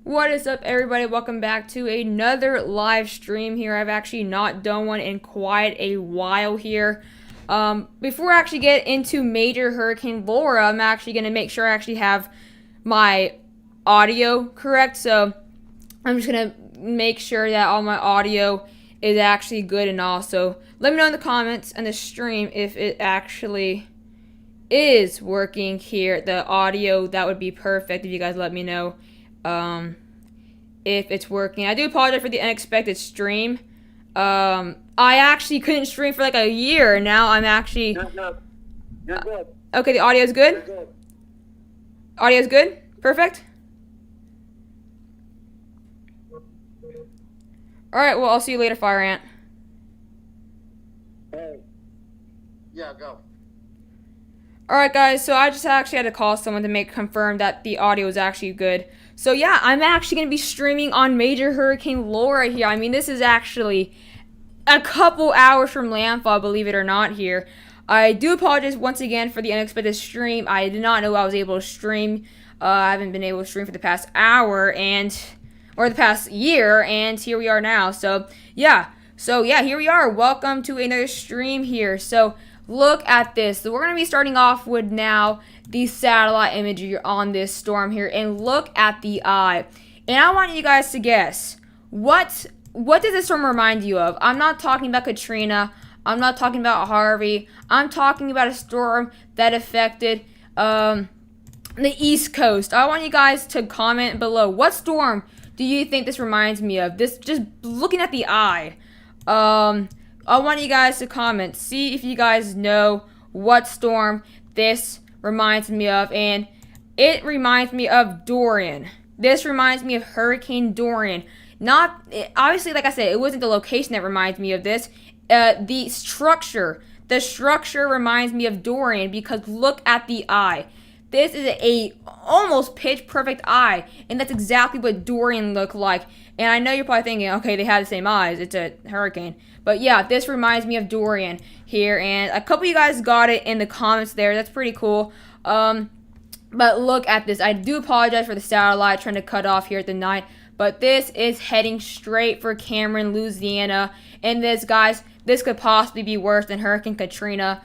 What is up, everybody? Welcome back to another live stream here. I've actually not done one in quite a while here. Before I actually get into Major Hurricane Laura, I'm actually going to make sure I actually have my audio correct. So I'm just going to make sure that all my audio is actually good and all. So let me know in the comments and the stream if it actually is working here. The audio, that would be perfect if you guys let me know. If it's working. I do apologize for the unexpected stream. I actually couldn't stream for like a year. Now I'm actually. You're good. You're good. Okay, the audio's good? You're good. Audio's good? Perfect? Alright, well, I'll see you later, Fire Ant. Hey. Yeah, go. Alright, guys, so I just actually had to call someone to confirm that the audio is actually good. So, yeah, I'm actually going to be streaming on Major Hurricane Laura here. I mean, this is actually a couple hours from landfall, believe it or not, here. I do apologize once again for the unexpected stream. I did not know I was able to stream. I haven't been able to stream for the past hour or the past year, and here we are now. So, yeah, here we are. Welcome to another stream here. So, look at this. So, we're going to be starting off with now the satellite imagery on this storm here, and look at the eye. And I want you guys to guess, what does this storm remind you of? I'm not talking about Katrina. I'm not talking about Harvey. I'm talking about a storm that affected the East Coast. I want you guys to comment below. What storm do you think this reminds me of? This, just looking at the eye. I want you guys to comment. See if you guys know what storm this reminds me of. And it reminds me of Dorian. This reminds me of Hurricane Dorian. Obviously, like I said, it wasn't the location that reminds me of this. The structure reminds me of Dorian, because look at the eye. This is a almost pitch perfect eye, and that's exactly what Dorian looked like. And I know you're probably thinking, okay, they have the same eyes. It's a hurricane. But yeah, this reminds me of Dorian here, and a couple of you guys got it in the comments there. That's pretty cool. But look at this. I do apologize for the satellite trying to cut off here at the night. But this is heading straight for Cameron, Louisiana. And this, guys, this could possibly be worse than Hurricane Katrina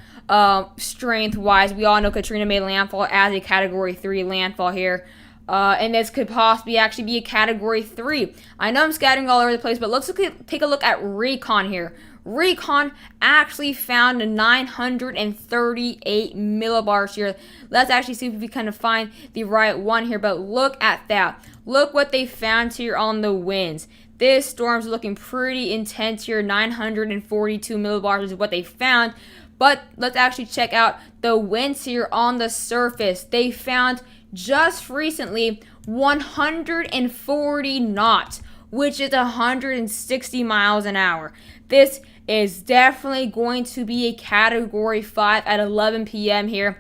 strength-wise. We all know Katrina made landfall as a Category 3 landfall here. And this could possibly actually be a Category 3. I know I'm scattering all over the place, but let's take a look at Recon here. Recon actually found 938 millibars here. Let's actually see if we can find the right one here, but look at that. Look what they found here on the winds. This storm's looking pretty intense here. 942 millibars is what they found. But let's actually check out the winds here on the surface. They found just recently 140 knots, which is 160 miles an hour. This is definitely going to be a Category 5 at 11 p.m. here.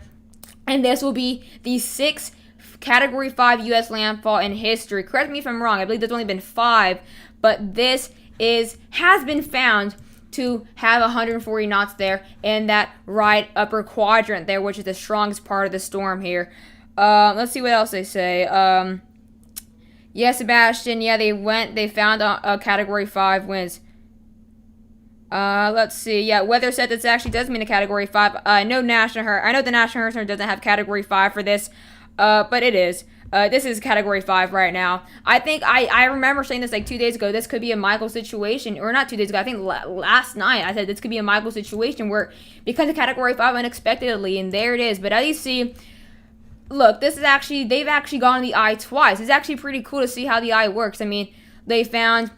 And this will be the 6th Category 5 U.S. landfall in history. Correct me if I'm wrong. I believe there's only been 5. But this has been found to have 140 knots there in that right upper quadrant there, which is the strongest part of the storm here. Let's see what else they say. Yeah, Sebastian, yeah, they found a Category 5 winds. Let's see. Yeah, weather said this actually does mean a Category 5. I know the National Hurricane Center doesn't have Category 5 for this, but it is. This is Category 5 right now. I think I remember saying this like 2 days ago. This could be a Michael situation, or not 2 days ago. I think last night I said this could be a Michael situation where because of Category 5 unexpectedly, and there it is. But as you see, look, they've actually gone in the eye twice. It's actually pretty cool to see how the eye works. I mean, they found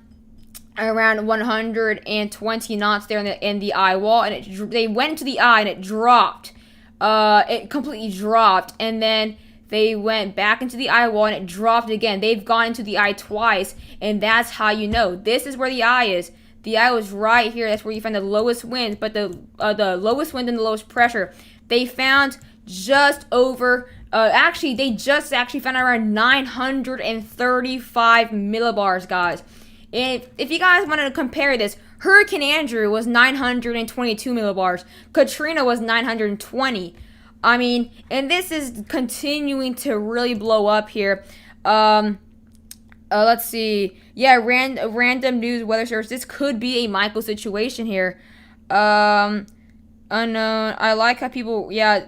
around 120 knots there in the eye wall, and they went into the eye and it dropped. It completely dropped, and then they went back into the eye wall and it dropped again. They've gone into the eye twice, and that's how you know. This is where the eye is. The eye was right here. That's where you find the lowest winds, but the lowest wind and the lowest pressure. They found just over. They just found around 935 millibars, guys. If you guys wanted to compare this, Hurricane Andrew was 922 millibars. Katrina was 920. I mean, and this is continuing to really blow up here. Let's see. Yeah, random news weather service. This could be a Michael situation here. Um, Unknown. I like how people. Yeah,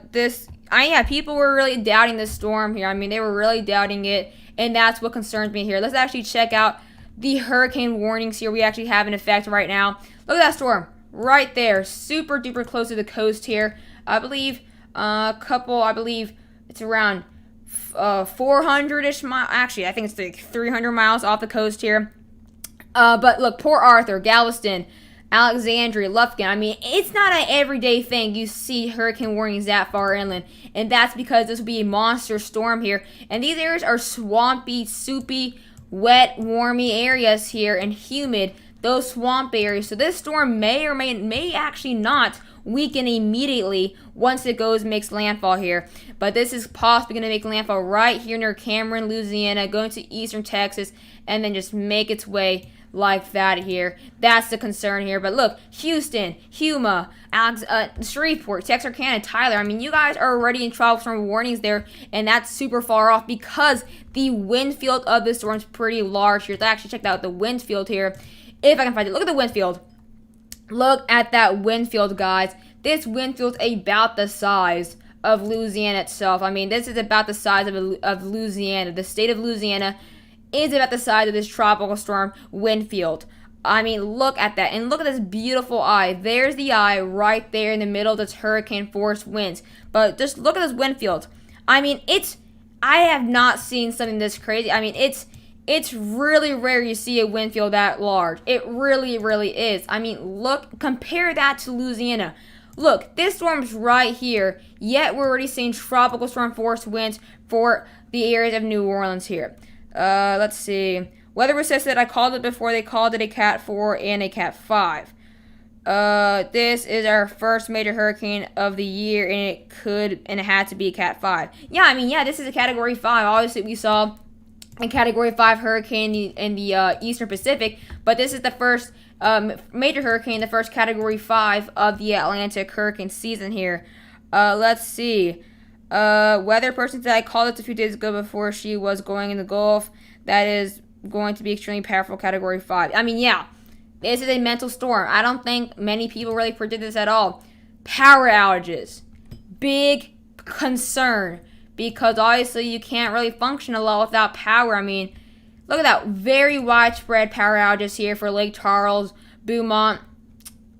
people were really doubting this storm here. I mean, they were really doubting it, and that's what concerns me here. Let's actually check out the hurricane warnings here we actually have in effect right now. Look at that storm right there, super duper close to the coast here. I believe I believe it's around 400-ish miles. Actually, I think it's like 300 miles off the coast here. But look, Port Arthur, Galveston, Alexandria, Lufkin. I mean, it's not an everyday thing you see hurricane warnings that far inland. And that's because this will be a monster storm here. And these areas are swampy, soupy, wet, warmy areas here and humid. Those swamp areas. So this storm may or may actually not weaken immediately once it makes landfall here. But this is possibly going to make landfall right here near Cameron, Louisiana, going to eastern Texas, and then just make its way like that here. That's the concern here. But look, Houston, Huma, Shreveport, Texarkana, Tyler. I mean, you guys are already in tropical storm warnings there, and that's super far off because the wind field of this storm is pretty large here. Let's actually check out the wind field here. If I can find it. Look at the wind field. Look at that wind field, guys. This wind field's about the size of Louisiana itself. I mean, this is about the size of Louisiana. The state of Louisiana is about the size of this tropical storm wind field. I mean, look at that. And look at this beautiful eye. There's the eye right there in the middle of this hurricane force winds. But just look at this wind field. I mean, I have not seen something this crazy. I mean, it's really rare you see a wind field that large. It really, really is. I mean, look, compare that to Louisiana. Look, this storm's right here, yet we're already seeing tropical storm force winds for the areas of New Orleans here. Let's see. Weather Resistant, I called it before. They called it a Cat 4 and a Cat 5. This is our first major hurricane of the year, and it had to be a Cat 5. Yeah, I mean, yeah, this is a Category 5. Obviously, we saw a Category 5 hurricane in the Eastern Pacific, but this is the first major hurricane, the first Category 5 of the Atlantic hurricane season here. Let's see. Weather person said I called it a few days ago before she was going in the Gulf. That is going to be extremely powerful Category 5. I mean, yeah, this is a mental storm. I don't think many people really predict this at all. Power outages. Big concern. Because obviously you can't really function a lot without power. I mean, look at that. Very widespread power outages here for Lake Charles, Beaumont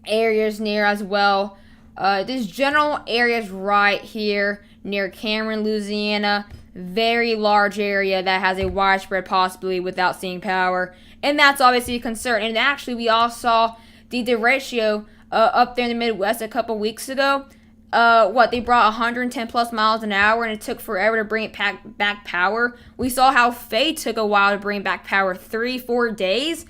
areas near as well. This general areas right here near Cameron, Louisiana. Very large area that has a widespread possibility without seeing power. And that's obviously a concern. And actually, we all saw the derecho up there in the Midwest a couple weeks ago. They brought 110 plus miles an hour, and it took forever to bring it back power. We saw how Faye took a while to bring back power, 3-4 days,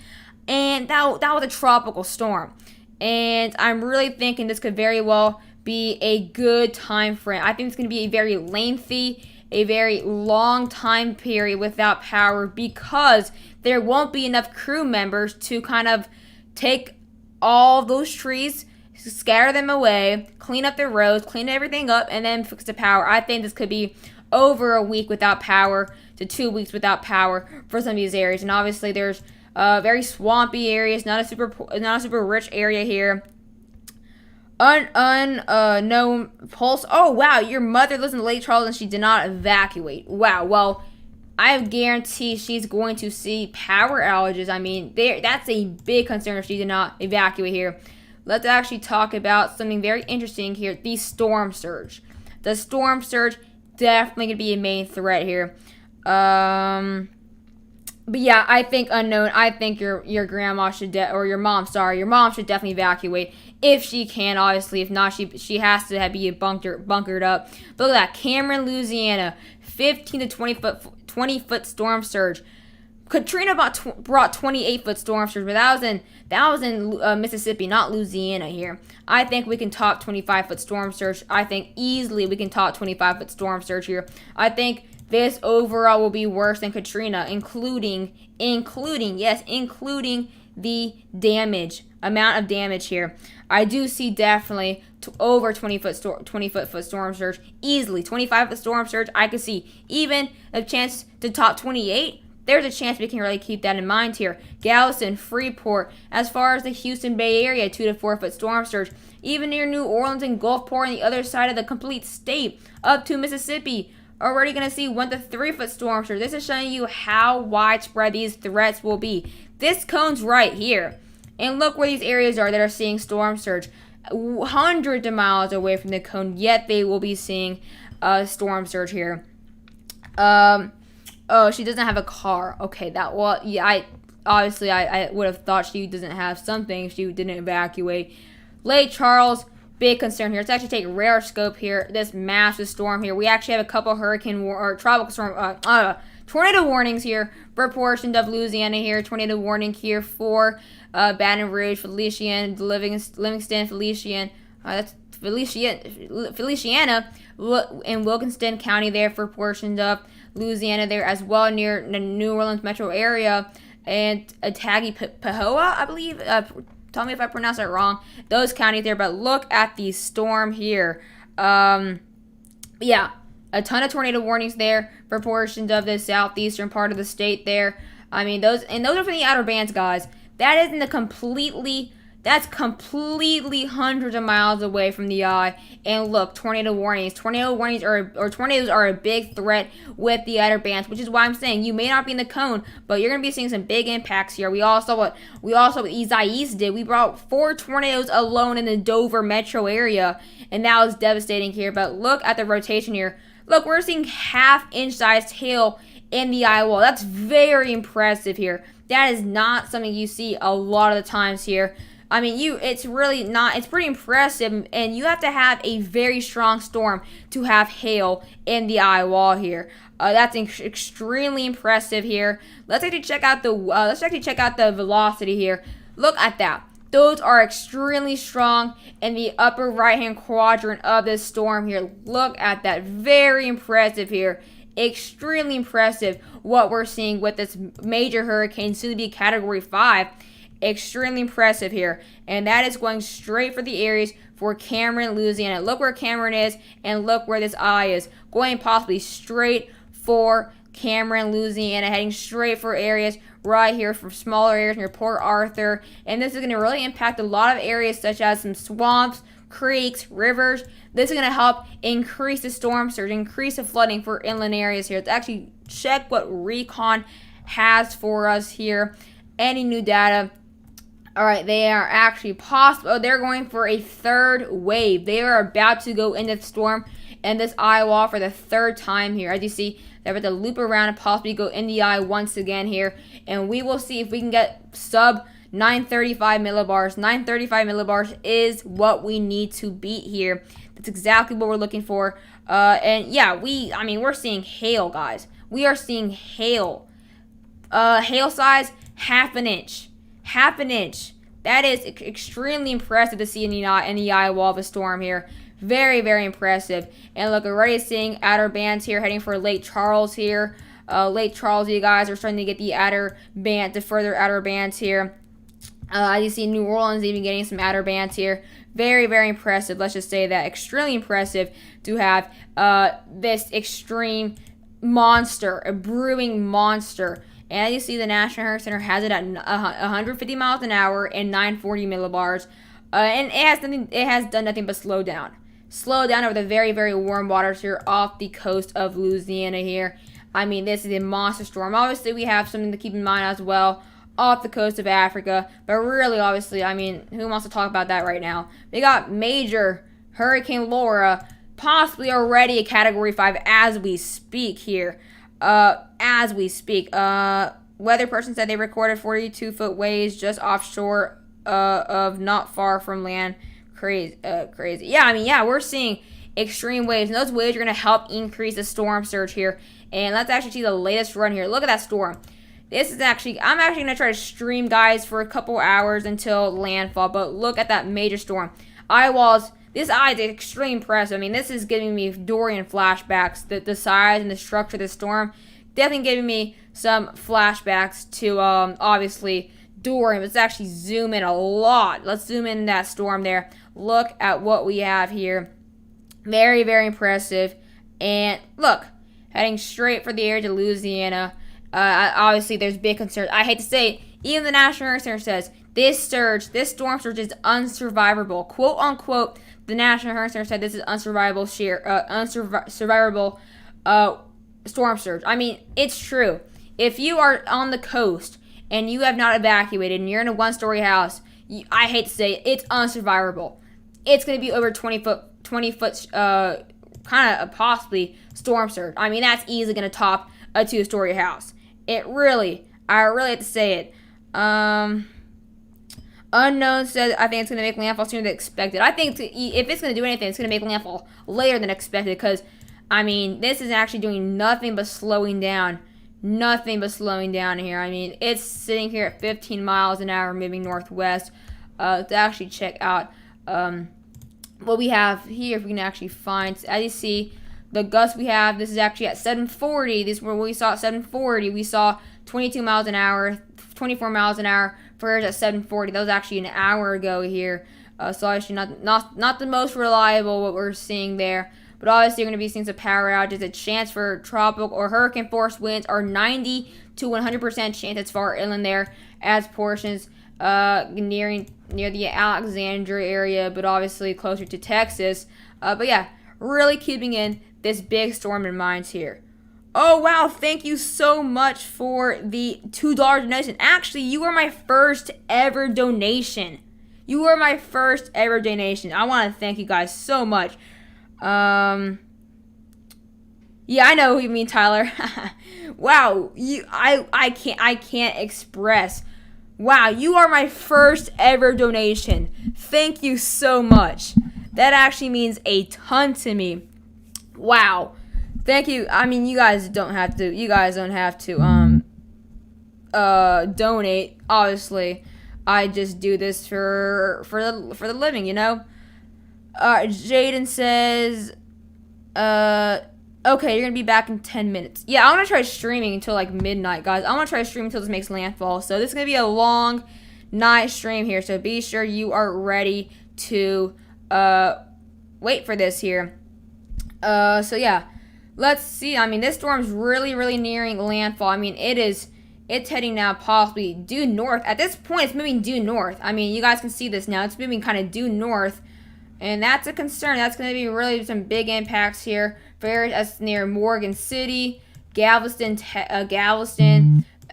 and that was a tropical storm. And I'm really thinking this could very well be a good time frame. I think it's going to be a very lengthy, a very long time period without power because there won't be enough crew members to kind of take all those trees, scatter them away, clean up the roads, clean everything up, and then fix the power. I think this could be over a week without power to 2 weeks without power for some of these areas. And obviously, there's very swampy areas, not a super rich area here. Unknown pulse. Oh wow, your mother lives in Lake Charles and she did not evacuate. Wow. Well, I guarantee she's going to see power outages. I mean, that's a big concern if she did not evacuate here. Let's actually talk about something very interesting here, the storm surge. The storm surge definitely going to be a main threat here. But yeah, I think unknown. I think your grandma should or your mom. Sorry, your mom should definitely evacuate if she can. Obviously, if not, she has to be bunkered up. But look at that, Cameron, Louisiana, 15 to 20 foot storm surge. Katrina brought 28-foot storm surge, but that was in Mississippi, not Louisiana here. I think we can top 25-foot storm surge. I think easily we can top 25-foot storm surge here. I think this overall will be worse than Katrina, including the amount of damage here. I do see definitely over 20-foot storm surge easily. 25-foot storm surge. I could see even a chance to top 28. There's a chance we can really keep that in mind here. Galveston, Freeport, as far as the Houston Bay Area, 2 to 4 foot storm surge. Even near New Orleans and Gulfport on the other side of the complete state, up to Mississippi, already going to see 1 to 3 foot storm surge. This is showing you how widespread these threats will be. This cone's right here. And look where these areas are that are seeing storm surge. Hundreds of miles away from the cone, yet they will be seeing a storm surge here. Oh, she doesn't have a car. Okay, I would have thought she doesn't have something if she didn't evacuate. Lake Charles, big concern here. Let's actually take radar scope here. This massive storm here. We actually have a couple tropical storm, tornado warnings here for portions of Louisiana here. Tornado warning here for Baton Rouge, Feliciana, Livingston, Feliciana. That's Feliciana in Wilkinston County there for portions of Louisiana there as well near the New Orleans metro area and Tagipahoa, I believe. Tell me if I pronounce that wrong. Those counties there, but look at the storm here. Yeah, a ton of tornado warnings there for portions of the southeastern part of the state there. I mean, those are from the outer bands, guys. That's completely hundreds of miles away from the eye. And look, tornado warnings. Tornadoes are a big threat with the outer bands, which is why I'm saying you may not be in the cone, but you're gonna be seeing some big impacts here. We all saw what Isaias did. We brought 4 tornadoes alone in the Dover metro area, and that was devastating here. But look at the rotation here. Look, we're seeing half-inch sized hail in the eye wall. That's very impressive here. That is not something you see a lot of the times here. I mean, it's really not, it's pretty impressive, and you have to have a very strong storm to have hail in the eye wall here. That's extremely impressive here. Let's actually check out the velocity here. Look at that. Those are extremely strong in the upper right-hand quadrant of this storm here. Look at that. Very impressive here. Extremely impressive what we're seeing with this major hurricane, soon to be Category 5. Extremely impressive here, and that is going straight for the areas for Cameron, Louisiana. Look where Cameron is, and look where this eye is, going possibly straight for Cameron, Louisiana, heading straight for areas right here, for smaller areas near Port Arthur. And this is going to really impact a lot of areas such as some swamps, creeks, rivers. This is going to help increase the storm surge, increase the flooding for inland areas here. Let's actually check what Recon has for us here. Any new data? All right, they are actually possible. Oh, they're going for a third wave. They are about to go into the storm and this eye wall for the third time here. As you see, they're about to loop around and possibly go in the eye once again here. And we will see if we can get sub 935 millibars. 935 millibars is what we need to beat here. That's exactly what we're looking for. And yeah, we're seeing hail, guys. We are seeing hail. Hail size, half an inch. Half an inch. That is extremely impressive to see in the eye wall of a storm here. Very, very impressive. And look, already seeing outer bands here heading for Lake Charles here. Lake Charles, you guys are starting to get the further outer bands here. You see New Orleans even getting some outer bands here. Very, very impressive. Let's just say that. Extremely impressive to have this extreme monster, a brewing monster. And as you see, the National Hurricane Center has it at 150 miles an hour and 940 millibars. And it has done nothing but slow down. Slow down over the very, very warm waters here off the coast of Louisiana here. I mean, this is a monster storm. Obviously, we have something to keep in mind as well off the coast of Africa. But really, obviously, I mean, who wants to talk about that right now? We got major Hurricane Laura, possibly already a Category 5 as we speak here. Weather person said they recorded 42-foot waves just offshore of not far from land. Crazy. Yeah, we're seeing extreme waves, and those waves are going to help increase the storm surge here. And let's actually see the latest run here. Look at that storm. I'm actually going to try to stream, guys, for a couple hours until landfall, but look at that major storm. This eye is extremely impressive. I mean, this is giving me Dorian flashbacks. The size and the structure of the storm definitely giving me some flashbacks to, obviously, storm. Let's actually zoom in a lot. Let's zoom in that storm there. Look at what we have here. Very, very impressive. And look, heading straight for the area to Louisiana. Obviously, there's big concerns. I hate to say it, even the National Hurricane Center says this storm surge is unsurvivable. Quote unquote, the National Hurricane Center said this is unsurvivable storm surge. I mean, it's true. If you are on the coast and you have not evacuated and you're in a one-story house, I hate to say it, it's unsurvivable. It's going to be over 20 foot, kind of possibly storm surge. I mean, that's easily going to top a 2-story house. I really have to say it. Unknown says I think it's going to make landfall sooner than expected. I think if it's going to do anything, it's going to make landfall later than expected because, I mean, this is actually doing nothing but slowing down. Nothing but slowing down here. I mean, it's sitting here at 15 miles an hour moving northwest. To actually check out what we have here, if we can actually find. As you see, the gusts we have, this is actually at 740. This is where we saw at 740. We saw 22 miles an hour, 24 miles an hour. First at 740. That was actually an hour ago here. So actually not the most reliable what we're seeing there. But obviously you're going to be seeing some power outages. A chance for tropical or hurricane force winds are 90 to 100% chance as far inland there as portions near the Alexandria area, but obviously closer to Texas. But yeah, really keeping in this big storm in mind here. Oh, wow. Thank you so much for the $2 donation. Actually, you were my first ever donation. You were my first ever donation. I want to thank you guys so much. Yeah, I know who you mean, Tyler. Wow. I can't express. Wow, you are my first ever donation. Thank you so much. That actually means a ton to me. Wow. Thank you. I mean, you guys don't have to donate. Obviously, I just do this for the living, you know. Jaden says, okay, you're gonna be back in 10 minutes. Yeah, I want to try streaming until like midnight, guys. I want to try streaming until this makes landfall. So this is gonna be a long night stream here. So be sure you are ready to wait for this here. So yeah. Let's see. I mean, this storm's really, really nearing landfall. I mean, it's heading now possibly due north. At this point, it's moving due north. I mean, you guys can see this now. It's moving kind of due north, and that's a concern. That's going to be really some big impacts here for areas as near Morgan City, Galveston,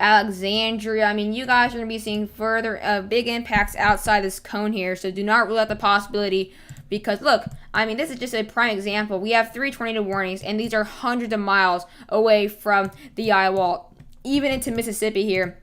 Alexandria. I mean, you guys are going to be seeing further big impacts outside this cone here, so do not rule out the possibility. Because, look, I mean, this is just a prime example. We have 3 tornado warnings, and these are hundreds of miles away from the eye wall, even into Mississippi here.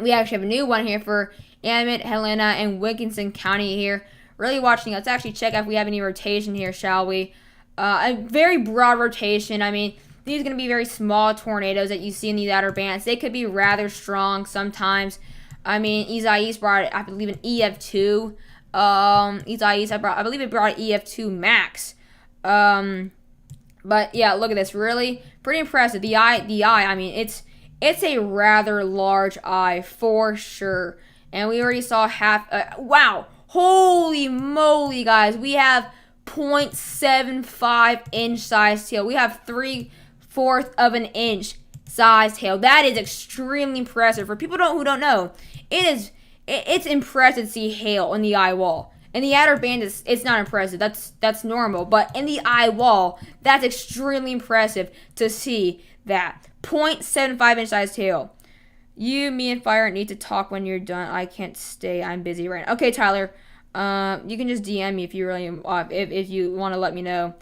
We actually have a new one here for Amite, Helena, and Wilkinson County here. Really watching. Let's actually check if we have any rotation here, shall we? A very broad rotation. I mean, these are going to be very small tornadoes that you see in these outer bands. They could be rather strong sometimes. I mean, Isaias brought, I believe, an EF2. Isaias, I believe it brought EF2 max. But yeah, look at this. Really pretty impressive. The eye, I mean, it's a rather large eye for sure. And we already saw half, wow. Holy moly, guys. We have 0.75 inch size tail. We have 3/4 of an inch size tail. That is extremely impressive. For people who don't know, it's impressive to see hail in the eye wall. In the outer band, it's not impressive. That's normal. But in the eye wall, that's extremely impressive to see that. 0.75 inch size tail. You, me, and Fire need to talk when you're done. I can't stay. I'm busy right now. Okay, Tyler. You can just DM me if you really if you want to let me know.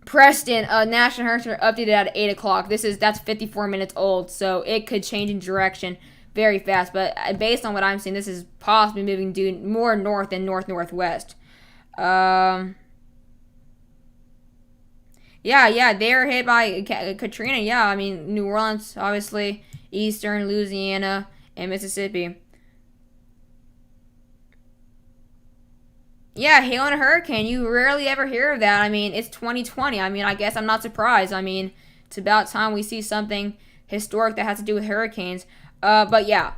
Preston, National Hurricane updated at 8 o'clock. That's 54 minutes old, so it could change in direction very fast. But based on what I'm seeing, this is possibly moving due more north than north-northwest. Yeah, they're hit by Katrina. Yeah, I mean, New Orleans, obviously, Eastern, Louisiana, and Mississippi. Yeah, hail and a hurricane. You rarely ever hear of that. I mean, it's 2020. I mean, I guess I'm not surprised. I mean, it's about time we see something historic that has to do with hurricanes. But yeah,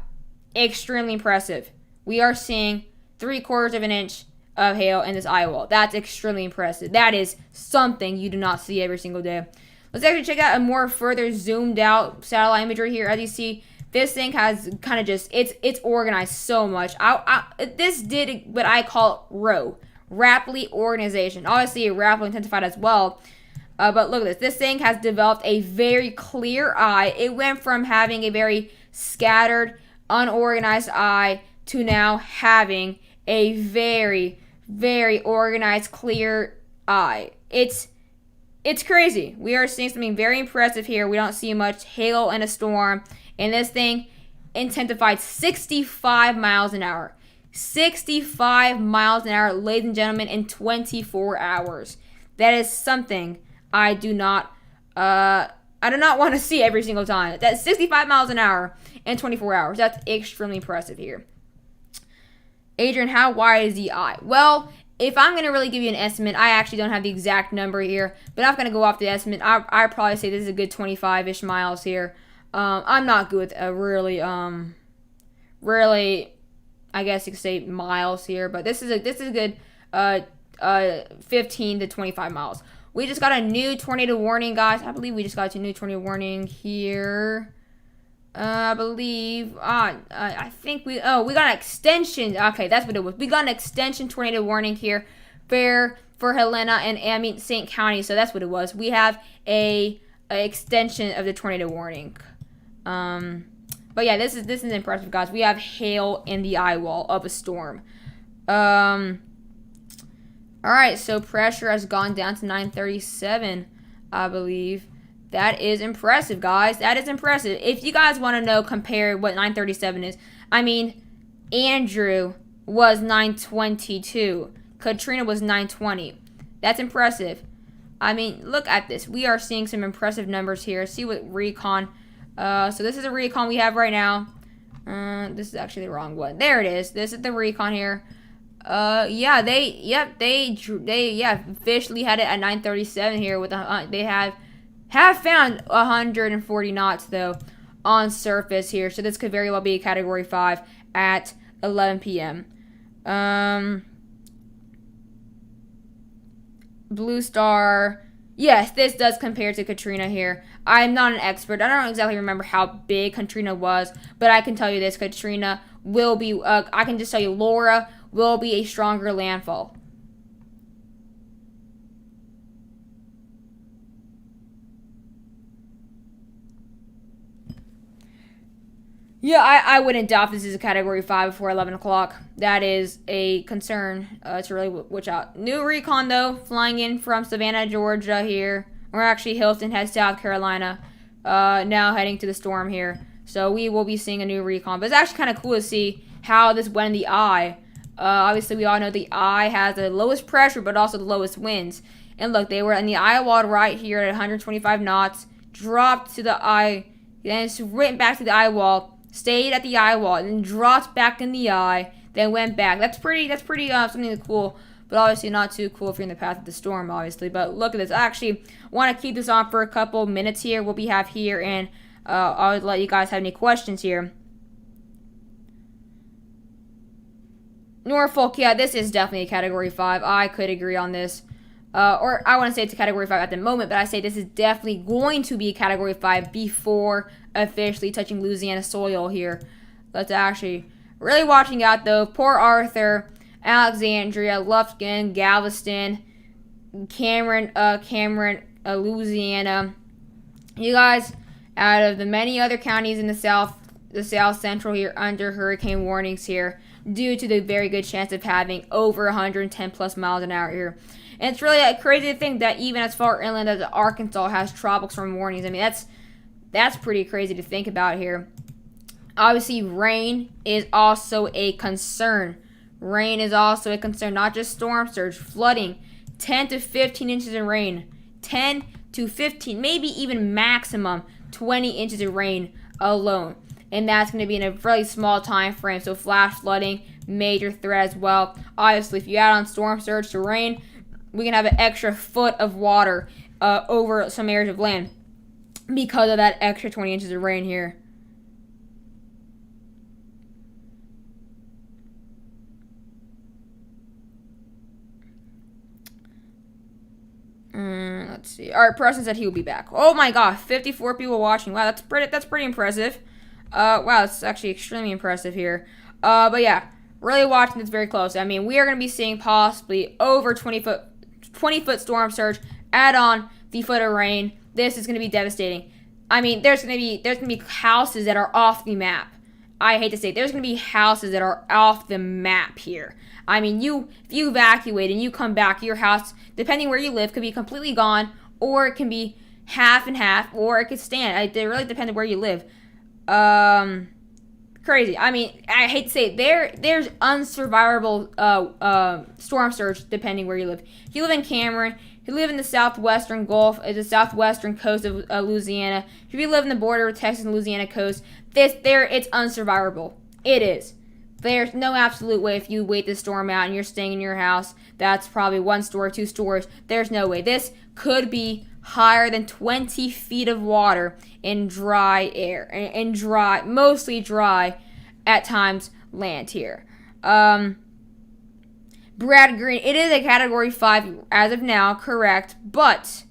extremely impressive. We are seeing 3/4 of an inch of hail in this eye wall. That's extremely impressive. That is something you do not see every single day. Let's actually check out a more further zoomed out satellite imagery here. As you see, this thing has kind of just, it's organized so much. This did what I call rapidly organization. Obviously, rapidly intensified as well. But look at this. This thing has developed a very clear eye. It went from having a very scattered, unorganized eye to now having a very, very organized, clear eye. It's crazy. We are seeing something very impressive here. We don't see much hail in a storm. And this thing intensified 65 miles an hour. 65 miles an hour, ladies and gentlemen, in 24 hours. That is something I do not want to see every single time. That's 65 miles an hour in 24 hours. That's extremely impressive here. Adrian, how wide is the eye? Well, if I'm going to really give you an estimate, I actually don't have the exact number here, but I'm going to go off the estimate. I'd probably say this is a good 25-ish miles here. I'm not good with really, I guess you could say miles here, but this is a good 15 to 25 miles. We just got a new tornado warning, guys. I believe we just got a new tornado warning here. I believe, I think we got an extension. Okay, that's what it was. We got an extension tornado warning here for Helena and St. County. So that's what it was. We have a extension of the tornado warning. But yeah, this is impressive, guys. We have hail in the eye wall of a storm. All right, so pressure has gone down to 937, I believe. That is impressive, guys. That is impressive. If you guys want to know, compare what 937 is. I mean, Andrew was 922. Katrina was 920. That's impressive. I mean, look at this. We are seeing some impressive numbers here. See what recon. So this is a recon we have right now. This is actually the wrong one. There it is. This is the recon here. They officially had it at 937 here with they have found 140 knots though on surface here, so this could very well be a category 5 at 11 p.m. Blue Star, yes, this does compare to Katrina here. I'm not an expert. I don't exactly remember how big Katrina was, but I can tell you this: Katrina will be. I can just tell you, Laura will be a stronger landfall. Yeah, I wouldn't doubt this is a Category 5 before 11 o'clock. That is a concern to really watch out. New recon, though, flying in from Savannah, Georgia here. Or actually Hilton Head, South Carolina. Now heading to the storm here. So we will be seeing a new recon. But it's actually kind of cool to see how this went in the eye. Obviously, we all know the eye has the lowest pressure, but also the lowest winds. And look, they were in the eye wall right here at 125 knots. Dropped to the eye. Then it's written back to the eye wall. Stayed at the eye wall and then dropped back in the eye, then went back. That's pretty something cool, but obviously not too cool if you're in the path of the storm, obviously. But look at this. I actually want to keep this on for a couple minutes here. What we have here, and I'll let you guys have any questions here. Norfolk, yeah, this is definitely a Category 5. I could agree on this. Or I want to say it's a Category 5 at the moment, but I say this is definitely going to be a Category 5 before officially touching Louisiana soil here. Let's actually really watching out, though. Port Arthur, Alexandria, Lufkin, Galveston, Cameron, Louisiana. You guys, out of the many other counties in the South Central here under hurricane warnings here, due to the very good chance of having over 110 plus miles an hour here. And it's really crazy to think that even as far inland as Arkansas has tropical storm warnings. I mean, that's pretty crazy to think about here. Obviously, rain is also a concern. Rain is also a concern, not just storm surge, flooding. 10 to 15 inches of rain. 10 to 15, maybe even maximum 20 inches of rain alone. And that's going to be in a really small time frame. So flash flooding, major threat as well. Obviously, if you add on storm surge to rain, we can have an extra foot of water over some areas of land. because of that extra 20 inches of rain here. Let's see. All right, Preston said he will be back. Oh my God, 54 people watching. Wow, that's pretty impressive. Wow, that's actually extremely impressive here. But yeah, really watching this very closely. I mean, we are going to be seeing possibly over 20-foot storm surge. Add on the foot of rain. This is going to be devastating. I mean, there's going to be houses that are off the map. I hate to say it, there's going to be houses that are off the map here. I mean, if you evacuate and you come back, your house, depending where you live, could be completely gone, or it can be half and half, or it could stand. It really depends on where you live. Crazy. I mean, I hate to say it, there's unsurvivable storm surge depending where you live. If you live in Cameron, if you live in the southwestern Gulf, the southwestern coast of Louisiana, if you live in the border of Texas and Louisiana coast, it's unsurvivable. It is. There's no absolute way if you wait this storm out and you're staying in your house, that's probably 1 story, 2 stories. There's no way. This could be higher than 20 feet of water in dry air and dry, mostly dry at times land here. Brad Green, it is a category 5 as of now, correct, but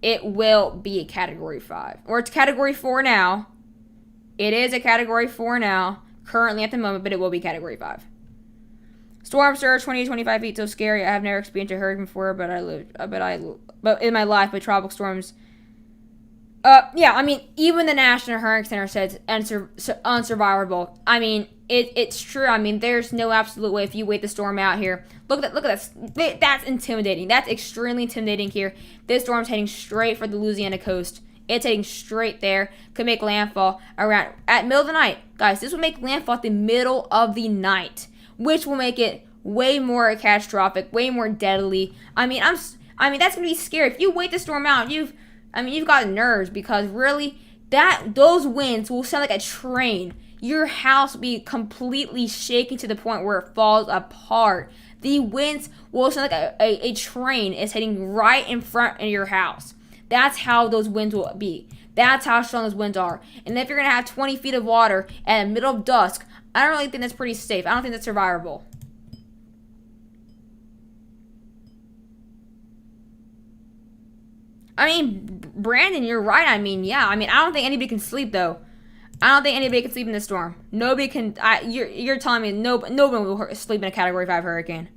it will be a category 5. Or it's category 4 now. It is a category 4 now, currently at the moment, but it will be category 5. Storm surge 20 to 25 feet, so scary. I have never experienced a hurricane before, but in my life, but tropical storms. Yeah, I mean, even the National Hurricane Center says unsurvivable. I mean, it's true. I mean, there's no absolute way if you wait the storm out here. Look at this. That's intimidating. That's extremely intimidating here. This storm's heading straight for the Louisiana coast. It's heading straight there. Could make landfall at middle of the night. Guys, this will make landfall at the middle of the night, which will make it way more catastrophic, way more deadly. I mean, that's gonna be scary. If you wait the storm out, you've got nerves, because really, those winds will sound like a train. Your house will be completely shaken to the point where it falls apart. The winds will sound like a train is heading right in front of your house. That's how those winds will be. That's how strong those winds are. And if you're going to have 20 feet of water at the middle of dusk, I don't really think that's pretty safe. I don't think that's survivable. I mean, Brandon, you're right. I mean, yeah. I mean, I don't think anybody can sleep, though. I don't think anybody can sleep in this storm. Nobody can. You're telling me nobody will sleep in a Category 5 hurricane.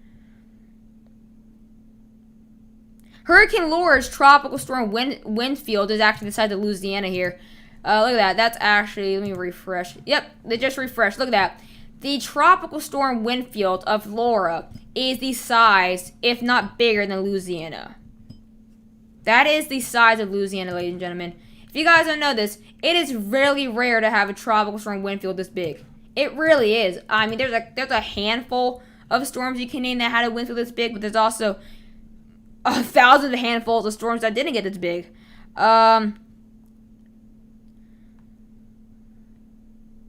Hurricane Laura's tropical storm wind field is actually the side of Louisiana here. Look at that. That's actually, let me refresh. Yep, they just refreshed. Look at that. The tropical storm wind field of Laura is the size, if not bigger, than Louisiana. That is the size of Louisiana, ladies and gentlemen. If you guys don't know this, it is really rare to have a tropical storm wind field this big. It really is. I mean, there's a handful of storms you can name that had a wind field this big, but there's also thousands of handfuls of storms that didn't get this big. Yeah.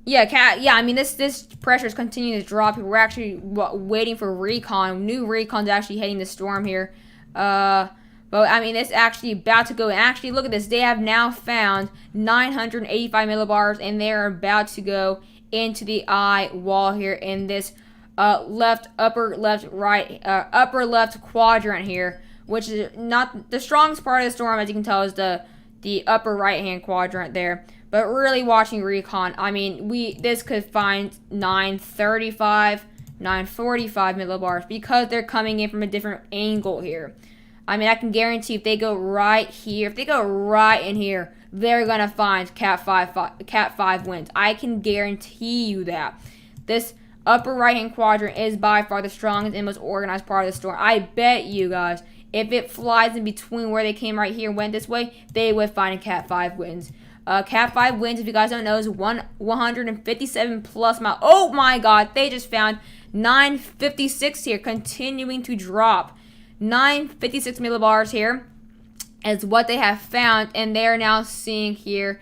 I mean, this pressure is continuing to drop. We're actually waiting for recon. New recon's actually heading the storm here. But I mean, it's actually about to go. And actually, look at this. They have now found 985 millibars, and they are about to go into the eye wall here in this upper left quadrant here, which is not the strongest part of the storm, as you can tell, is the upper right hand quadrant there. But really watching recon, I mean, this could find 935, 945 millibars because they're coming in from a different angle here. I mean, I can guarantee if they go right here, if they go right in here, they're going to find Cat 5 winds. I can guarantee you that. This upper right-hand quadrant is by far the strongest and most organized part of the storm. I bet you guys, if it flies in between where they came right here and went this way, they would find Cat 5 winds. Cat 5 winds, if you guys don't know, is 157 plus miles. Oh my God, they just found 956 here, continuing to drop. 956 millibars here is what they have found, and they're now seeing here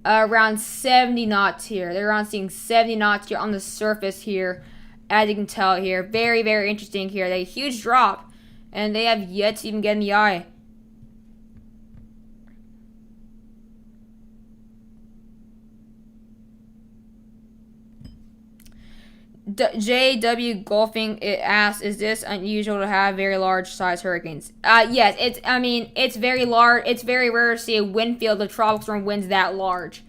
around 70 knots here. They're around seeing 70 knots here on the surface here, as you can tell here. Very, very interesting here. They huge drop, and they have yet to even get in the eye. JW Golfing it asks, is this unusual to have very large size hurricanes? Yes, it's. I mean, it's very large. It's very rare to see a wind field of tropical storm winds that large,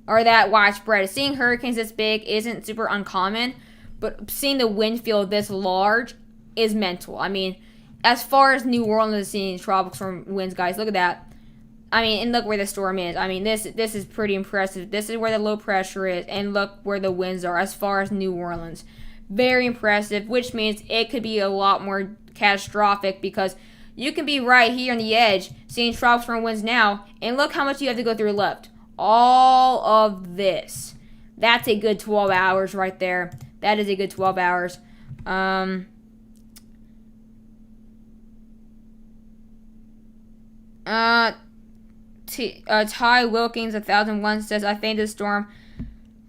or that widespread. Seeing hurricanes this big isn't super uncommon, but seeing the wind field this large is mental. I mean, as far as New Orleans is seeing tropical storm winds, guys, look at that. I mean, and look where the storm is. I mean, this is pretty impressive. This is where the low pressure is, and look where the winds are as far as New Orleans. Very impressive, which means it could be a lot more catastrophic because you can be right here on the edge, seeing tropical storm winds now, and look how much you have to go through left. All of this. That's a good 12 hours right there. That is a good 12 hours. Ty Wilkins 1001 says, I think this storm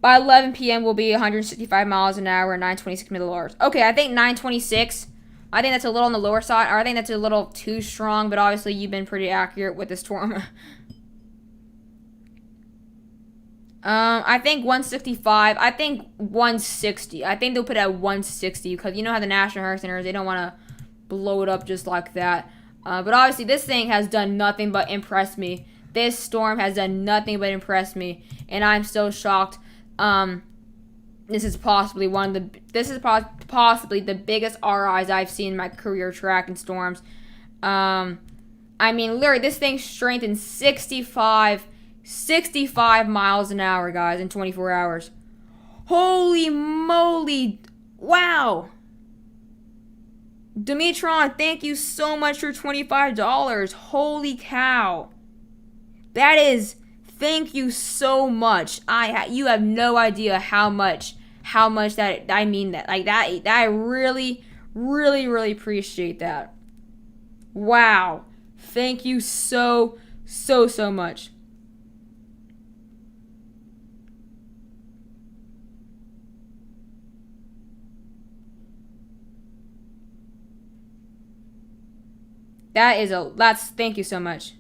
by 11 p.m. will be 165 miles an hour and 926 millibars. Okay, I think 926. I think that's a little on the lower side, or I think that's a little too strong, but obviously you've been pretty accurate with the storm. I think 165. I think 160. I think they'll put it at 160 because you know how the National Hurricane Center is. They don't want to blow it up just like that. But obviously this thing has done nothing but impress me. This storm has done nothing but impress me, and I'm so shocked. This is possibly possibly the biggest RIs I've seen in my career tracking storms. I mean, literally, this thing strengthened 65 miles an hour, guys, in 24 hours. Holy moly! Wow! Dimitron, thank you so much for $25. Holy cow! That is, thank you so much. You have no idea how much that I mean that. Like that I really, really, really appreciate that. Wow. Thank you so much. Thank you so much.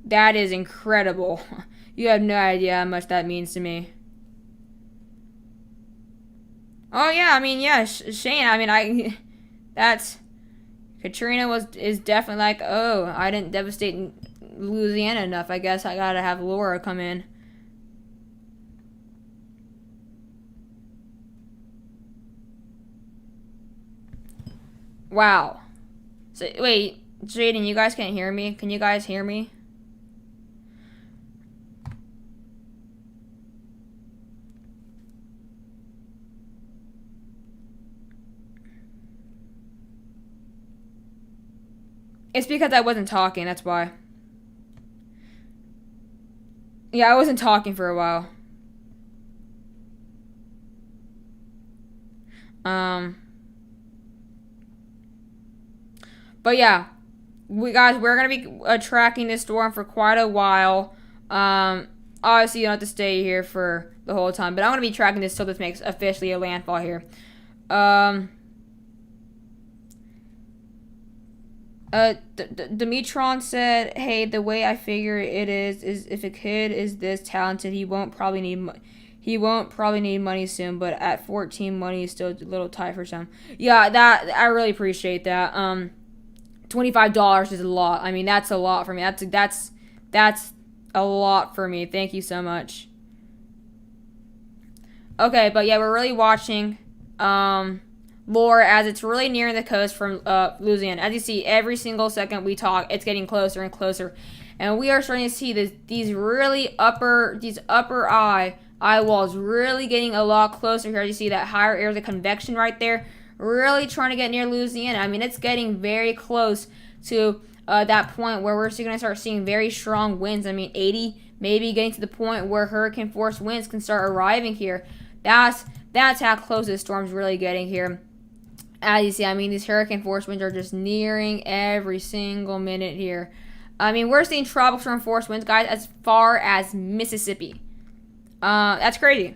That is incredible. You have no idea how much that means to me. Oh yeah, I mean, yeah, Shane, I mean, that's, Katrina is definitely like, oh, I didn't devastate Louisiana enough. I guess I gotta have Laura come in. Wow. So, wait, Jaden, you guys can't hear me? Can you guys hear me? It's because I wasn't talking, that's why. Yeah, I wasn't talking for a while. But yeah, we're gonna be tracking this storm for quite a while. Obviously you don't have to stay here for the whole time, but I'm gonna be tracking this till this makes officially a landfall here. Dimitron said, "Hey, the way I figure it is if a kid is this talented, he won't probably need money soon. But at 14, money is still a little tight for some. Yeah, that I really appreciate that. $25 is a lot. I mean, that's a lot for me. That's a lot for me. Thank you so much. Okay, but yeah, we're really watching Laura as it's really nearing the coast from Louisiana. As you see, every single second we talk, it's getting closer and closer, and we are starting to see these upper eye walls really getting a lot closer here. You see that higher area of convection right there, really trying to get near Louisiana. I mean, it's getting very close to that point where we're going to start seeing very strong winds. I mean, 80, maybe getting to the point where hurricane force winds can start arriving here. That's how close this storm's really getting here. As you see, I mean, these hurricane force winds are just nearing every single minute here. I mean, we're seeing tropical storm force winds, guys, as far as Mississippi. That's crazy.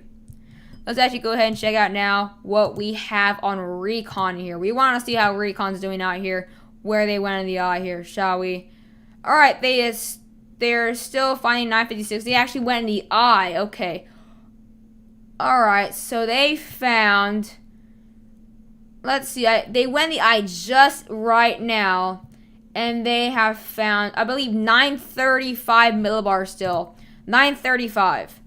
Let's actually go ahead and check out now what we have on Recon here. We want to see how Recon's doing out here, where they went in the eye here, shall we? All right, they're still finding 956. They actually went in the eye. Okay. Alright, so they found, let's see, they went the eye just right now, and they have found, I believe, 935 millibars still. 935.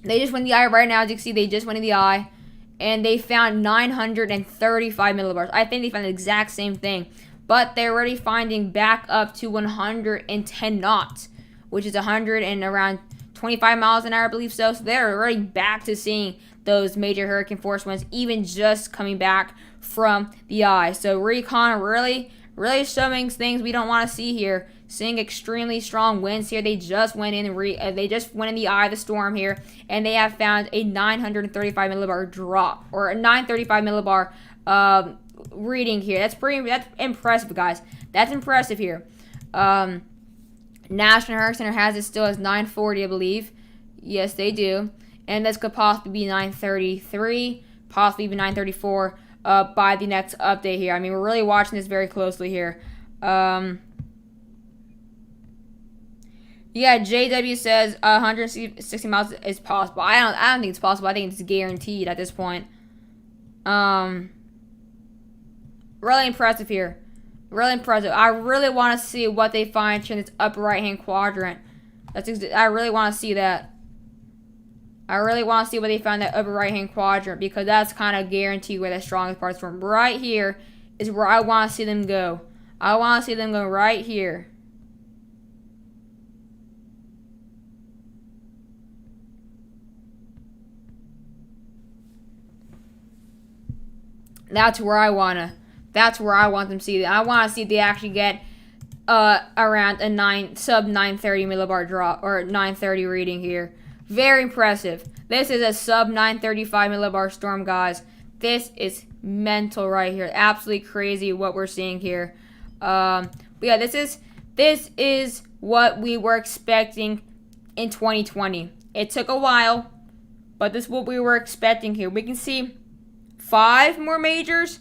They just went the eye right now. As you can see, they just went in the eye, and they found 935 millibars. I think they found the exact same thing, but they're already finding back up to 110 knots, which is 100 and around 25 miles an hour, I believe so. So they're already back to seeing those major hurricane force winds, even just coming back from the eye. So recon really showing things we don't want to see here. Seeing extremely strong winds here. They just went in they just went in the eye of the storm here, and they have found a 935 millibar drop, or a 935 millibar reading here. That's impressive, guys. That's impressive here. National Hurricane Center has it still as 940, I believe. Yes, they do. And this could possibly be 933, possibly even 934 by the next update here. I mean, we're really watching this very closely here. Yeah, JW says 160 miles is possible. I don't think it's possible. I think it's guaranteed at this point. Really impressive here. Really impressive. I really want to see what they find in this upper right-hand quadrant. I really want to see that. I really want to see what they found in that upper right-hand quadrant, because that's kind of guaranteed where the strongest parts from. Right here is where I want to see them go. I want to see them go right here. That's where I want them to see. I want to see if they actually get around a sub 930 millibar drop, or 930 reading here. Very impressive. This is a sub 935 millibar storm, guys. This is mental right here. Absolutely crazy what we're seeing here. But yeah, this is what we were expecting in 2020. It took a while, but this is what we were expecting here. We can see 4 more majors.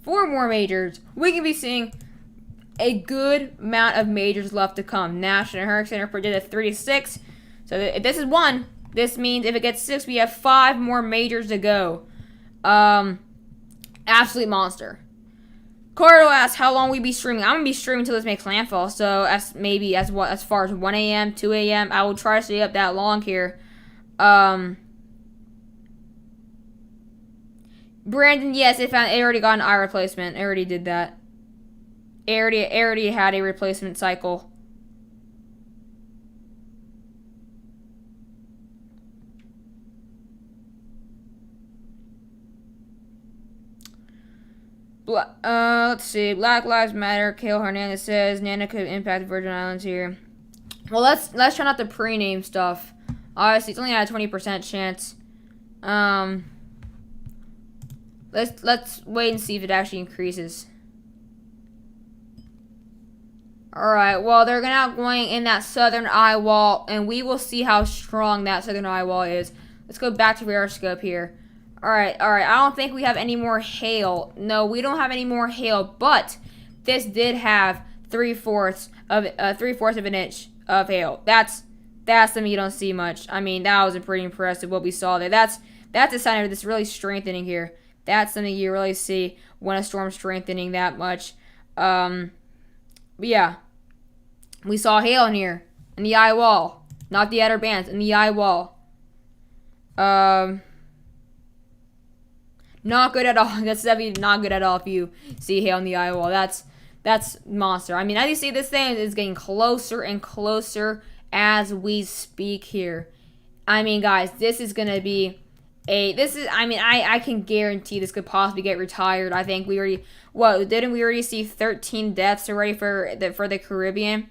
We can be seeing a good amount of majors left to come. National Hurricane Center predicted 3 to 6. So if this is 1, this means if it gets 6, we have 5 more majors to go. Absolute monster. Cardo asks how long we be streaming. I'm gonna be streaming until this makes landfall. So as far as 1 a.m., 2 a.m. I will try to stay up that long here. Brandon, yes, it already got an eye replacement. It already did that. It already had a replacement cycle. Let's see. Black Lives Matter. Kale Hernandez says Nana could impact the Virgin Islands here. Well, let's try not to prename stuff. Obviously, it's only at a 20% chance. Let's wait and see if it actually increases. Alright, well, they're now going in that southern eye wall, and we will see how strong that southern eye wall is. Let's go back to radar scope here. Alright, I don't think we have any more hail. No, we don't have any more hail, but this did have 3/4 of an inch of hail. That's something you don't see much. I mean, that was pretty impressive what we saw there. That's a sign of this really strengthening here. That's something you really see when a storm's strengthening that much. But yeah, we saw hail in here, in the eye wall, not the outer bands, in the eye wall. Not good at all. That's definitely not good at all if you see hail in the eye wall. That's monster. I mean, as you see, this thing is getting closer and closer as we speak here. I mean, guys, this is gonna be I can guarantee this could possibly get retired. I think we already see 13 deaths already for the Caribbean,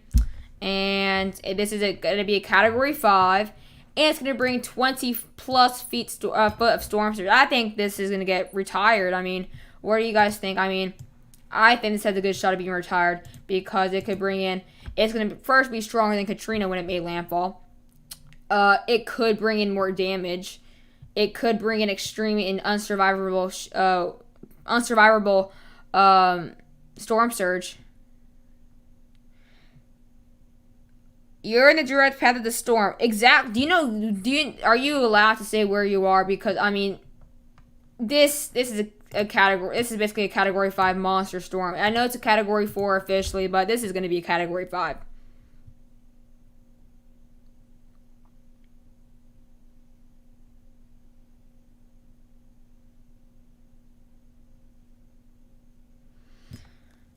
and this is going to be a Category 5, and it's going to bring 20 plus foot of storm surge. I think this is going to get retired. I mean, what do you guys think? I mean, I think this has a good shot of being retired, because it could bring in. It's going to first be stronger than Katrina when it made landfall. It could bring in more damage. It could bring an extreme and unsurvivable storm surge. You're in the direct path of the storm. Do you know? Are you allowed to say where you are? Because I mean, this is a category. This is basically a Category 5 monster storm. I know it's a Category 4 officially, but this is going to be a Category 5.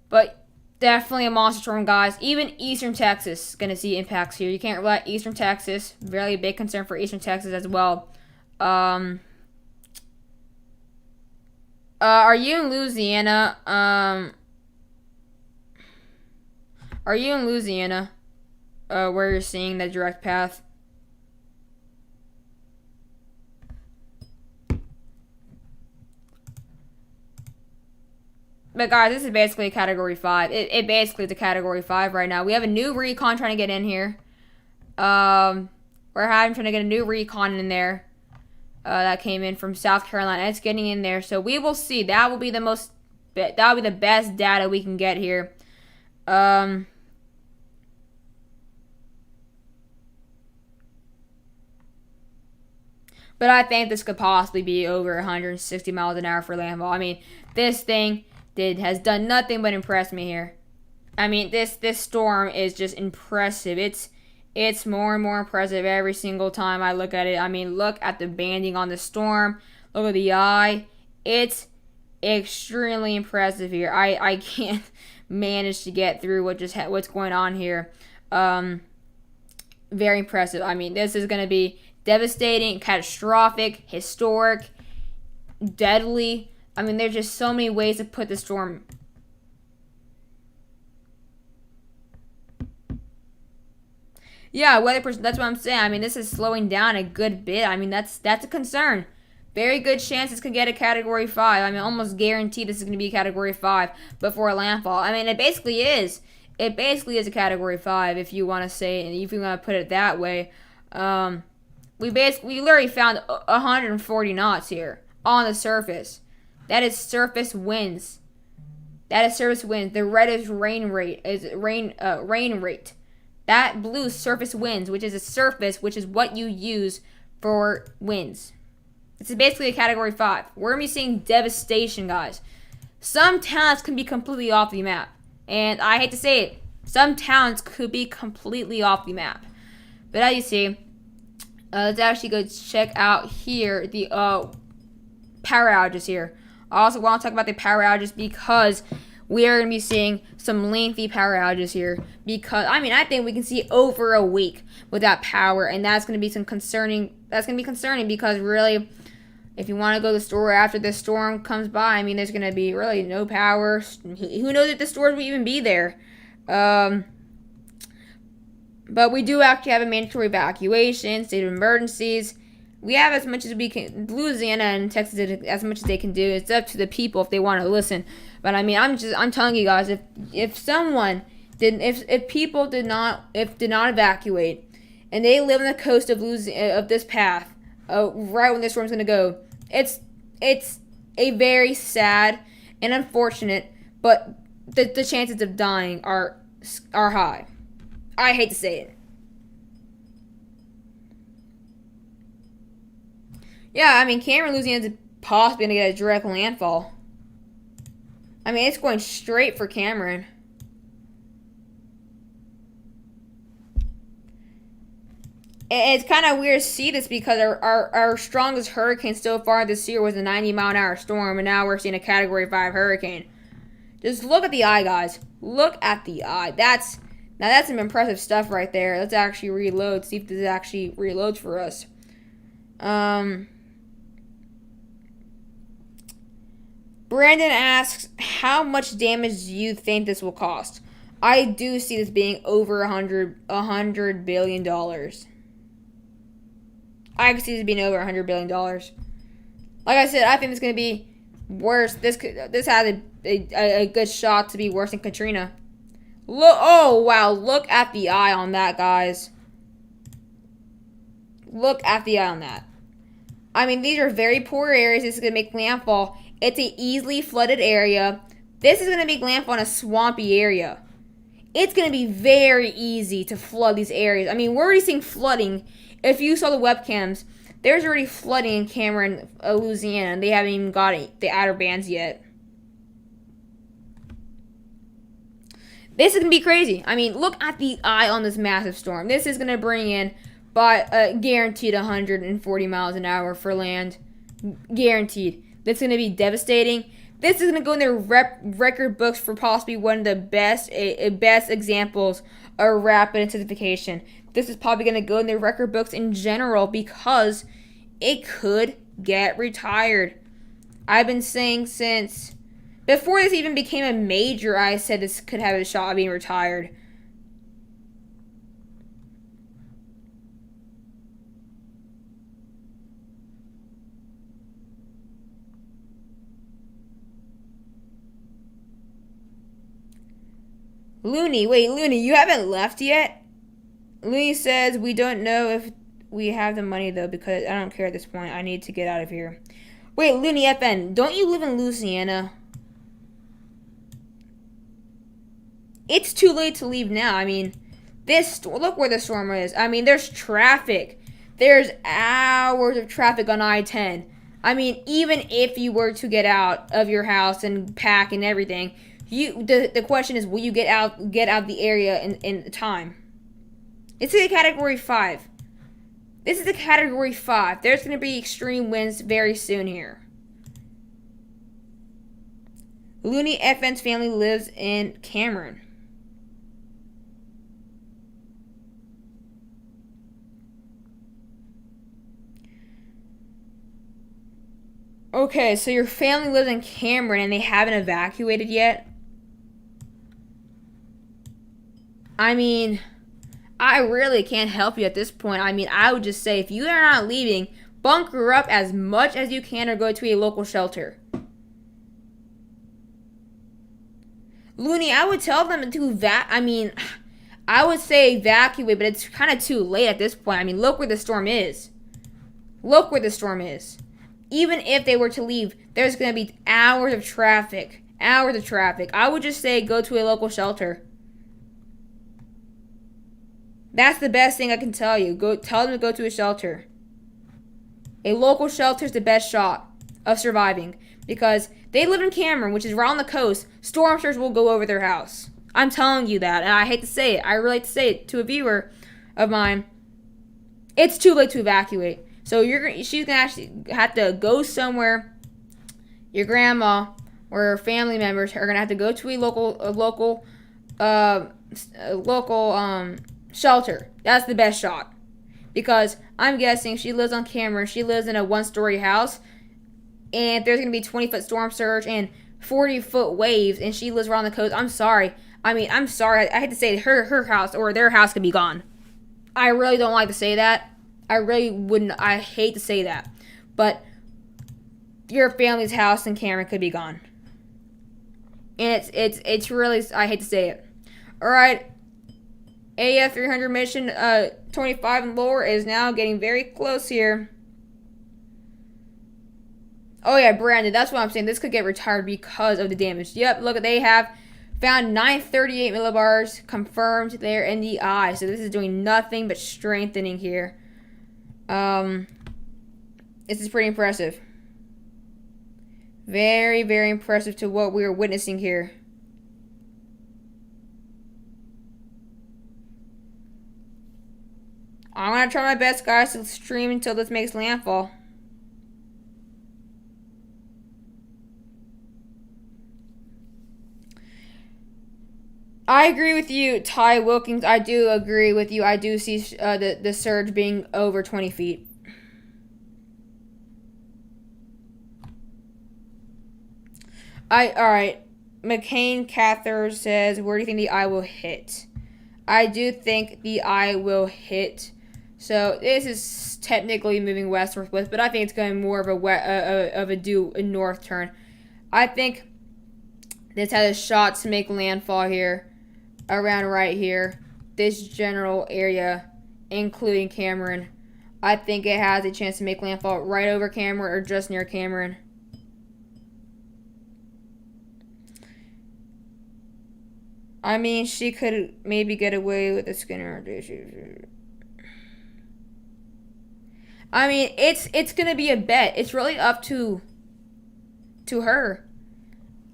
But definitely a monster storm, guys. Even Eastern Texas is going to see impacts here. You can't rely on Eastern Texas. Really big concern for Eastern Texas as well. Are you in Louisiana? Are you in Louisiana? Where you're seeing the direct path? But guys, this is basically a Category 5. It basically is a Category 5 right now. We have a new recon trying to get in here. We're trying to get a new recon in there. That came in from South Carolina. It's getting in there. So we will see. That will be the best data we can get here. But I think this could possibly be over 160 miles an hour for landfall. I mean, this thing has done nothing but impress me here. I mean, this storm is just impressive. It's more and more impressive every single time I look at it. I mean, look at the banding on the storm. Look at the eye. It's extremely impressive here. I can't manage to get through what's going on here. Very impressive. I mean, this is going to be devastating, catastrophic, historic, deadly. I mean, there's just so many ways to put the storm. Yeah, that's what I'm saying. I mean, this is slowing down a good bit. I mean, that's a concern. Very good chance this could get a Category 5. I mean, almost guaranteed this is going to be a Category 5 before a landfall. I mean, it basically is. It basically is a Category 5 if you want to say it, and if you want to put it that way. We literally found 140 knots here on the surface. That is surface winds. The red is rain rate. Rain rate. That blue surface winds, which is a surface, which is what you use for winds. This is basically a Category 5. We're going to be seeing devastation, guys. Some towns can be completely off the map. And I hate to say it, some towns could be completely off the map. But as you see, let's actually go check out here the power outages here. I also want to talk about the power outages because we are going to be seeing some lengthy power outages here. Because, I mean, I think we can see over a week without power. And that's going to be concerning because really, if you want to go to the store after this storm comes by, I mean, there's going to be really no power. Who knows if the stores will even be there. But we do actually have a mandatory evacuation, state of emergencies. We have as much as we can. Louisiana and Texas did as much as they can do. It's up to the people if they want to listen. But I mean, I'm telling you guys, if people did not evacuate, and they live on the coast of this path, right when this storm's gonna go, it's a very sad and unfortunate, but the chances of dying are high. I hate to say it. Yeah, I mean, Cameron, Louisiana is possibly going to get a direct landfall. I mean, it's going straight for Cameron. And it's kind of weird to see this because our strongest hurricane so far this year was a 90-mile-an-hour storm, and now we're seeing a Category 5 hurricane. Just look at the eye, guys. Look at the eye. That's some impressive stuff right there. Let's actually reload, see if this actually reloads for us. Brandon asks, how much damage do you think this will cost? I do see this being over $100 billion. I can see this being over $100 billion. Like I said, I think it's going to be worse. This has a good shot to be worse than Katrina. Look! Oh wow! Look at the eye on that, guys. Look at the eye on that. I mean, these are very poor areas. This is going to make landfall. It's an easily flooded area. This is going to make landfall in a swampy area. it's going to be very easy to flood these areas. I mean, we're already seeing flooding. If you saw the webcams, there's already flooding in Cameron, Louisiana, and they haven't even got the outer bands yet. This is going to be crazy. I mean, look at the eye on this massive storm. This is going to bring in guaranteed 140 miles an hour for land. Guaranteed. This is going to be devastating. This is going to go in their record books for possibly one of the best examples of rapid intensification. This is probably going to go in their record books in general because it could get retired. I've been saying since before this even became a major, I said this could have a shot of being retired. Looney, wait, Looney, you haven't left yet? Looney says, we don't know if we have the money, though, because I don't care at this point. I need to get out of here. Wait, Looney FN, don't you live in Louisiana? It's too late to leave now. I mean, look where the storm is. I mean, there's traffic. There's hours of traffic on I-10. I mean, even if you were to get out of your house and pack and everything, the question is, will you get out the area in time? It's a category 5. This is a category 5. There's going to be extreme winds very soon here. Looney FN's family lives in Cameron. Okay, so your family lives in Cameron and they haven't evacuated yet? I mean, I really can't help you at this point. I mean, I would just say if you are not leaving, bunker up as much as you can or go to a local shelter. Looney, I would tell them to I would say evacuate, but it's kind of too late at this point. I mean, look where the storm is. Look where the storm is. Even if they were to leave, there's going to be hours of traffic. Hours of traffic. I would just say go to a local shelter. That's the best thing I can tell you. Tell them to go to a shelter. A local shelter is the best shot of surviving because they live in Cameron, which is right on the coast. Storm surge will go over their house. I'm telling you that, and I hate to say it. I really hate to say it to a viewer of mine. It's too late to evacuate. So she's gonna actually have to go somewhere. Your grandma or her family members are gonna have to go to a local shelter. That's the best shot. Because I'm guessing she lives on Cameron. She lives in a 1-story house. And there's going to be 20-foot storm surge and 40-foot waves. And she lives around the coast. I'm sorry. I'm sorry. I hate to say it. Her house or their house could be gone. I really don't like to say that. I really wouldn't. I hate to say that. But your family's house in Cameron could be gone. And it's really, I hate to say it. All right. AF 300 mission 25 and lower is now getting very close here. Oh yeah, Brandon, that's what I'm saying. This could get retired because of the damage. Yep, look, they have found 938 millibars confirmed there in the eye. So this is doing nothing but strengthening here. This is pretty impressive. Very, very impressive to what we are witnessing here. I'm going to try my best, guys, to stream until this makes landfall. I agree with you, Ty Wilkins. I do agree with you. I do see the surge being over 20 feet. Alright. McCain Cather says, where do you think the eye will hit? I do think the eye will hit. So this is technically moving west northwest, but I think it's going more of a due north turn. I think this has a shot to make landfall here, around right here, this general area, including Cameron. I think it has a chance to make landfall right over Cameron or just near I mean, she could maybe get away with a Skinner. I mean, it's gonna be a bet. It's really up to her.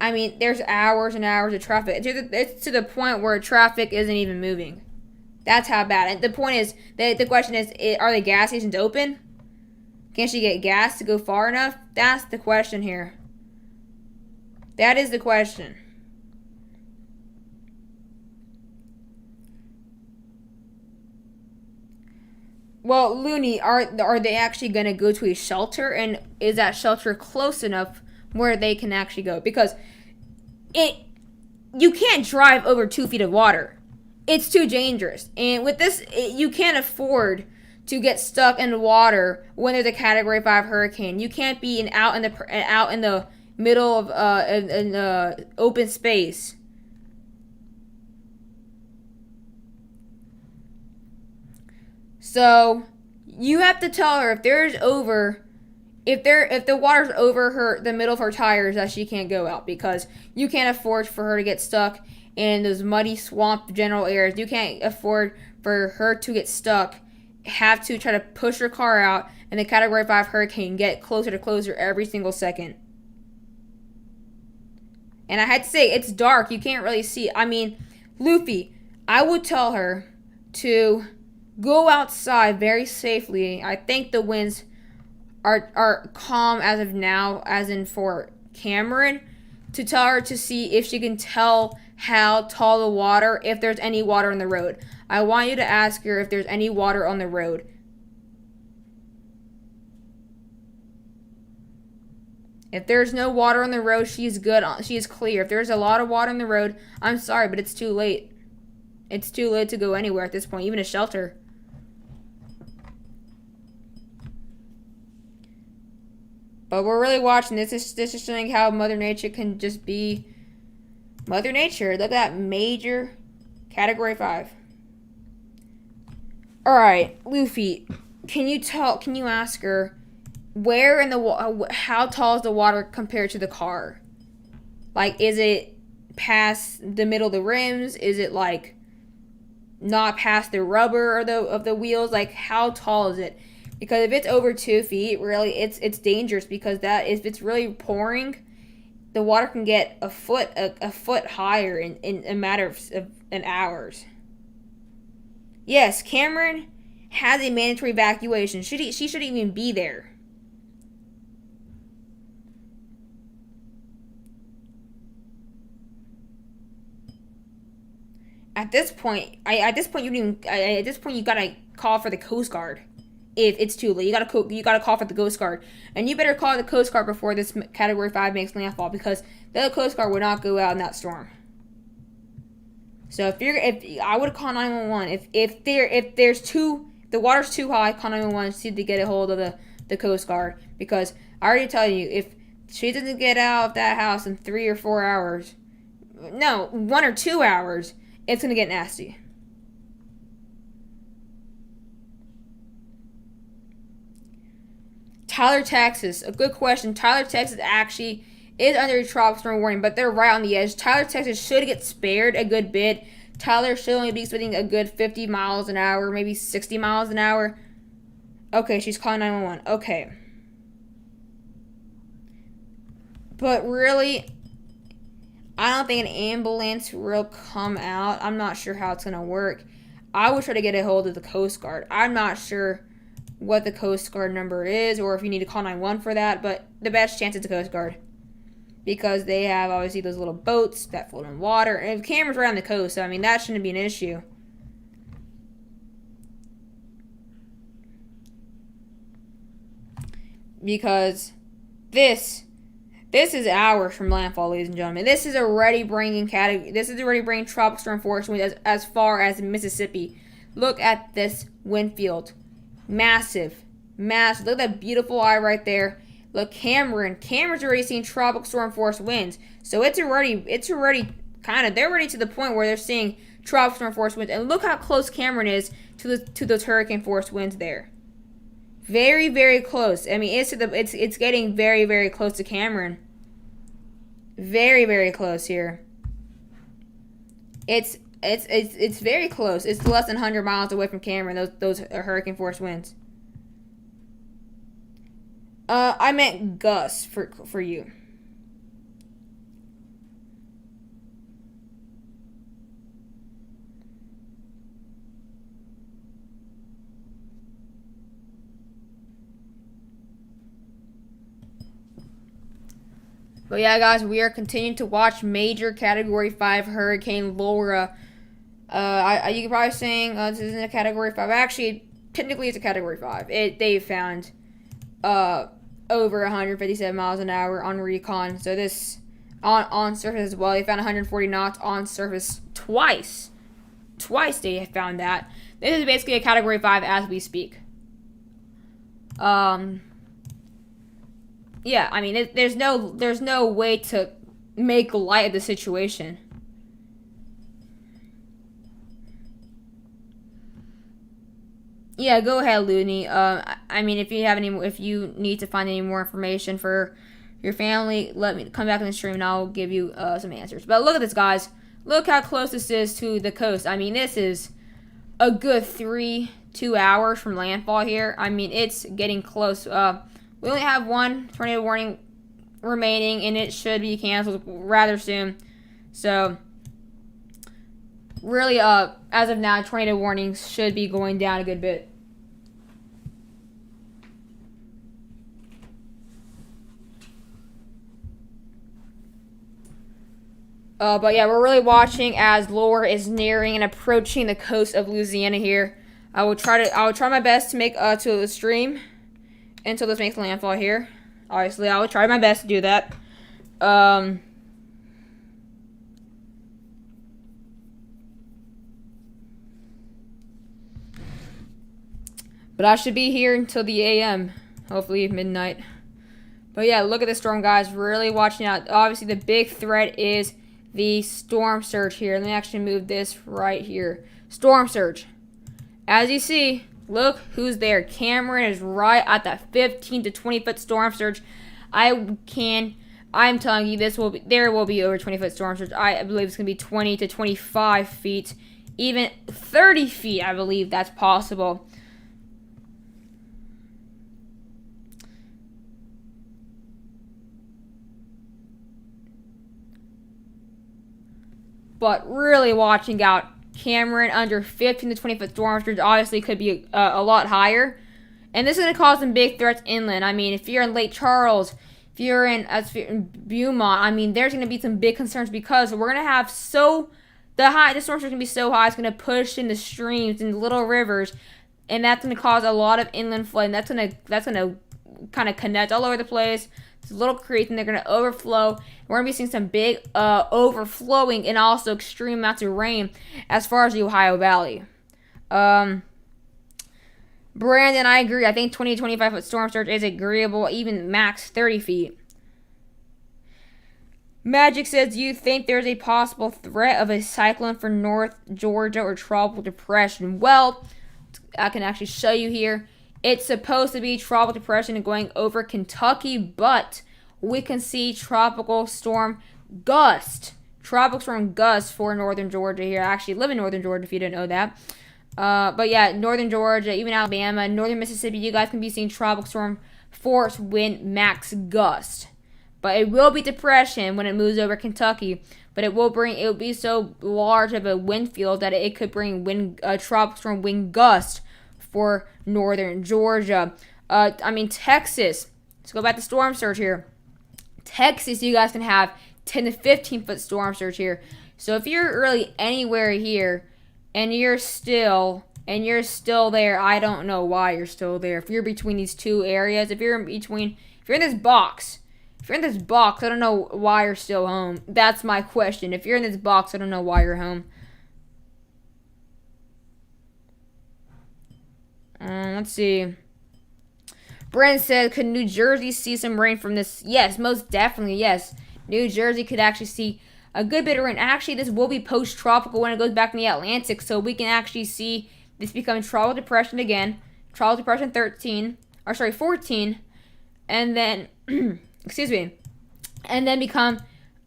I mean, there's hours and hours of traffic. It's to the point where traffic isn't even moving. That's how bad. And the point is, the question is, are the gas stations open? Can she get gas to go far enough? That's the question here. That is the question. Well, Looney, are they actually going to go to a shelter? And is that shelter close enough where they can actually go? Because it you can't drive over 2 feet of water. It's too dangerous. And with this, you can't afford to get stuck in the water when there's a Category 5 hurricane. You can't be out in the middle of in the open space. So you have to tell her if the water's over the middle of her tires that she can't go out, because you can't afford for her to get stuck in those muddy swamp general areas. You can't afford for her to get stuck, have to try to push her car out, and the Category 5 hurricane get closer to closer every single second. And I had to say, it's dark. You can't really see. I mean, Luffy, I would tell her to go outside very safely. I think the winds are calm as of now, as in for Cameron, to tell her to see if she can tell how tall the water, if there's any water on the road. I want you to ask her if there's any water on the road. If there's no water on the road, she's good. She is clear. If there's a lot of water on the road, I'm sorry, but it's too late. It's too late to go anywhere at this point, even a shelter. But we're really watching this. This is showing how Mother Nature can just be Mother Nature. Look at that major Category 5. All right, Luffy, can you ask her where in the how tall is the water compared to the car? Like, is it past the middle of the rims? Is it like not past the rubber or of the wheels? Like, how tall is it? Because if it's over 2 feet, really, it's dangerous, because that if it's really pouring, the water can get a foot higher in a matter of hours. Yes, Cameron has a mandatory evacuation. She shouldn't even be there. At this point, you gotta call for the Coast Guard. If it's too late, you gotta call for the Coast Guard, and you better call the Coast Guard before this Category 5 makes landfall, because the Coast Guard would not go out in that storm. So if I would call 911 if the water's too high, call 911 see to get a hold of the Coast Guard, because I already tell you, if she doesn't get out of that house in 3 or 4 hours, no, 1 or 2 hours, it's gonna get nasty. Tyler, Texas. A good question. Tyler, Texas actually is under a tropical storm warning, but they're right on the edge. Tyler, Texas should get spared a good bit. Tyler should only be spending a good 50 miles an hour, maybe 60 miles an hour. Okay, she's calling 911. Okay. But really, I don't think an ambulance will come out. I'm not sure how it's going to work. I would try to get a hold of the Coast Guard. I'm not sure what the Coast Guard number is, or if you need to call 911 for that, but the best chance is the Coast Guard, because they have obviously those little boats that float in water, and the camera's right on the coast, so I mean that shouldn't be an issue. Because this is hours from landfall, ladies and gentlemen. This is already bringing tropical storm force winds as far as Mississippi. Look at this wind field. Massive. Look at that beautiful eye right there. Look, Cameron's already seen tropical storm force winds. So they're already to the point where they're seeing tropical storm force winds. And look how close Cameron is to those hurricane force winds there. Very, very close. I mean, it's getting very, very close to Cameron. Very, very close here. It's very close. It's less than 100 miles away from Cameron. Those are hurricane force winds. I meant gusts for you. But yeah, guys, we are continuing to watch major Category 5 Hurricane Laura. You could probably saying this isn't a Category 5. Actually, technically it's a Category 5. They found over 157 miles an hour on recon. So this on surface as well. They found 140 knots on surface twice. Twice they found that. This is basically a Category 5 as we speak. Yeah, I mean, there's no way to make light of the situation. Yeah, go ahead, Looney. I mean, if you need to find any more information for your family, let me come back in the stream and I'll give you some answers. But look at this, guys. Look how close this is to the coast. I mean, this is a good 2 hours from landfall here. I mean, it's getting close. We only have one tornado warning remaining, and it should be canceled rather soon. So, really, as of now, tornado warnings should be going down a good bit. But yeah, we're really watching as Laura is nearing and approaching the coast of Louisiana here. I will try my best to make to the stream until this makes landfall here. Obviously, I will try my best to do that. But I should be here until the AM, hopefully midnight. But yeah, look at the storm, guys. Really watching out. Obviously, the big threat is the storm surge here. Let me actually move this right here. Storm surge. As you see, look who's there. Cameron is right at that 15 to 20 foot storm surge. I'm telling you, there will be over 20 foot storm surge. I believe it's gonna be 20 to 25 feet, even 30 feet. I believe that's possible. But really watching out. Cameron under 15 to 20 foot storm surge obviously could be a lot higher. And this is going to cause some big threats inland. I mean, if you're in Lake Charles, if you're in Beaumont, I mean, there's going to be some big concerns because we're going to have the storm surge is going to be so high, it's going to push into streams and little rivers. And that's going to cause a lot of inland flooding. That's going to kind of connect all over the place. It's little creeks, and they're going to overflow. We're going to be seeing some big overflowing and also extreme amounts of rain as far as the Ohio Valley. Brandon, I agree. I think 20 to 25 foot storm surge is agreeable, even max 30 feet. Magic says, do you think there's a possible threat of a cyclone for North Georgia or tropical depression? Well, I can actually show you here. It's supposed to be tropical depression and going over Kentucky, but we can see tropical storm gust. Tropical storm gust for northern Georgia here. I actually live in northern Georgia if you didn't know that. But yeah, northern Georgia, even Alabama, northern Mississippi, you guys can be seeing tropical storm force wind max gust. But it will be depression when it moves over Kentucky. But it will be so large of a wind field that it could bring tropical storm wind gust for northern Georgia. Texas. Let's go back to storm surge here. Texas, you guys can have 10 to 15 foot storm surge here. So if you're really anywhere here and you're still there, I don't know why you're still there. If you're between these two areas, if you're in this box, I don't know why you're still home. That's my question. If you're in this box, I don't know why you're home. Let's see. Brent said, could New Jersey see some rain from this? Yes, most definitely, yes. New Jersey could actually see a good bit of rain. Actually, this will be post-tropical when it goes back in the Atlantic, so we can actually see this becoming tropical depression again. Tropical depression 14, and then, excuse me, and then become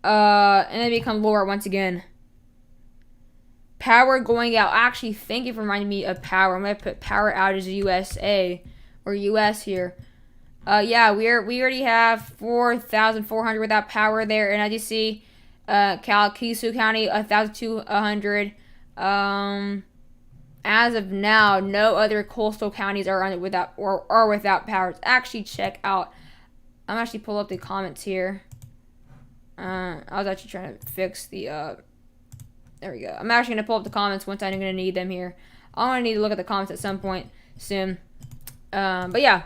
Laura once again. Power going out. Actually, thank you for reminding me of power. I'm gonna put power outage USA or US here. Yeah, we already have 4,400 without power there, and as you see, Kisu County 1,200. As of now, no other coastal counties are without power. Let's actually check out. I'm actually pull up the comments here. I was actually trying to fix the. There we go. I'm actually gonna pull up the comments once I'm gonna need them here. I'm gonna need to look at the comments at some point soon. But yeah,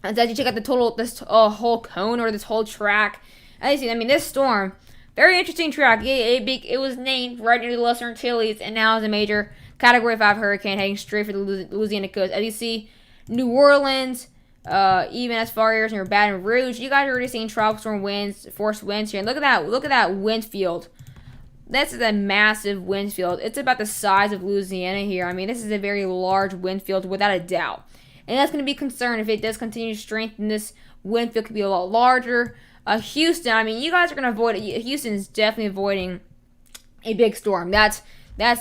as you check out this whole cone or this whole track. As you see, I mean, this storm, very interesting track. It was named right near the Lesser Antilles, and now is a major Category 5 hurricane heading straight for the Louisiana coast. As you see, New Orleans, even as far as near Baton Rouge, you guys are already seeing tropical storm winds, force winds here. And look at that wind field. This is a massive wind field. It's about the size of Louisiana here. I mean, this is a very large wind field without a doubt. And that's going to be a concern if it does continue to strengthen. This wind field could be a lot larger. Houston, I mean, you guys are going to avoid it. Houston is definitely avoiding a big storm. That's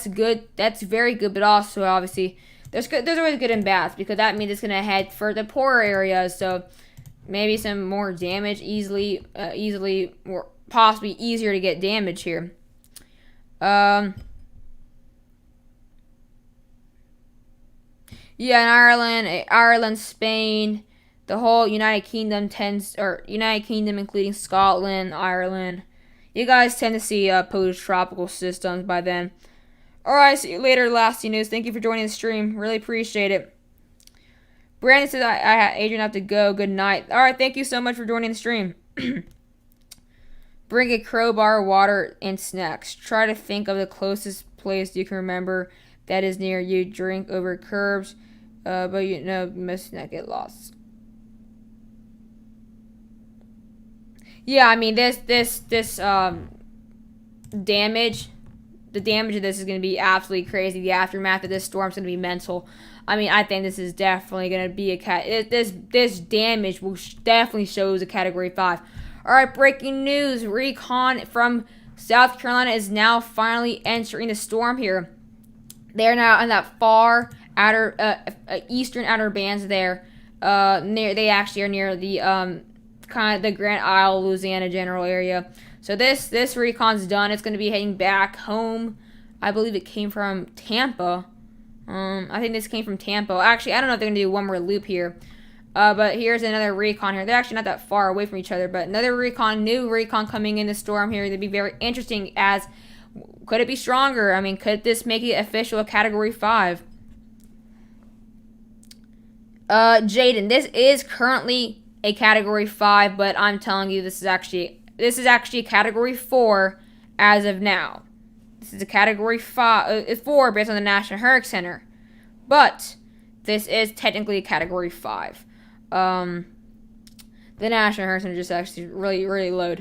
good. That's very good. But also, obviously, there's always good and bad because that means it's going to head for the poorer areas. So maybe some more damage, easily, or possibly easier to get damage here. Yeah, in Ireland, Spain, the whole United Kingdom including Scotland, Ireland. You guys tend to see post-tropical systems by then. Alright, see you later, Lasty News. Thank you for joining the stream. Really appreciate it. Brandon says Adrian, have to go. Good night. Alright, thank you so much for joining the stream. Bring a crowbar, water, and snacks. Try to think of the closest place you can remember that is near you. Drink over curbs, but you must not get lost. Yeah, I mean this damage. The damage of this is going to be absolutely crazy. The aftermath of this storm is going to be mental. I mean, I think this is definitely going to be this damage will definitely shows a Category 5. All right, breaking news. Recon from South Carolina is now finally entering the storm here. They're now in that far outer eastern outer bands there. They actually are near the kind of the Grand Isle, Louisiana general area. So this recon's done. It's going to be heading back home. I believe it came from Tampa. I think this came from Tampa. Actually, I don't know if they're going to do one more loop here. But here's another recon here. They're actually not that far away from each other, but another new recon coming in the storm here. It'd be very interesting as, could it be stronger? I mean, could this make it official a Category 5? Jaden, this is currently a Category 5, but I'm telling you this is actually a Category 4 as of now. This is a Category 4 based on the National Hurricane Center. But this is technically a Category 5. The National Hurricane Center just actually really low.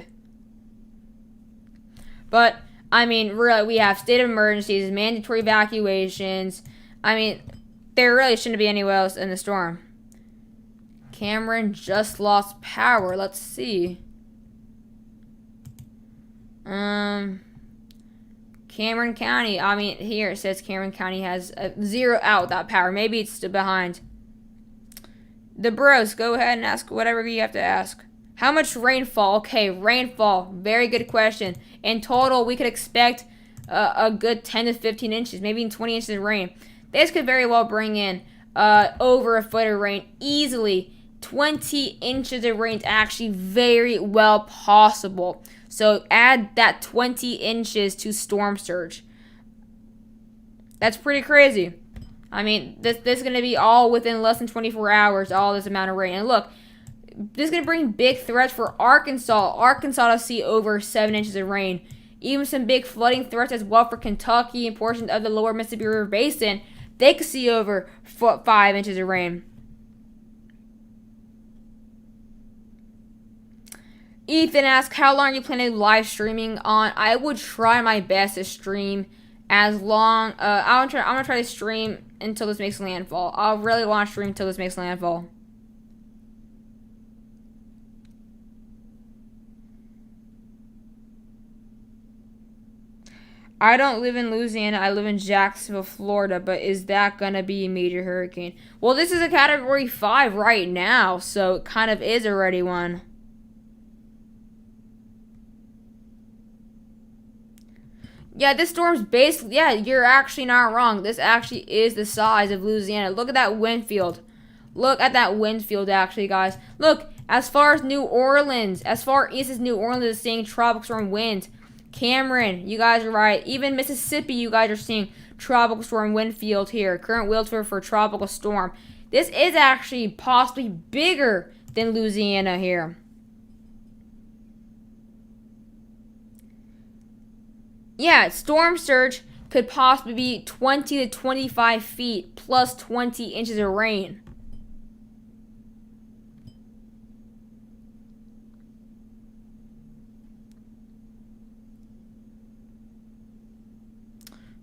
But, I mean, really, we have state of emergencies, mandatory evacuations. I mean, there really shouldn't be anywhere else in the storm. Cameron just lost power. Let's see. Cameron County. I mean, here it says Cameron County has 0 out without power. Maybe it's still behind. The bros, go ahead and ask whatever you have to ask. How much rainfall? Okay, rainfall. Very good question. In total, we could expect a good 10 to 15 inches, maybe even 20 inches of rain. This could very well bring in over a foot of rain easily. 20 inches of rain is actually very well possible. So add that 20 inches to storm surge. That's pretty crazy. I mean, this is going to be all within less than 24 hours, all this amount of rain. And look, this is going to bring big threats for Arkansas. Arkansas to see over 7 inches of rain. Even some big flooding threats as well for Kentucky and portions of the lower Mississippi River Basin. They could see over 5 inches of rain. Ethan asks, how long are you planning live streaming on? I would try my best to stream as long. I'm gonna try to stream until this makes landfall. I'll really want to stream until this makes landfall. I don't live in Louisiana. I live in Jacksonville, Florida. But is that gonna be a major hurricane? Well, this is a Category 5 right now, so it kind of is already one. Yeah, this storm's basically, yeah, you're actually not wrong. This actually is the size of Louisiana. Look at that wind field. Look at that wind field, actually, guys. Look, as far as New Orleans, as far east as New Orleans is seeing tropical storm wind. Cameron, you guys are right. Even Mississippi, you guys are seeing tropical storm wind field here. Current wind for tropical storm. This is actually possibly bigger than Louisiana here. Yeah, storm surge could possibly be 20 to 25 feet plus 20 inches of rain.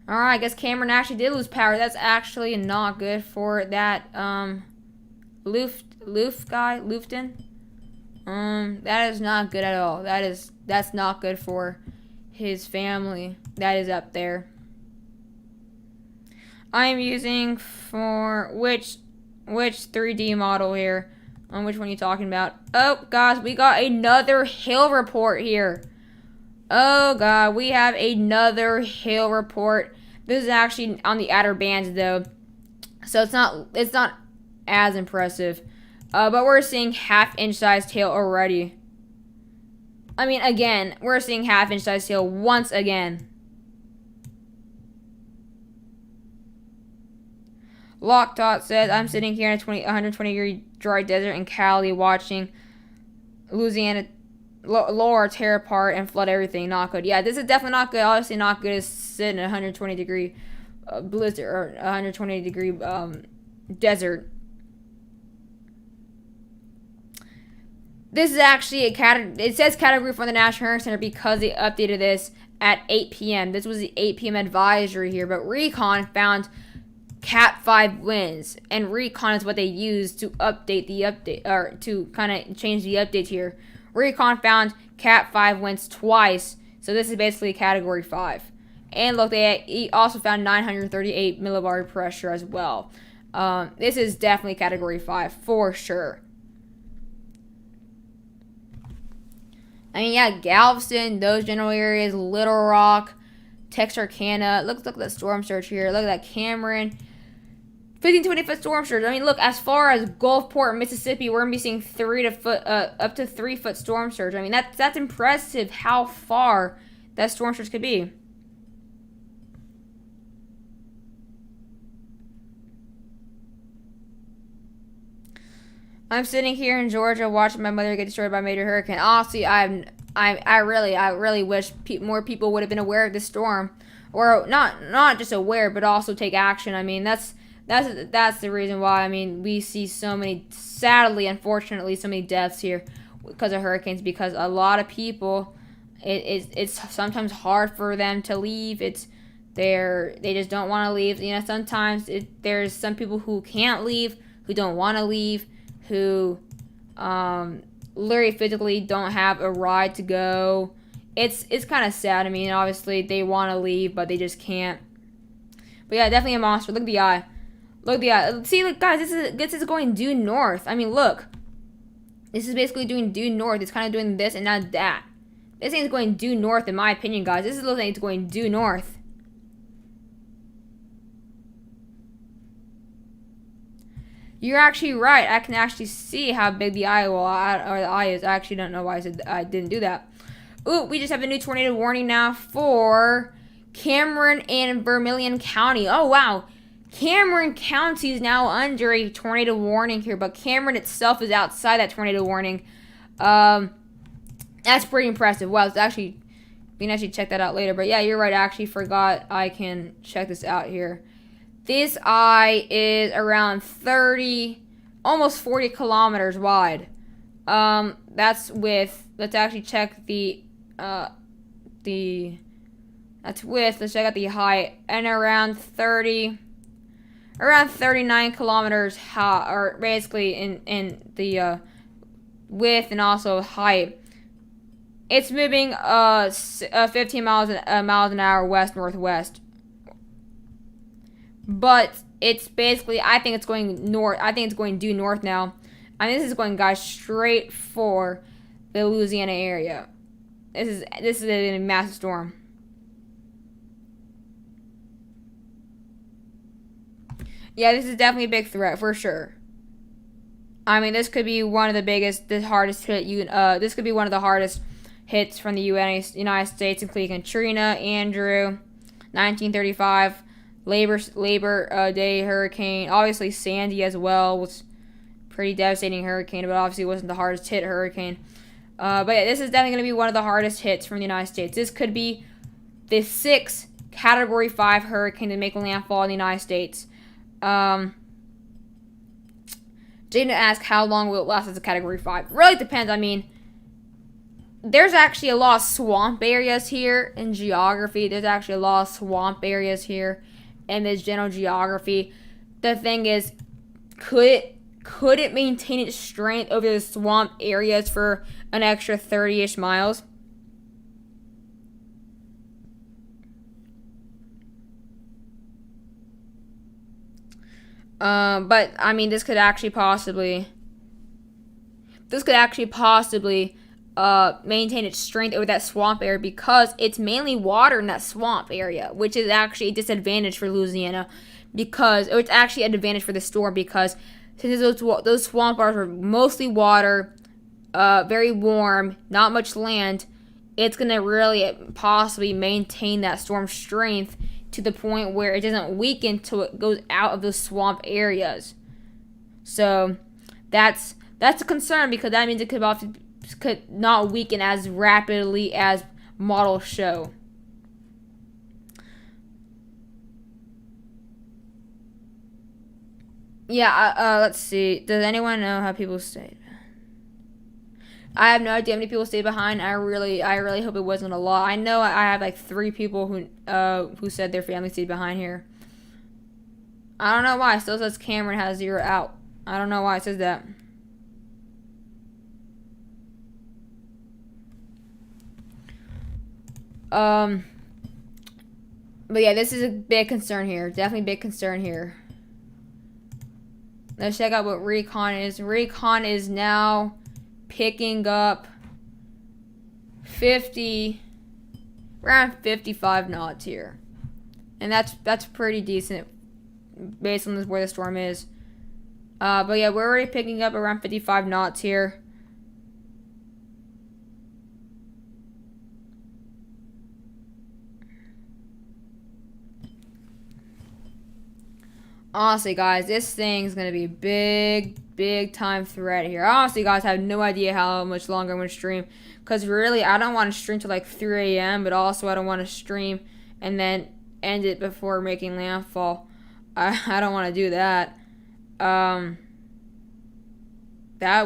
Alright, I guess Cameron actually did lose power. That's actually not good for that, Lufton. That is not good at all. That's not good for his family that is up there. I am using for which 3D model here? On which one are you talking about? Oh, guys, we got another hail report here. Oh god, we have another hail report. This is actually on the outer bands though, so it's not as impressive. But we're seeing half-inch sized hail already. I mean, again, we're seeing half-inch sized hail once again. Lockdot says, I'm sitting here in a 120-degree dry desert in Cali watching Louisiana lower, tear apart, and flood everything. Not good. Yeah, this is definitely not good. Obviously not good to sit in a 120-degree blizzard or 120-degree desert. This is actually a category. It says category for the National Hurricane Center because they updated this at 8 p.m. This was the 8 p.m. advisory here, but Recon found Cat 5 winds, and Recon is what they use to update the update, or to kind of change the updates here. Recon found Cat 5 winds twice, so this is basically Category 5. And look, they also found 938 millibar pressure as well. This is definitely Category 5 for sure. I mean, yeah, Galveston, those general areas, Little Rock, Texarkana. Look at that storm surge here. Look at that Cameron. 15-20-foot storm surge. I mean, look, as far as Gulfport, Mississippi, we're gonna be seeing up to 3-foot storm surge. I mean, that's impressive how far that storm surge could be. I'm sitting here in Georgia watching my mother get destroyed by a major hurricane. Honestly, I really wish more people would have been aware of this storm, or not just aware, but also take action. I mean, that's the reason why. I mean, we see so many, sadly, unfortunately, so many deaths here because of hurricanes. Because a lot of people, it's sometimes hard for them to leave. They just don't want to leave. You know, sometimes there's some people who can't leave, who don't want to leave, who literally physically don't have a ride to go. It's kind of sad. I mean, obviously they want to leave, but they just can't. But yeah, definitely a monster. Look at the eye. Look at the eye. See, look, guys, this is going due north. I mean, look. This is basically doing due north. It's kind of doing this and not that. This thing's going due north, in my opinion, guys. This is looking like it's going due north. You're actually right. I can actually see how big the eye is. I actually don't know why I didn't do that. Ooh, we just have a new tornado warning now for Cameron and Vermilion County. Oh, wow. Cameron County is now under a tornado warning here, but Cameron itself is outside that tornado warning. That's pretty impressive. Wow, it's actually, we can actually check that out later. But yeah, you're right. I actually forgot I can check this out here. This eye is around 30, almost 40 kilometers wide. That's with, let's actually check let's check out the height, and around 39 kilometers high, or basically in the width and also height. It's moving 15 miles an hour west northwest. But it's basically, I think it's going north. I think it's going due north now. I mean, this is going, guys, straight for the Louisiana area. This is a massive storm. Yeah, this is definitely a big threat for sure. I mean, this could be one of the biggest, the hardest hit. This could be one of the hardest hits from the United States, including Katrina, Andrew, 1935, Labor Day hurricane. Obviously, Sandy as well was pretty devastating hurricane, but obviously wasn't the hardest hit hurricane. But yeah, this is definitely going to be one of the hardest hits from the United States. This could be the sixth Category 5 hurricane to make landfall in the United States. Jaden asked how long will it last as a Category 5. Really depends. I mean, there's actually a lot of swamp areas here in geography. There's actually a lot of swamp areas here in this general geography. The thing is, could it maintain its strength over the swamp areas for an extra 30-ish miles? But I mean, this could actually possibly maintain its strength over that swamp area because it's mainly water in that swamp area, which is actually a disadvantage for Louisiana because it's actually an advantage for the storm because since those swamp areas are mostly water, very warm, not much land, it's gonna really possibly maintain that storm strength to the point where it doesn't weaken till it goes out of those swamp areas. So that's a concern because that means it could not weaken as rapidly as models show. Yeah, let's see. Does anyone know how people stayed? I have no idea how many people stayed behind. I really hope it wasn't a lot. I know I have like 3 people who said their family stayed behind here. I don't know why. It still says Cameron has 0 out. I don't know why it says that. But yeah, this is a big concern here. Definitely a big concern here. Let's check out what Recon is. Recon is now picking up around 55 knots here. And that's pretty decent based on where the storm is. But yeah, we're already picking up around 55 knots here. Honestly, guys, this thing's going to be a big time threat here. Honestly, guys, I have no idea how much longer I'm going to stream. Because really, I don't want to stream till like 3 a.m. But also, I don't want to stream and then end it before making landfall. I don't want to do that. That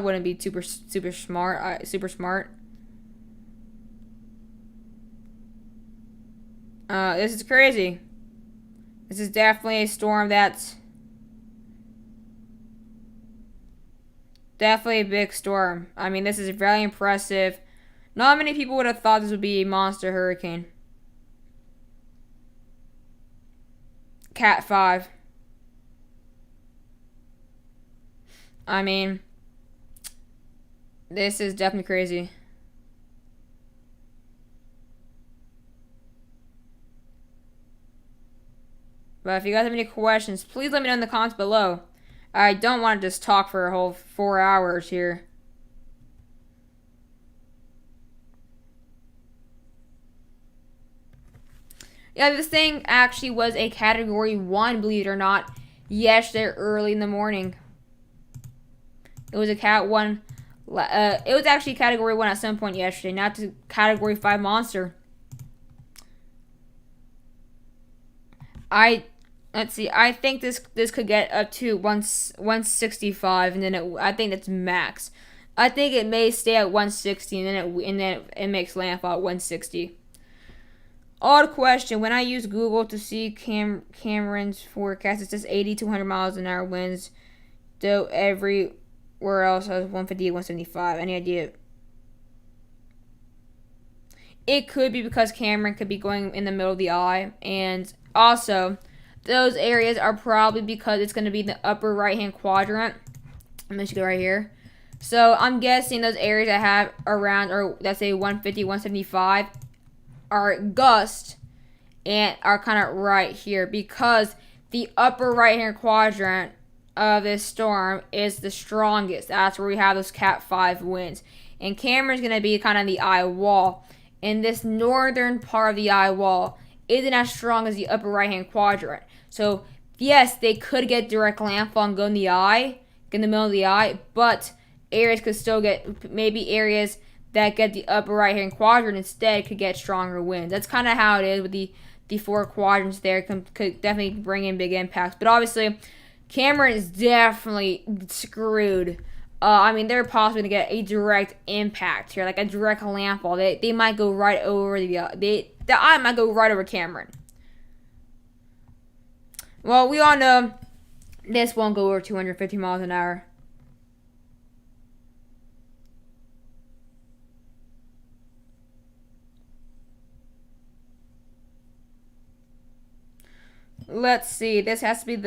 wouldn't be super smart. Super smart. This is crazy. This is definitely a storm that's definitely a big storm. I mean, this is very impressive. Not many people would have thought this would be a monster hurricane. Cat 5. I mean, this is definitely crazy. But if you guys have any questions, please let me know in the comments below. I don't want to just talk for a whole 4 hours here. Yeah, this thing actually was a Category 1, believe it or not, yesterday early in the morning. It was a Cat 1. It was actually Category 1 at some point yesterday, not to Category 5 monster. Let's see. I think this could get up to 165, and then I think that's max. I think it may stay at 160, and then it makes landfall at 160. Odd question. When I use Google to see Cameron's forecast, it says 80 to 100 miles an hour winds, though everywhere else has 150 to 175. Any idea? it could be because Cameron could be going in the middle of the eye, and also those areas are probably because it's going to be in the upper right hand quadrant. I'm just go right here. So I'm guessing those areas that have around, or let's say 150, 175, are gust and are kind of right here because the upper right hand quadrant of this storm is the strongest. That's where we have those Cat 5 winds. And Cameron's going to be kind of the eye wall. And this northern part of the eye wall isn't as strong as the upper right hand quadrant. So, yes, they could get direct landfall and go in the eye, in the middle of the eye, but areas could still get, maybe areas that get the upper right hand quadrant instead could get stronger winds. That's kind of how it is with the four quadrants there. Could definitely bring in big impacts. But obviously, Cameron is definitely screwed. I mean, they're possibly going to get a direct impact here, like a direct landfall. They might go right over the eye might go right over Cameron. Well, we all know this won't go over 250 miles an hour. Let's see. This has to be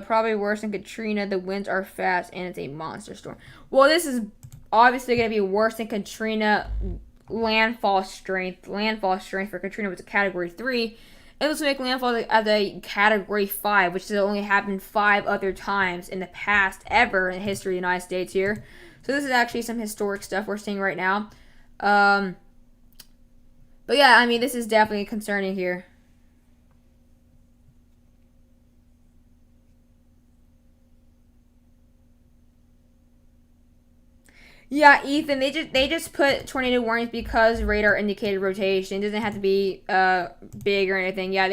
probably worse than Katrina. The winds are fast and it's a monster storm. Well, this is obviously going to be worse than Katrina. Landfall strength for Katrina was a Category 3. It was to make landfall as a Category 5, which has only happened 5 other times in the past ever in the history of the United States here. So this is actually some historic stuff we're seeing right now. But yeah, I mean, this is definitely concerning here. Yeah, Ethan, they just put tornado warnings because radar indicated rotation. It doesn't have to be big or anything. Yeah,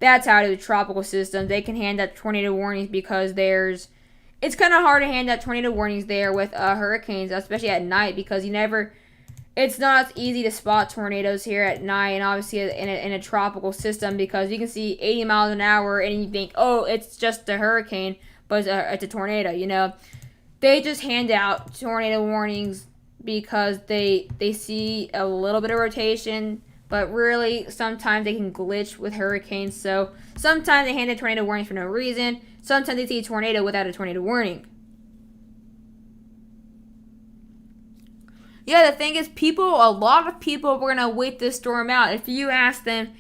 that's how it is with tropical systems. They can hand out tornado warnings because it's kind of hard to hand out tornado warnings there with hurricanes, especially at night, because it's not as easy to spot tornadoes here at night, and obviously in a tropical system, because you can see 80 miles an hour and you think, oh, it's just a hurricane, but it's a tornado, you know. They just hand out tornado warnings because they see a little bit of rotation, but really sometimes they can glitch with hurricanes. So sometimes they hand out tornado warnings for no reason. Sometimes they see a tornado without a tornado warning. Yeah, the thing is, a lot of people were going to wait this storm out. If you ask them,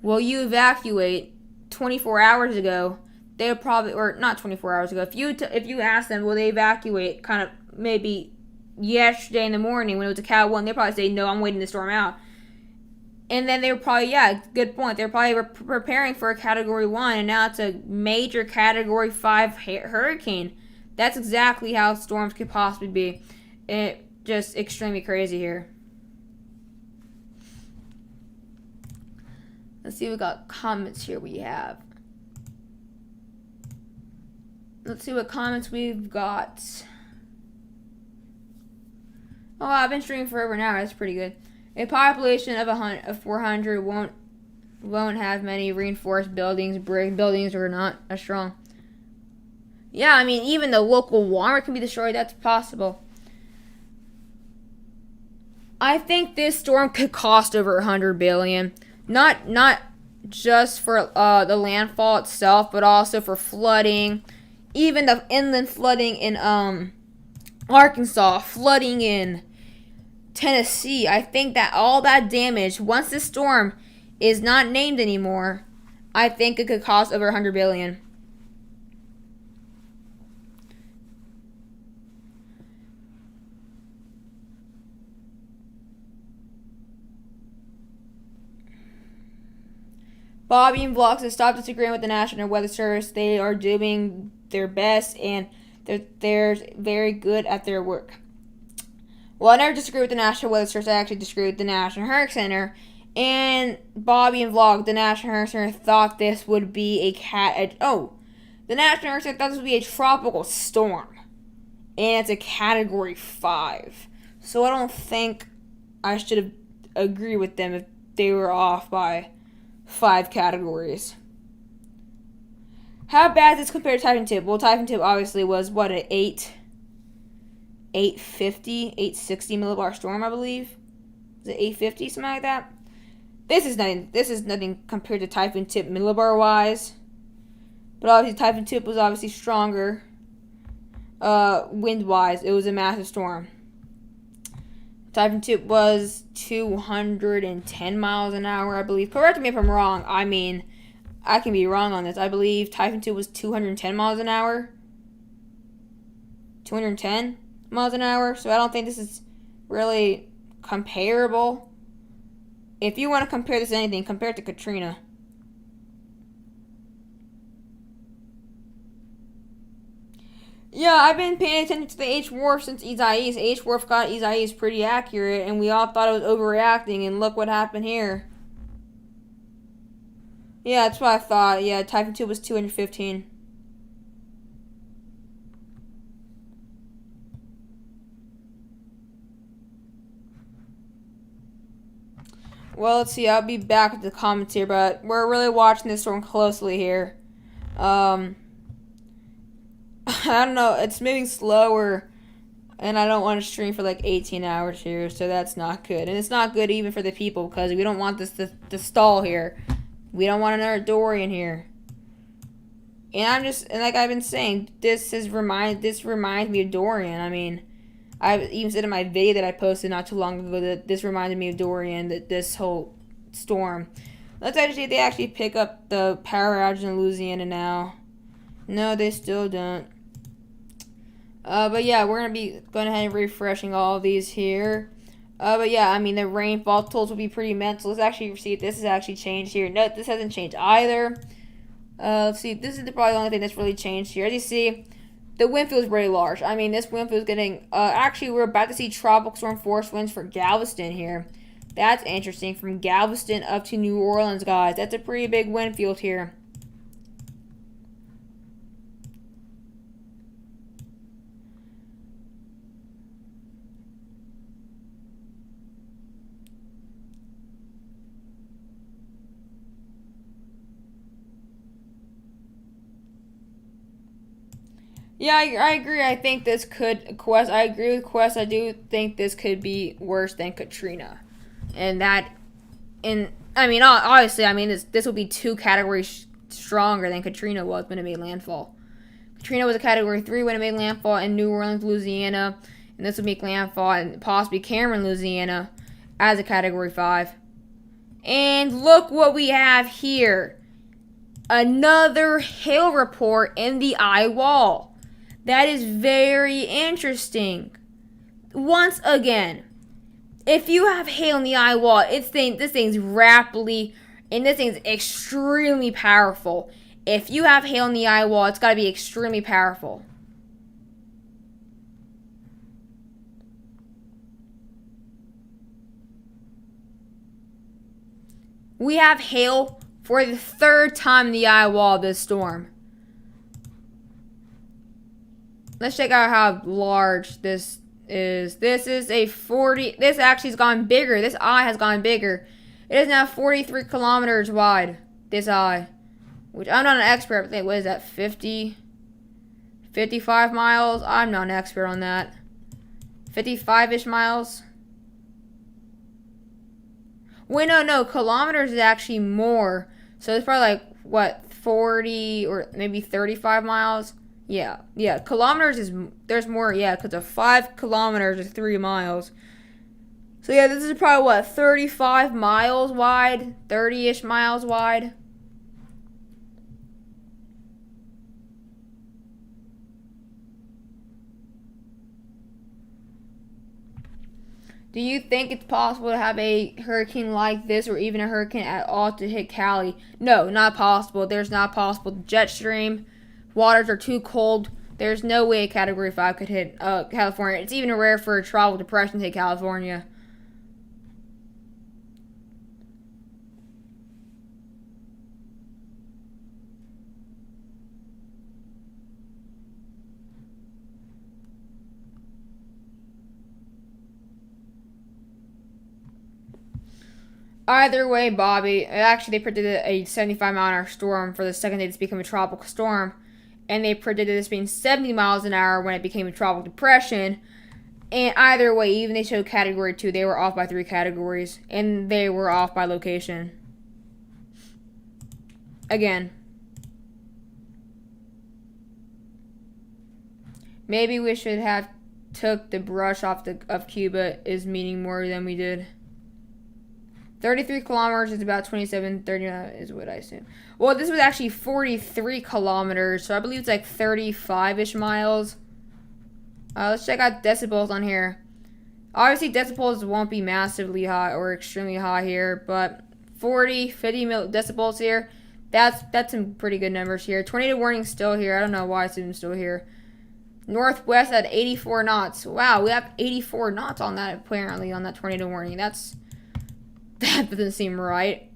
will you evacuate 24 hours ago, they would probably, or not 24 hours ago, if you ask them, will they evacuate kind of maybe yesterday in the morning when it was a Cat 1, they'd probably say, no, I'm waiting the storm out. And then they were probably, yeah, good point. They're probably preparing for a Category 1, and now it's a major Category 5 hurricane. That's exactly how storms could possibly be. It just extremely crazy here. Let's see, we got comments here we have. Let's see what comments we've got. Oh, wow, I've been streaming for over an hour. That's pretty good. A population of 400 won't have many reinforced buildings. Brick buildings are not as strong. Yeah, I mean, even the local Walmart can be destroyed. That's possible. I think this storm could cost over $100 billion. Not just for the landfall itself, but also for flooding. Even the inland flooding in Arkansas, flooding in Tennessee. I think that all that damage, once this storm is not named anymore, I think it could cost over $100 billion. Bobby and Vlogs has stopped disagreeing with the National Weather Service. They are doing their best, and they're very good at their work. Well, I never disagree with the National Weather Service. I actually disagree with the National Hurricane Center. And Bobby and Vlog, the National Hurricane Center, thought this would be the National Hurricane Center thought this would be a tropical storm. And it's a Category 5. So I don't think I should have agreed with them if they were off by 5 categories. How bad is this compared to Typhoon Tip? Well, Typhoon Tip obviously was, what, an 850, 860 millibar storm, I believe? Is Was it 850, something like that? This is nothing. This is nothing compared to Typhoon Tip millibar wise. But obviously, Typhoon Tip was obviously stronger. Wind wise, it was a massive storm. Typhoon Tip was 210 miles an hour, I believe. Correct me if I'm wrong. I mean, I can be wrong on this. I believe Typhoon Tip was 210 miles an hour. 210 miles an hour. So I don't think this is really comparable. If you want to compare this to anything, compare it to Katrina. Yeah, I've been paying attention to the H-Wharf since Isaias. H-Wharf got Isaias pretty accurate, and we all thought it was overreacting, and look what happened here. Yeah, that's what I thought. Yeah, Typhoon 2 was 215. Well, let's see. I'll be back with the comments here, but we're really watching this storm closely here. I don't know. It's moving slower, and I don't want to stream for like 18 hours here, so that's not good. And it's not good even for the people because we don't want this to stall here. We don't want another Dorian here. And like I've been saying, this reminds me of Dorian. I mean, I even said in my video that I posted not too long ago that this reminded me of Dorian, that this whole storm. Let's actually see if they actually pick up the power outage in Louisiana now. No, they still don't. But yeah, we're going to be going ahead and refreshing all of these here. But yeah, I mean, the rainfall totals will be pretty immense. Let's actually see if this has actually changed here. No, this hasn't changed either. Let's see. This is probably the only thing that's really changed here. As you see, the wind field is very large. I mean, this wind field is getting... actually, we're about to see tropical storm force winds for Galveston here. That's interesting. From Galveston up to New Orleans, guys. That's a pretty big wind field here. Yeah, I agree. I think this could Quest. I agree with Quest. I do think this could be worse than Katrina, and I mean, obviously, I mean this will be 2 categories stronger than Katrina was when it made landfall. Katrina was a Category 3 when it made landfall in New Orleans, Louisiana, and this will make landfall in possibly Cameron, Louisiana, as a Category 5. And look what we have here. Another hail report in the eye wall. That is very interesting. Once again, if you have hail in the eye wall, this thing's rapidly, and this thing's extremely powerful. If you have hail in the eye wall, it's got to be extremely powerful. We have hail for the 3rd time in the eye wall of this storm. Let's check out how large this is. This is a 40... This actually has gone bigger. This eye has gone bigger. It is now 43 kilometers wide, this eye. Which, I'm not an expert. I think, what is that, 50... 55 miles? I'm not an expert on that. 55-ish miles? Wait, no. Kilometers is actually more. So it's probably like, what, 40 or maybe 35 miles? Yeah. Kilometers is, there's more, yeah, because of 5 kilometers is 3 miles. So yeah, this is probably what, 35 miles wide? 30-ish miles wide? Do you think it's possible to have a hurricane like this or even a hurricane at all to hit Cali? No, not possible. There's not possible. Jet stream. Waters are too cold. There's no way a Category 5 could hit California. It's even rare for a tropical depression to hit California. Either way, Bobby, actually they predicted a 75-mile-an-hour storm for the second day to become a tropical storm. And they predicted this being 70 miles an hour when it became a tropical depression. And either way, even they showed category 2, they were off by 3 categories. And they were off by location. Again. Maybe we should have took the brush off of Cuba is meaning more than we did. 33 kilometers is about 27, 39 is what I assume. Well, this was actually 43 kilometers, so I believe it's like 35-ish miles. Let's check out decibels on here. Obviously, decibels won't be massively high or extremely high here, but 40, 50 decibels here, that's some pretty good numbers here. Tornado warning still here. I don't know why it's even still here. Northwest at 84 knots. Wow, we have 84 knots on that, apparently, on that tornado warning. That doesn't seem right.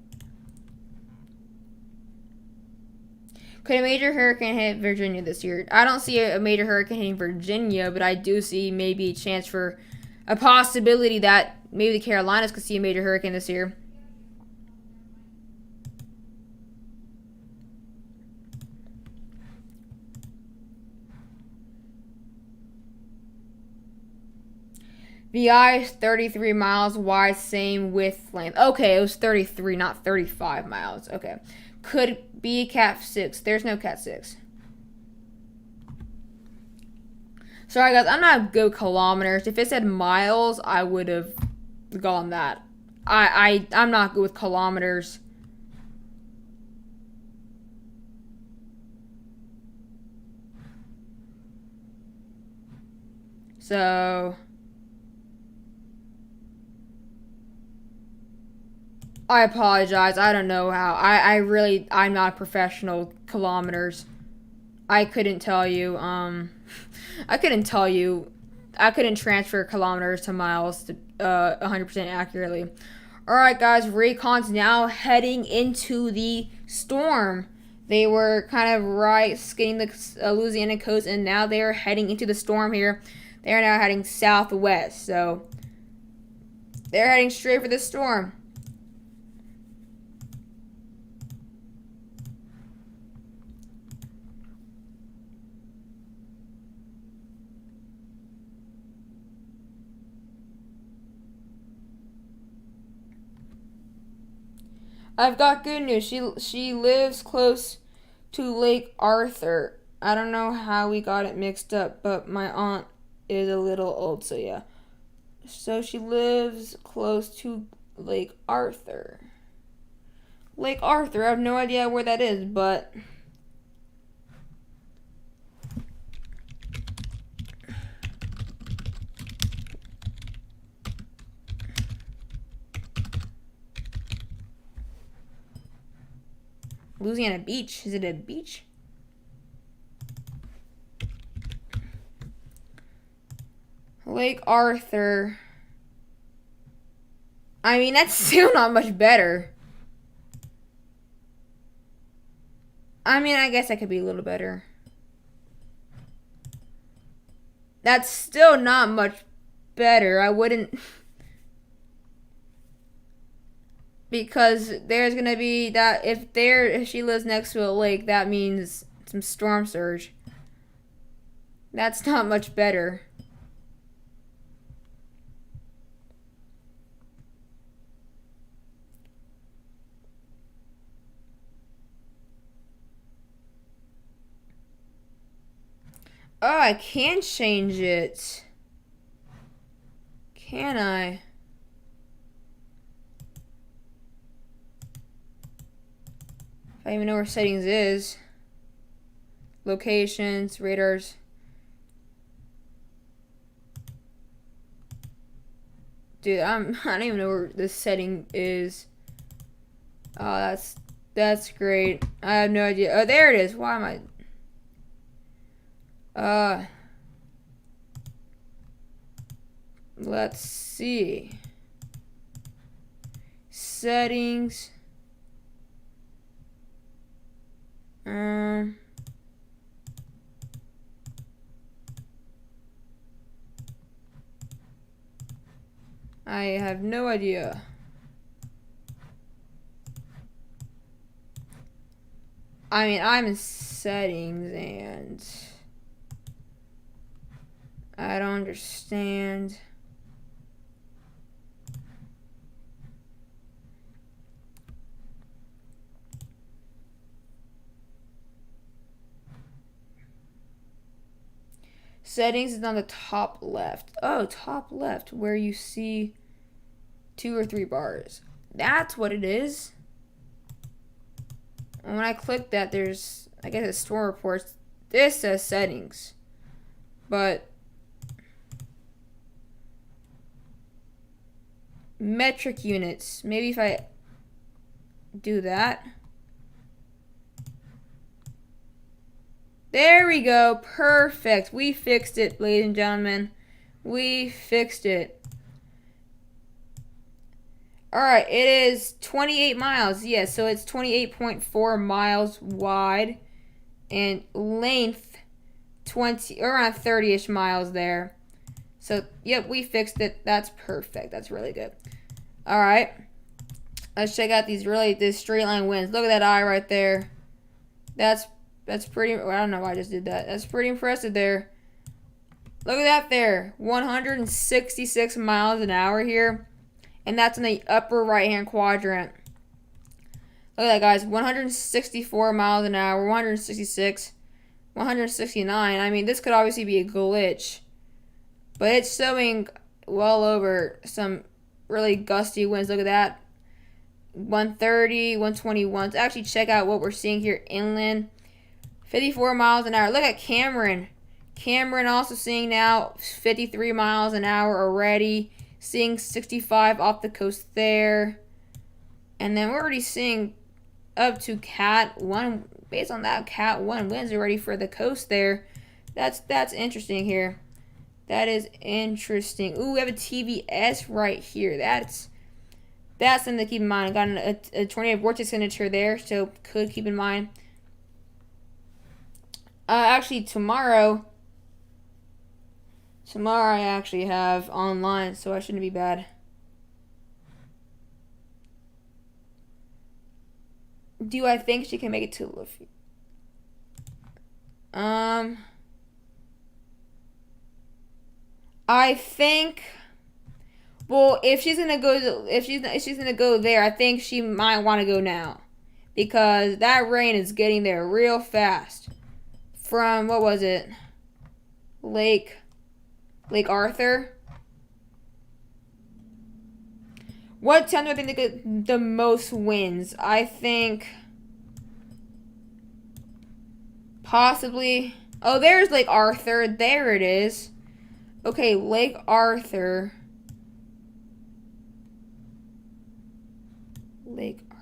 Could a major hurricane hit Virginia this year? I don't see a major hurricane hitting Virginia, but I do see maybe a chance for a possibility that maybe the Carolinas could see a major hurricane this year. The eye is 33 miles wide, same width, length. Okay, it was 33, not 35 miles. Okay. Could be Cat 6. There's no Cat 6. Sorry, guys. I'm not good with kilometers. If it said miles, I would have gone that. I'm not good with kilometers. So... I apologize. I don't know how. I'm not a professional kilometers. I couldn't tell you. I couldn't tell you. I couldn't transfer kilometers to miles to 100% accurately. All right, guys. Raycon's now heading into the storm. They were kind of right skidding the Louisiana coast, and now they are heading into the storm here. They are now heading southwest, so they're heading straight for the storm. I've got good news. She lives close to Lake Arthur. I don't know how we got it mixed up, but my aunt is a little old, so yeah. So she lives close to Lake Arthur. Lake Arthur, I have no idea where that is, but... Louisiana Beach. Is it a beach? Lake Arthur. I mean, that's still not much better. I mean, I guess that could be a little better. That's still not much better. I wouldn't... Because there's gonna be that if she lives next to a lake, that means some storm surge. That's not much better. Oh, I can change it. Can I? I don't even know where settings is. Locations, radars. Dude, I don't even know where this setting is. Oh, that's great. I have no idea. Oh, there it is. Why am I? Let's see. Settings. I have no idea. I mean, I'm in settings and I don't understand. Settings is on the top left. Oh, top left, where you see 2 or 3 bars. That's what it is. And when I click that, there's, I guess it's store reports. This says settings. But metric units. Maybe if I do that. There we go. Perfect. We fixed it, ladies and gentlemen. We fixed it. Alright, it is 28 miles. Yes, so it's 28.4 miles wide. And length, around 30-ish miles there. So, yep, we fixed it. That's perfect. That's really good. Alright. Let's check out this straight line winds. Look at that eye right there. That's pretty, I don't know why I just did that. That's pretty impressive there. Look at that there. 166 miles an hour here. And that's in the upper right-hand quadrant. Look at that, guys. 164 miles an hour, 166, 169. I mean, this could obviously be a glitch. But it's showing well over some really gusty winds. Look at that. 130, 121. Let's actually check out what we're seeing here inland. 54 miles an hour. Look at Cameron. Cameron also seeing now 53 miles an hour already. Seeing 65 off the coast there. And then we're already seeing up to Cat 1. Based on that, Cat 1 winds already for the coast there. That's interesting here. That is interesting. Ooh, we have a TVS right here. That's something to keep in mind. I got a tornado vortex signature there, so could keep in mind. Actually, tomorrow I actually have online, so I shouldn't be bad. Do I think she can make it to Luffy? I think. Well, if she's gonna go there, I think she might want to go now, because that rain is getting there real fast. From what was it? Lake Arthur. What time do I think they get the most winds? I think possibly. Oh, there's Lake Arthur. There it is. Okay, Lake Arthur. Lake Arthur.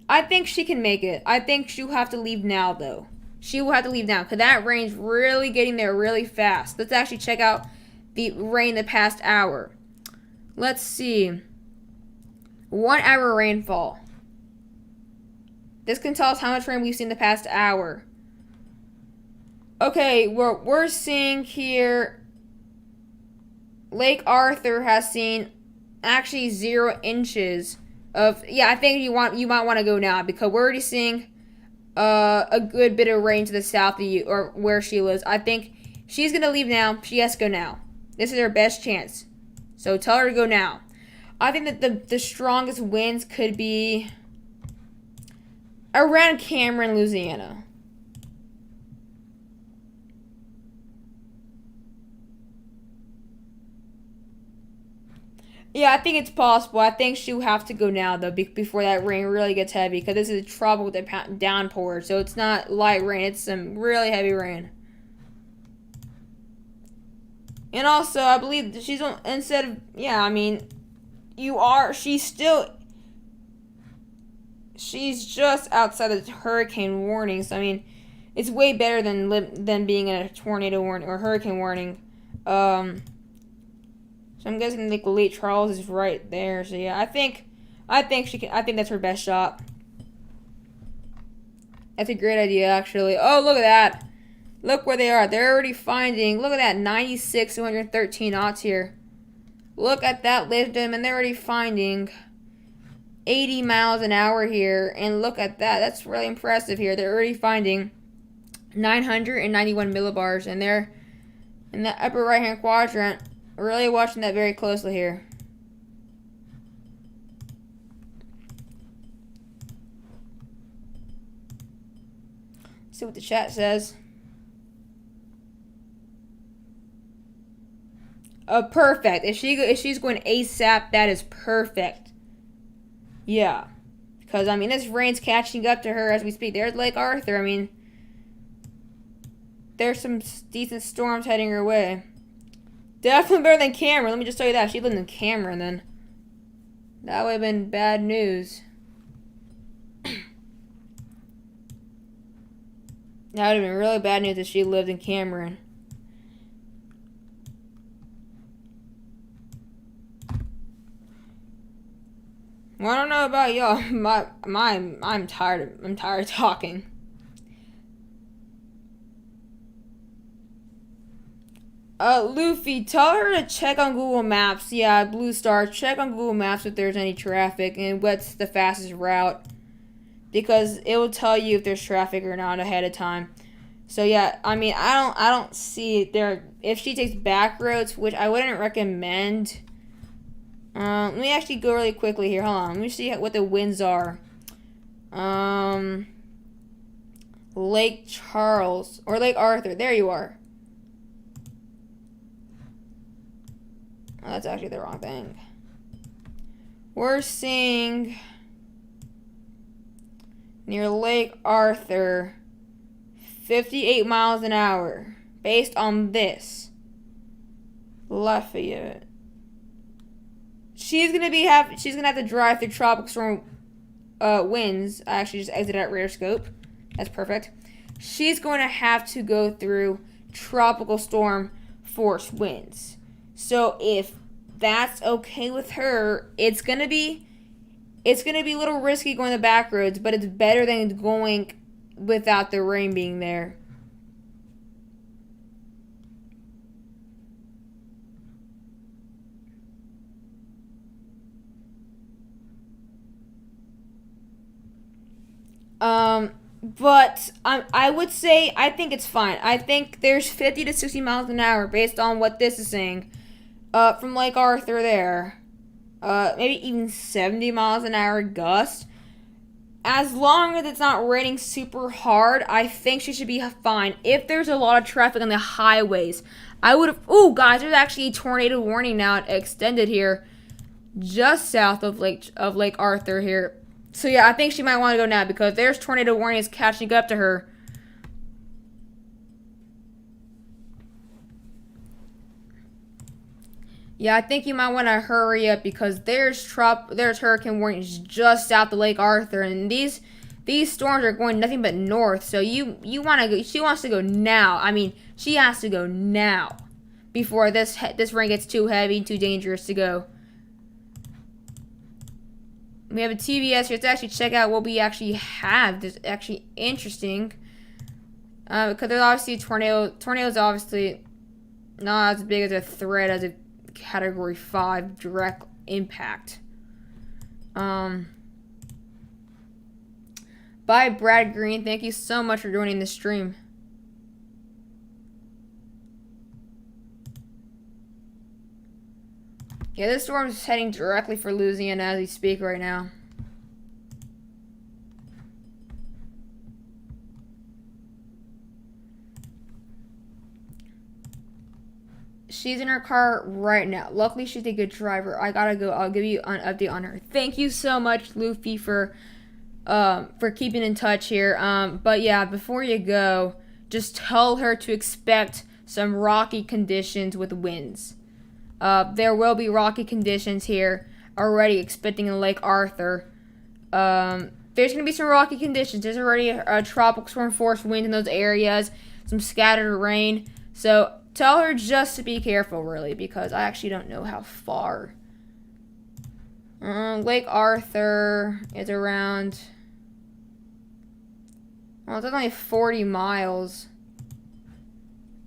I think she can make it. I think she'll have to leave now, though. She will have to leave now, because that rain's really getting there really fast. Let's actually check out the rain the past hour. Let's see. 1 hour rainfall. This can tell us how much rain we've seen the past hour. Okay, we're seeing here Lake Arthur has seen actually 0 inches of, yeah, I think you might want to go now, because we're already seeing a good bit of rain to the south of you, or where she lives. I think she's gonna leave now. She has to go now. This is her best chance. So tell her to go now. I think that the strongest winds could be around Cameron, Louisiana. Yeah, I think it's possible. I think she'll have to go now, though, before that rain really gets heavy, because this is trouble with the downpour. So it's not light rain, it's some really heavy rain. And also, I believe that she's on, instead of, yeah, I mean, she's just outside of the hurricane warning. So, I mean, it's way better than being in a tornado warning or hurricane warning. So I'm guessing like Lake Charles is right there. So yeah, I think she can. I think that's her best shot. That's a great idea, actually. Oh, look at that! Look where they are. They're already finding. Look at that, 96 to 113 knots here. Look at that, ladies and gentlemen. They're already finding 80 miles an hour here, and look at that. That's really impressive here. They're already finding 991 millibars, and in the upper right hand quadrant. Really watching that very closely here. See what the chat says. Perfect. If she's going ASAP, that is perfect. Yeah, because I mean this rain's catching up to her as we speak. There's Lake Arthur. I mean, there's some decent storms heading her way. Definitely better than Cameron. Let me just tell you that. If she lived in Cameron, then that would have been bad news. That would have been really bad news if she lived in Cameron. Well, I don't know about y'all. I'm tired. I'm tired of talking. Luffy, tell her to check on Google Maps. Yeah, Blue Star, check on Google Maps if there's any traffic and what's the fastest route, because it will tell you if there's traffic or not ahead of time. So yeah, I mean, I don't see there if she takes back roads, which I wouldn't recommend. Let me actually go really quickly here. Hold on, let me see what the winds are. Lake Charles or Lake Arthur. There you are. Oh, that's actually the wrong thing. We're seeing near Lake Arthur 58 miles an hour based on this. Lafayette. She's gonna have to drive through tropical storm winds. I actually just exited at rare scope. That's perfect. She's going to have to go through tropical storm force winds. So if that's okay with her, it's gonna be a little risky going the back roads, but it's better than going without the rain being there. But I would say I think it's fine. I think there's 50 to 60 miles an hour based on what this is saying. From Lake Arthur there. Maybe even 70 miles an hour gust. As long as it's not raining super hard, I think she should be fine. If there's a lot of traffic on the highways, I would have... Oh, guys, there's actually a tornado warning now extended here. Just south of Lake Arthur here. So yeah, I think she might want to go now because there's tornado warnings catching up to her. Yeah, I think you might want to hurry up because there's hurricane warnings just south of Lake Arthur, and these storms are going nothing but north. So you want to go. She wants to go now. I mean, she has to go now before this rain gets too heavy, too dangerous to go. We have a TVS here. Let's actually check out what we actually have. This is actually interesting. Because there's obviously a tornado. Tornado's obviously not as big as a threat as a Category 5 direct impact. Bye, Brad Green. Thank you so much for joining the stream. Yeah, this storm is heading directly for Louisiana as we speak right now. She's in her car right now. Luckily, she's a good driver. I gotta go. I'll give you an update on her. Thank you so much, Luffy, for keeping in touch here. But yeah, before you go, just tell her to expect some rocky conditions with winds. There will be rocky conditions here. Already expecting in Lake Arthur. There's gonna be some rocky conditions. There's already a tropical storm force wind in those areas. Some scattered rain. So tell her just to be careful, really, because I actually don't know how far. Lake Arthur is around... Well, it's only 40 miles.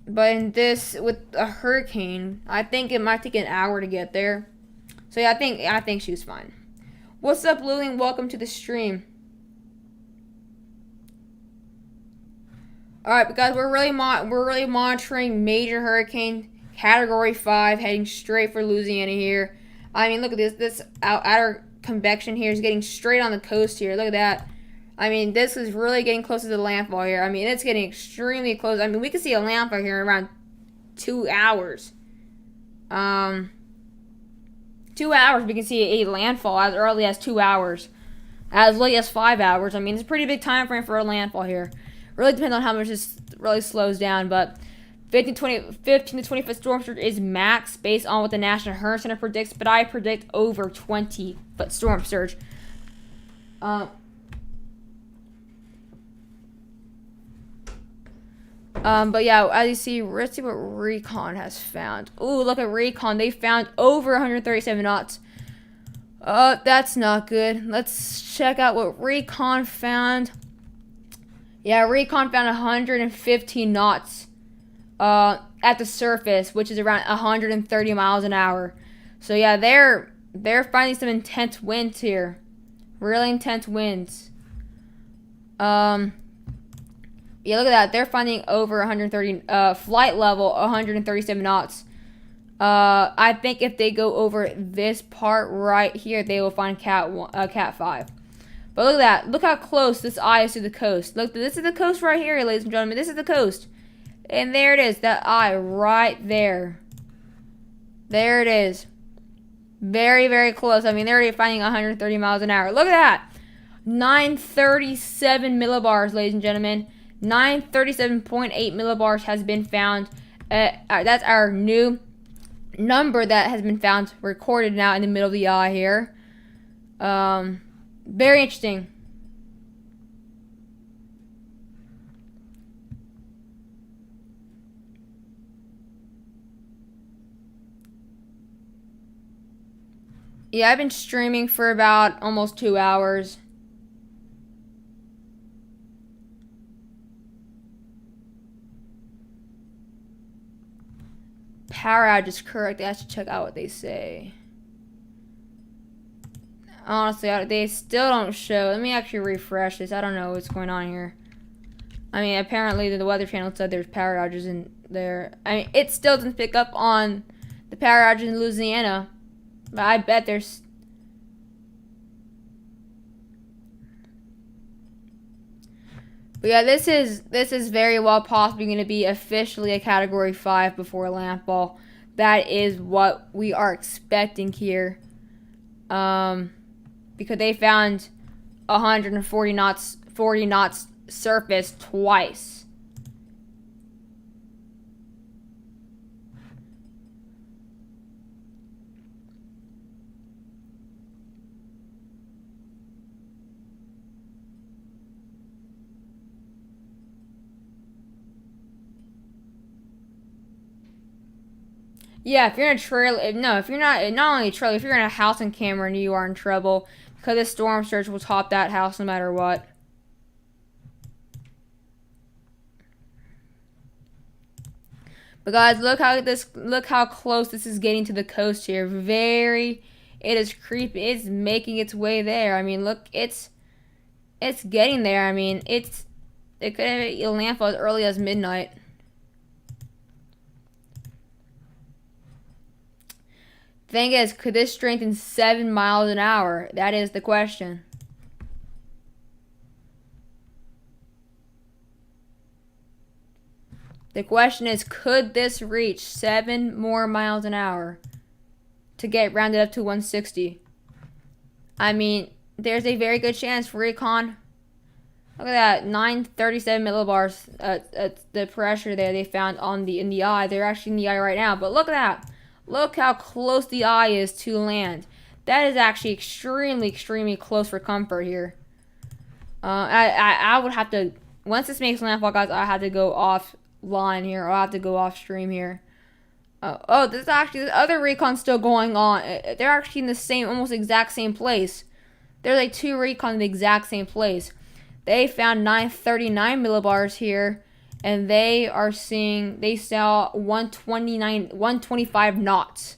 But in this, with a hurricane, I think it might take an hour to get there. So yeah, I think she was fine. What's up, Lillian? Welcome to the stream. All right, but guys, we're really monitoring major hurricane category 5 heading straight for Louisiana here. I mean, look at this. This outer convection here is getting straight on the coast here. Look at that. I mean, this is really getting close to the landfall here. I mean, it's getting extremely close. I mean, we can see a landfall here in around 2 hours. 2 hours, we can see a landfall as early as 2 hours. As late as 5 hours. I mean, it's a pretty big time frame for a landfall here. Really depends on how much this really slows down, but 15 to 20 foot storm surge is max based on what the National Hurricane Center predicts, but I predict over 20 foot storm surge. But yeah, as you see, let's see what Recon has found. Ooh, look at Recon. They found over 137 knots. That's not good. Let's check out what Recon found. Yeah, Recon found 115 knots at the surface, which is around 130 miles an hour. So yeah, they're finding some intense winds here. Really intense winds. Yeah, look at that. They're finding over 130 flight level 137 knots. I think if they go over this part right here, they will find Cat 5. But look at that. Look how close this eye is to the coast. Look, this is the coast right here, ladies and gentlemen. This is the coast. And there it is. That eye right there. There it is. Very, very close. I mean, they're already finding 130 miles an hour. Look at that. 937 millibars, ladies and gentlemen. 937.8 millibars has been found. That's our new number that has been found, recorded now in the middle of the eye here. Very interesting. Yeah, I've been streaming for about almost 2 hours. Power outage is correct. I have to check out what they say. Honestly, they still don't show. Let me actually refresh this. I don't know what's going on here. I mean, apparently the Weather Channel said there's power outages in there. I mean, it still doesn't pick up on the power outage in Louisiana. But I bet there's... But yeah, this is very well possibly going to be officially a Category 5 before landfall. That is what we are expecting here. Because they found 140 knots, 40 knots surface twice. Yeah, if you're in a trailer, if you're not only a trailer, if you're in a house in Cameron, you are in trouble because the storm surge will top that house no matter what. But guys, look how close this is getting to the coast here. It is creepy. It's making its way there. I mean, look, it's getting there. I mean, it could have landfall as early as midnight. Thing is, could this strengthen 7 miles an hour? That is the question. The question is, could this reach 7 more miles an hour to get rounded up to 160? I mean, there's a very good chance for Recon. Look at that, 937 millibars. The pressure there they found in the eye. They're actually in the eye right now. But look at that. Look how close the eye is to land. That is actually extremely, extremely close for comfort here. I would have to, once this makes landfall, guys, I have to go offline here. I'll have to go off stream here. This other Recon's still going on. They're actually in the same, almost exact same place. There's like 2 Recon in the exact same place. They found 939 millibars here. And they saw 125 knots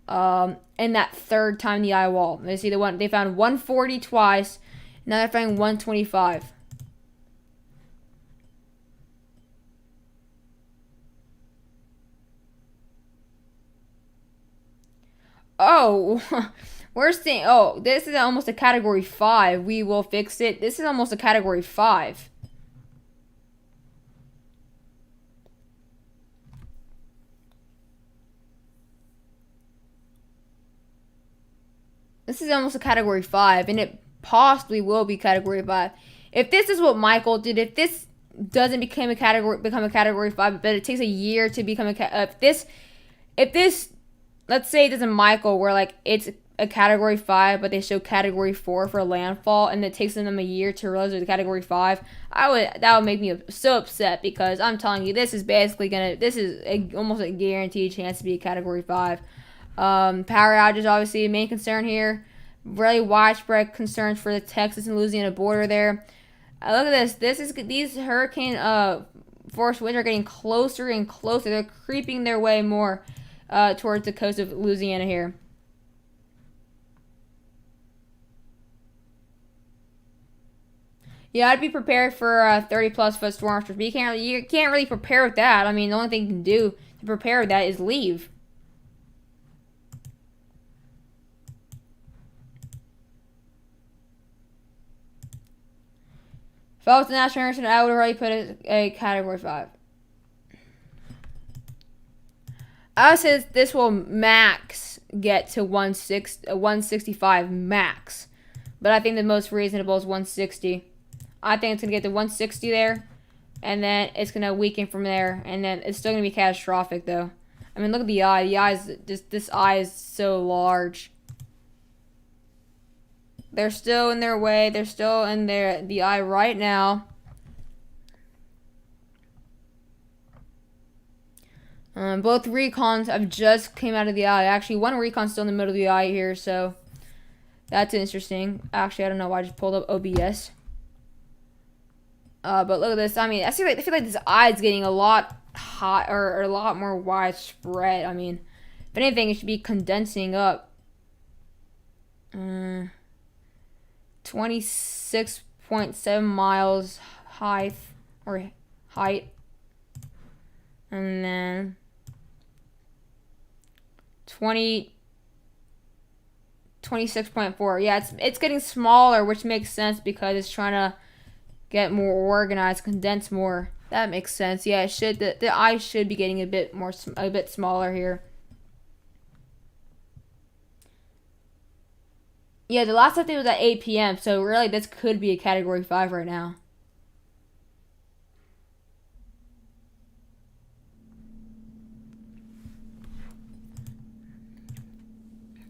in that third time the eye wall. They found 140 twice. Now they're finding 125. Oh, we're seeing. Oh, this is almost a category 5. We will fix it. This is almost a category 5. This is almost a category 5, and it possibly will be category 5. If this is what Michael did, if this doesn't become a category 5, but it takes a year to become if this, let's say it doesn't Michael, where like it's a category 5, but they show category 4 for landfall, and it takes them a year to realize it's a category 5. That would make me so upset, because I'm telling you, this is almost a guaranteed chance to be a category 5. Power outages, obviously, a main concern here. Really widespread concerns for the Texas and Louisiana border there. Look at this. These hurricane force winds are getting closer and closer. They're creeping their way more towards the coast of Louisiana here. Yeah, I'd be prepared for 30 plus foot storms, but you can't really prepare with that. I mean, the only thing you can do to prepare with that is leave. If I was the National Hurricane, I would already put it a category 5. I says this will max get to 165 max, but I think the most reasonable is 160. I think it's gonna get to 160 there, and then it's gonna weaken from there, and then it's still gonna be catastrophic though. I mean, look at the eye. The eye is just, this eye is so large. They're still in their way. They're still in the eye right now. Both recons have just came out of the eye. Actually, one recon's still in the middle of the eye here, so that's interesting. Actually, I don't know why I just pulled up OBS. But look at this. I mean, I feel like this eye is getting a lot hot, or a lot more widespread. I mean, if anything, it should be condensing up. 26.7 miles height, and then 26.4. Yeah, it's getting smaller, which makes sense because it's trying to get more organized, condense more. That makes sense. Yeah, it should. The eye should be getting a bit smaller here. Yeah, the last update was at 8 p.m., so really this could be a category 5 right now.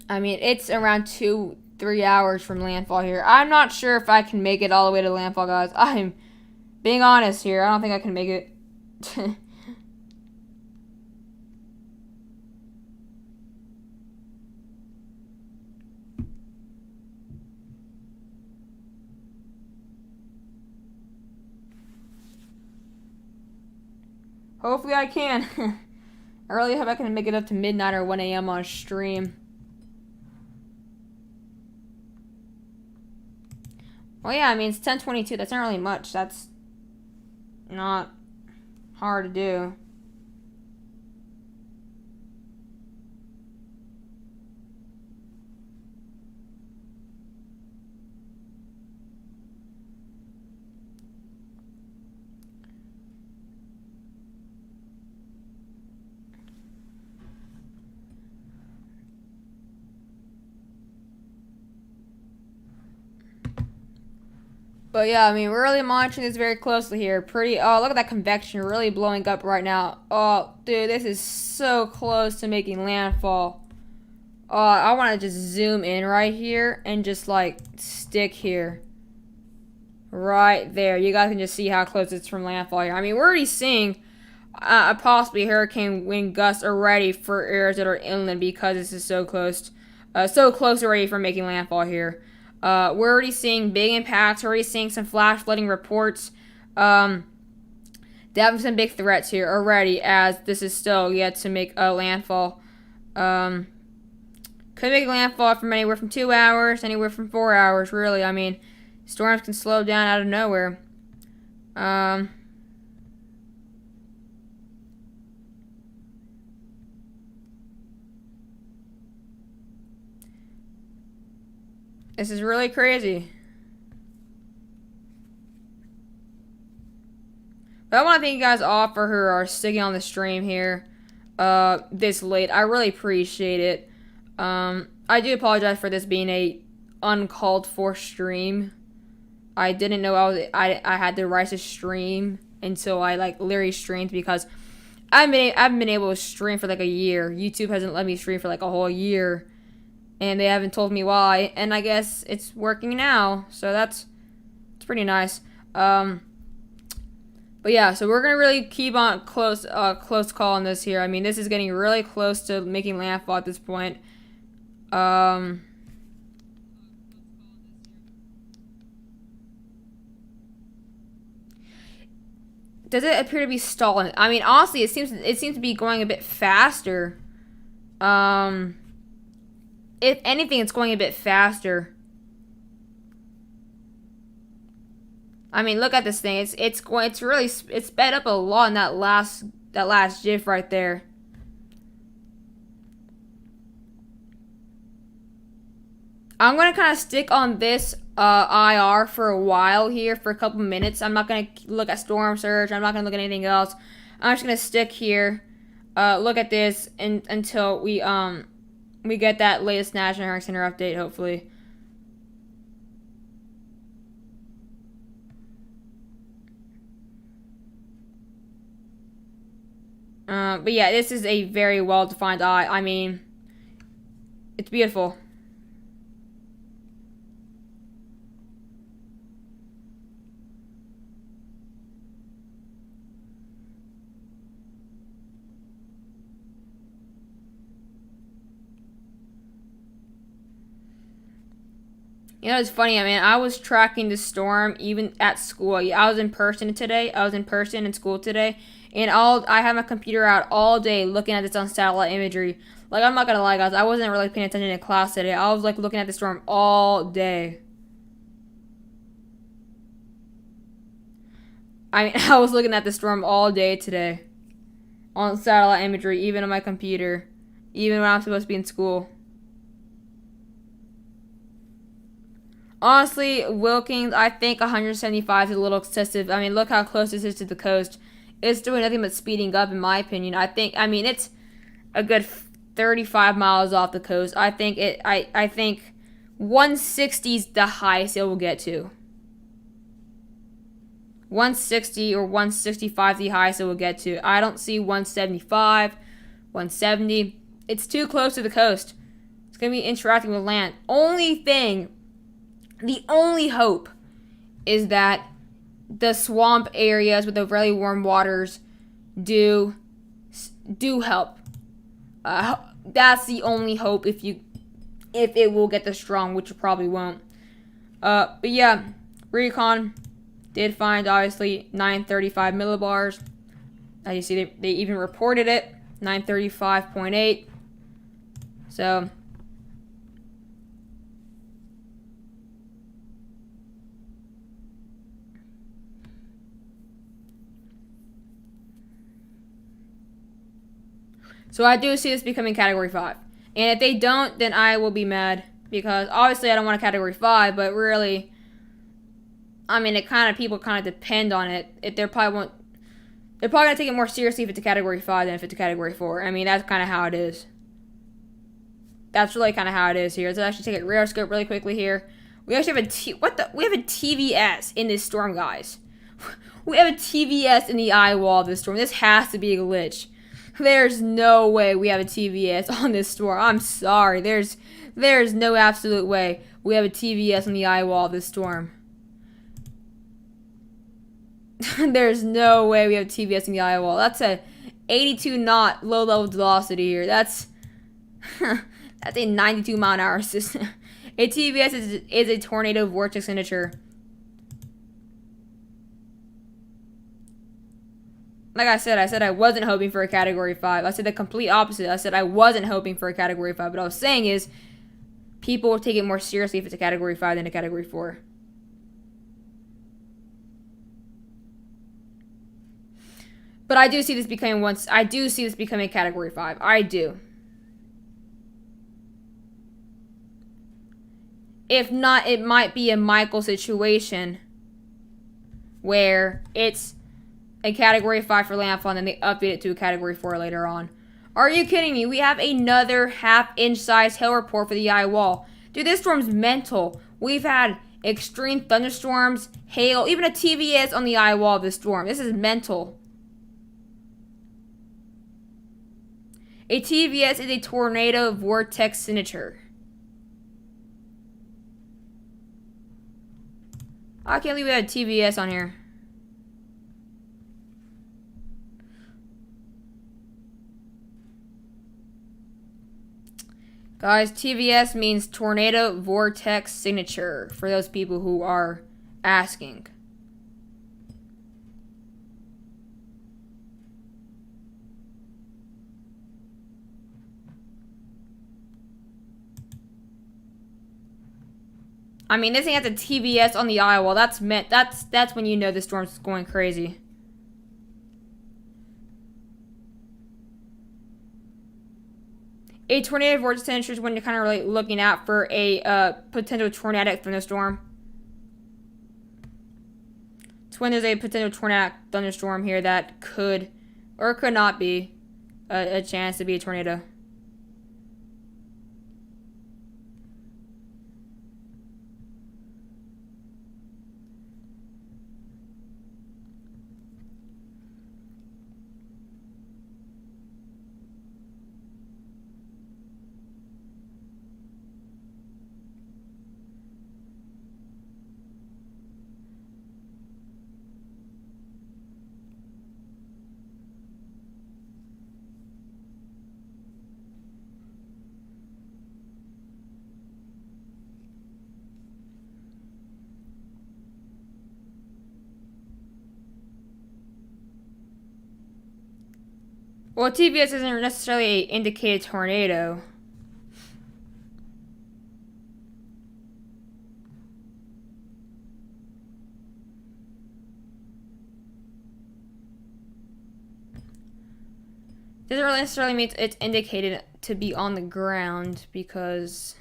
I mean, it's around 2-3 hours from landfall here. I'm not sure if I can make it all the way to landfall, guys. I'm being honest here. I don't think I can make it. Hopefully I can. I really hope I can make it up to midnight or 1 a.m. on stream. Well, yeah, I mean, it's 10:22. That's not really much. That's not hard to do. But yeah, I mean, we're really monitoring this very closely here. Oh, look at that convection really blowing up right now. Oh, dude, this is so close to making landfall. I want to just zoom in right here and just like stick here. Right there. You guys can just see how close it's from landfall here. I mean, we're already seeing possibly hurricane wind gusts already for areas that are inland because this is so close. So close already for making landfall here. We're already seeing big impacts. We're already seeing some flash flooding reports. Definitely some big threats here already, as this is still yet to make a landfall. Could make landfall from anywhere from 2 hours, anywhere from 4 hours, really. I mean, storms can slow down out of nowhere. This is really crazy. But I want to thank you guys all for who are sticking on the stream here this late. I really appreciate it. I do apologize for this being a uncalled for stream. I didn't know I had the right to stream until I like literally streamed, because I haven't been able to stream for like a year. YouTube hasn't let me stream for like a whole year, and they haven't told me why. And I guess it's working now, so it's pretty nice. But yeah, so we're gonna really keep on close call on this here. I mean, this is getting really close to making landfall at this point. Does it appear to be stalling? I mean, honestly, it seems to be going a bit faster. If anything, it's going a bit faster. I mean, look at this thing. It's really sped up a lot in that last GIF right there. I'm gonna kind of stick on this IR for a while here, for a couple minutes. I'm not gonna look at storm surge. I'm not gonna look at anything else. I'm just gonna stick here, look at this, until we get that latest National Hurricane Center update, hopefully. But yeah, this is a very well-defined eye. I mean, it's beautiful. You know, it's funny. I mean, I was tracking the storm even at school. I was in person today. I was in person in school today, and I had my computer out all day looking at this on satellite imagery. Like, I'm not gonna lie, guys, I wasn't really paying attention in class today. I was like looking at the storm all day. I mean, I was looking at the storm all day today on satellite imagery, even on my computer, even when I'm supposed to be in school. Honestly, Wilkins, I think 175 is a little excessive. I mean, look how close this is to the coast. It's doing nothing but speeding up, in my opinion. I mean, it's a good 35 miles off the coast. I think 160 is the highest it will get to. 160 or 165 is the highest it will get to. I don't see 175, 170. It's too close to the coast. It's going to be interacting with land. The only hope is that the swamp areas with the really warm waters do help. That's the only hope if it will get this strong, which it probably won't. But yeah, Recon did find obviously 935 millibars. As you see, they even reported it, 935.8. So. So I do see this becoming Category 5. And if they don't, then I will be mad. Because obviously I don't want a Category 5, but really, I mean, people kind of depend on it. They're probably going to take it more seriously if it's a Category 5 than if it's a Category 4. I mean, that's kind of how it is. That's really kind of how it is here. Let's actually take a radar scope really quickly here. We actually have we have a TVS in this storm, guys. We have a TVS in the eye wall of this storm. This has to be a glitch. There's no way we have a TVS on this storm. I'm sorry. There's no absolute way we have a TVS on the eye wall of this storm. There's no way we have a TVS in the eye wall. That's a 82 knot low level velocity here. That's a 92 mile an hour system. A TVS is a tornado vortex signature. Like I said I wasn't hoping for a Category 5. I said the complete opposite. I said I wasn't hoping for a Category 5. But I was saying is, people will take it more seriously if it's a Category 5 than a Category 4. But I do see this becoming a Category 5. I do. If not, it might be a Michael situation where it's a Category 5 for landfall and then they update it to a Category 4 later on. Are you kidding me? We have another half-inch size hail report for the eye wall. Dude, this storm's mental. We've had extreme thunderstorms, hail, even a TVS on the eye wall of this storm. This is mental. A TVS is a tornado vortex signature. I can't believe we had a TVS on here. Guys, TVS means tornado vortex signature for those people who are asking. I mean, this ain't the TVS on the eye wall. That's when you know the storm's going crazy. A tornado vortex signature is when you're kind of really looking out for a potential tornadic thunderstorm. It's when there's a potential tornadic thunderstorm here that could or could not be a chance to be a tornado. Well, TVS isn't necessarily an indicated tornado. Doesn't really necessarily mean it's indicated to be on the ground because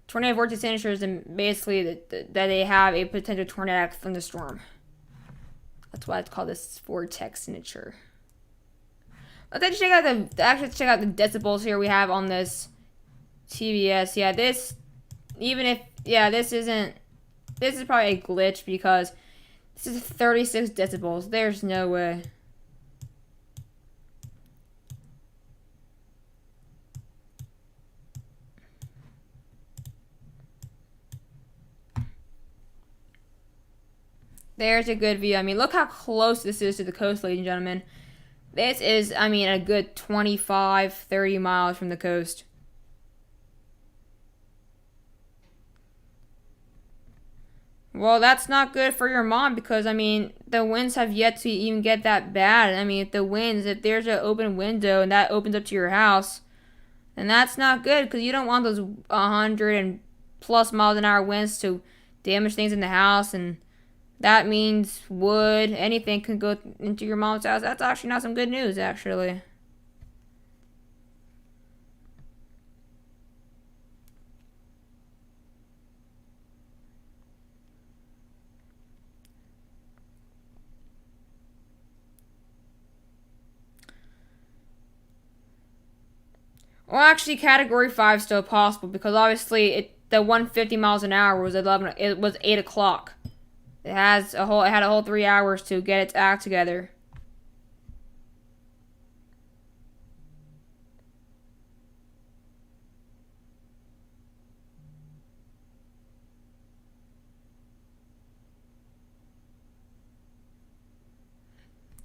tornado vortex signatures and basically that they have a potential tornadic thunderstorm. That's why it's called this vortex signature. Let's actually check out the decibels here we have on this TVS. Yeah, this is probably a glitch because this is 36 decibels. There's no way. There's a good view. I mean, look how close this is to the coast, ladies and gentlemen. This is, I mean, a good 25, 30 miles from the coast. Well, that's not good for your mom because, I mean, the winds have yet to even get that bad. I mean, if there's an open window and that opens up to your house, then that's not good because you don't want those 100 and plus miles an hour winds to damage things in the house, and that means wood, anything can go into your mom's house. That's actually not some good news, actually. Well, actually, Category 5 is still possible because obviously the 150 miles an hour was 8 o'clock. It had a whole 3 hours to get its act together.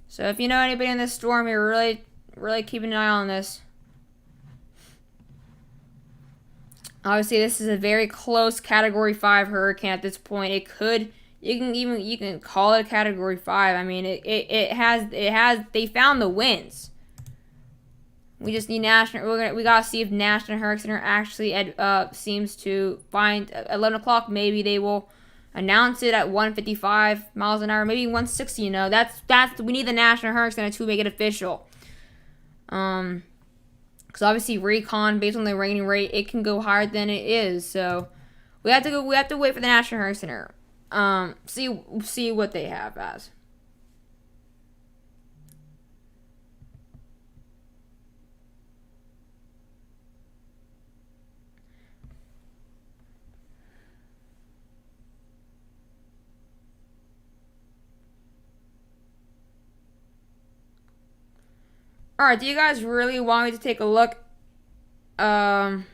So if you know anybody in this storm, you're really keeping an eye on this. Obviously, this is a very close Category 5 hurricane at this point. It could. You can call it a Category 5. I mean, they found the winds. We just need we gotta see if National Hurricane Center actually seems to find 11 o'clock. Maybe they will announce it at 155 miles an hour, maybe 160. You know, that's we need the National Hurricane Center to make it official. Because Because obviously recon, based on the rain rate, it can go higher than it is. So we have to go. We have to wait for the National Hurricane Center. See what they have as. Alright, do you guys really want me to take a look? You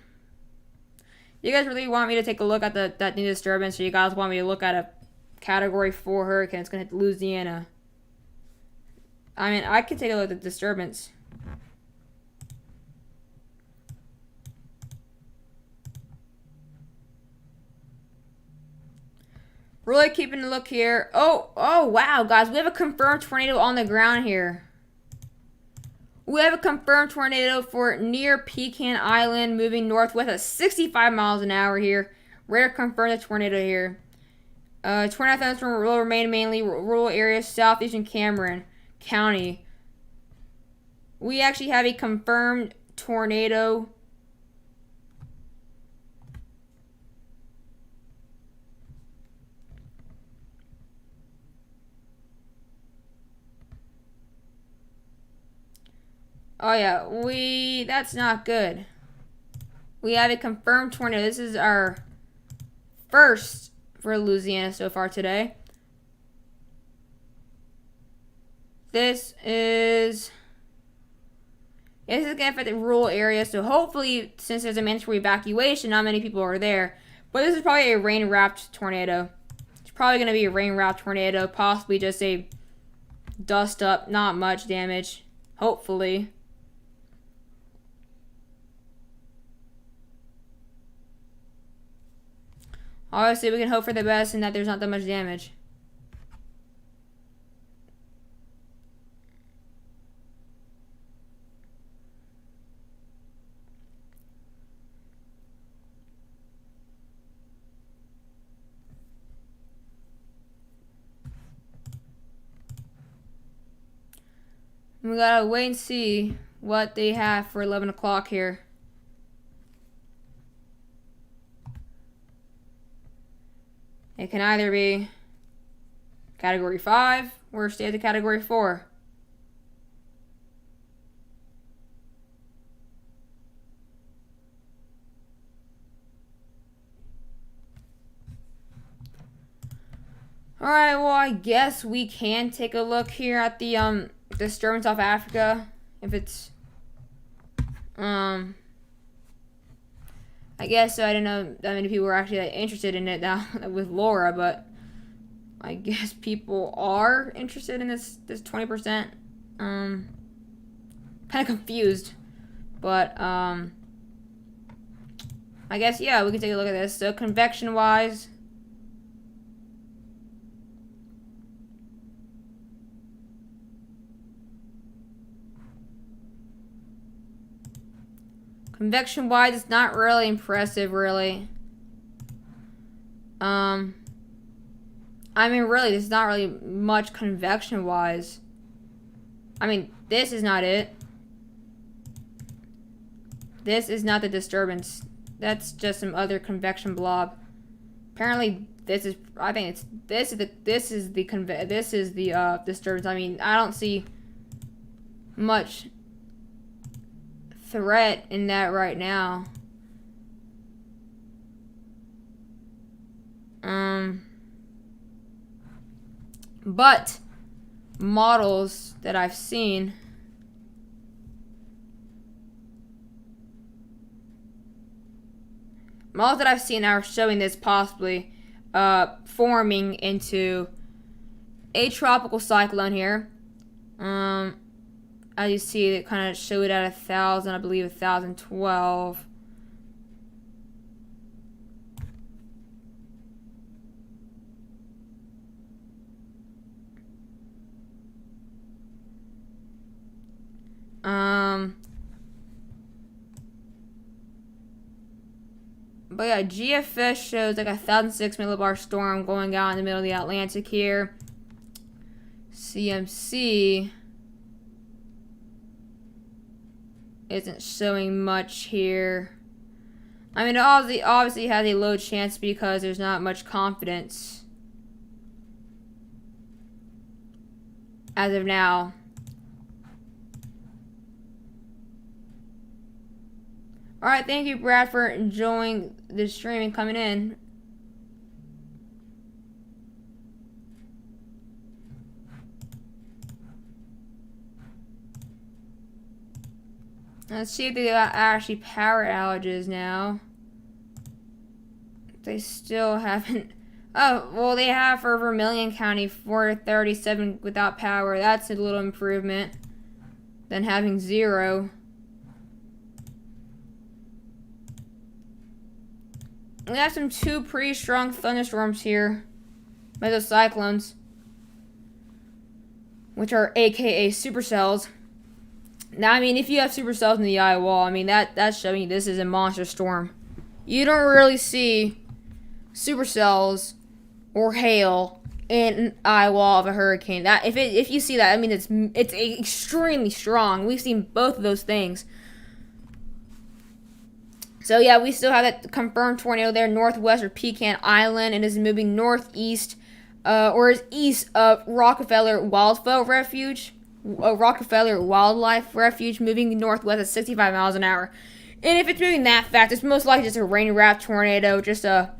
guys really want me to take a look at that new disturbance, or you guys want me to look at a Category 4 hurricane? It's going to hit Louisiana. I mean, I could take a look at the disturbance. Really keeping a look here. Oh, wow, guys. We have a confirmed tornado on the ground here. We have a confirmed tornado for near Pecan Island, moving northwest at 65 miles an hour here. Radar confirmed the tornado here. Tornado thunderstorm will remain mainly rural areas southeastern Cameron County. We actually have a confirmed tornado. Oh yeah, that's not good. We have a confirmed tornado. This is our first for Louisiana so far today. This is going to affect the rural area, so hopefully, since there's a mandatory evacuation, not many people are there. But this is probably a rain-wrapped tornado. It's probably going to be a rain-wrapped tornado, possibly just a dust-up, not much damage, hopefully. Obviously, we can hope for the best and that there's not that much damage. We gotta wait and see what they have for 11 o'clock here. It can either be Category 5 or stay at the Category 4. Alright, well, I guess we can take a look here at the disturbance off Africa. If it's I guess so. I didn't know that many people were actually interested in it now with Laura, but I guess people are interested in this 20%. Kind of confused, but I guess yeah, we can take a look at this. So convection wise, it's not really impressive, really. I mean, really, there's not really much convection-wise. I mean, this is not it. This is not the disturbance. That's just some other convection blob. Apparently, this is. I think it's. This is the disturbance. I mean, I don't see much threat in that right now. But models that I've seen are showing this possibly forming into a tropical cyclone here. As you see, it kind of showed at 1,000, I believe 1,012. But yeah, GFS shows like 1,006 millibar storm going out in the middle of the Atlantic here. CMC isn't showing much here. I mean, it obviously has a low chance because there's not much confidence as of now. Alright, thank you, Brad, for enjoying the stream and coming in. Let's see if they got actually power outages now. They still haven't. Oh, well, they have for Vermilion County 437 without power. That's a little improvement than having 0. We have two pretty strong thunderstorms here. Mesocyclones, which are AKA supercells. Now, I mean, if you have supercells in the eye wall, I mean, that's showing you this is a monster storm. You don't really see supercells or hail in an eye wall of a hurricane. That if you see that, I mean, it's extremely strong. We've seen both of those things. So yeah, we still have that confirmed tornado there northwest of Pecan Island, and is moving northeast, or is east of Rockefeller Wildlife Refuge. Rockefeller Wildlife Refuge, moving northwest at 65 miles an hour. And if it's moving that fast, it's most likely just a rain-wrapped tornado, just a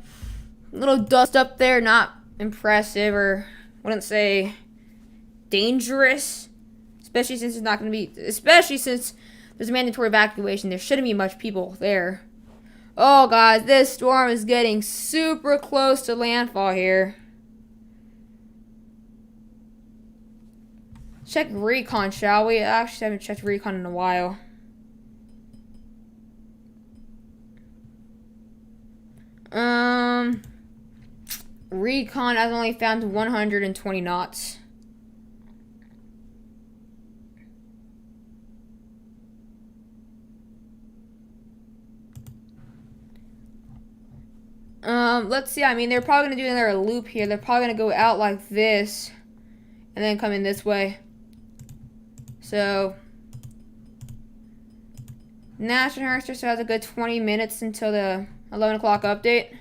little dust up there, not impressive, or wouldn't say dangerous, especially since it's not going to be, especially since there's a mandatory evacuation. There shouldn't be much people there. Oh, guys, this storm is getting super close to landfall here. Check recon, shall we? I actually haven't checked recon in a while. Recon has only found 120 knots. Let's see. I mean, they're probably gonna do another loop here. They're probably gonna go out like this, and then come in this way. So, National Hurricane still has a good 20 minutes until the 11 o'clock update.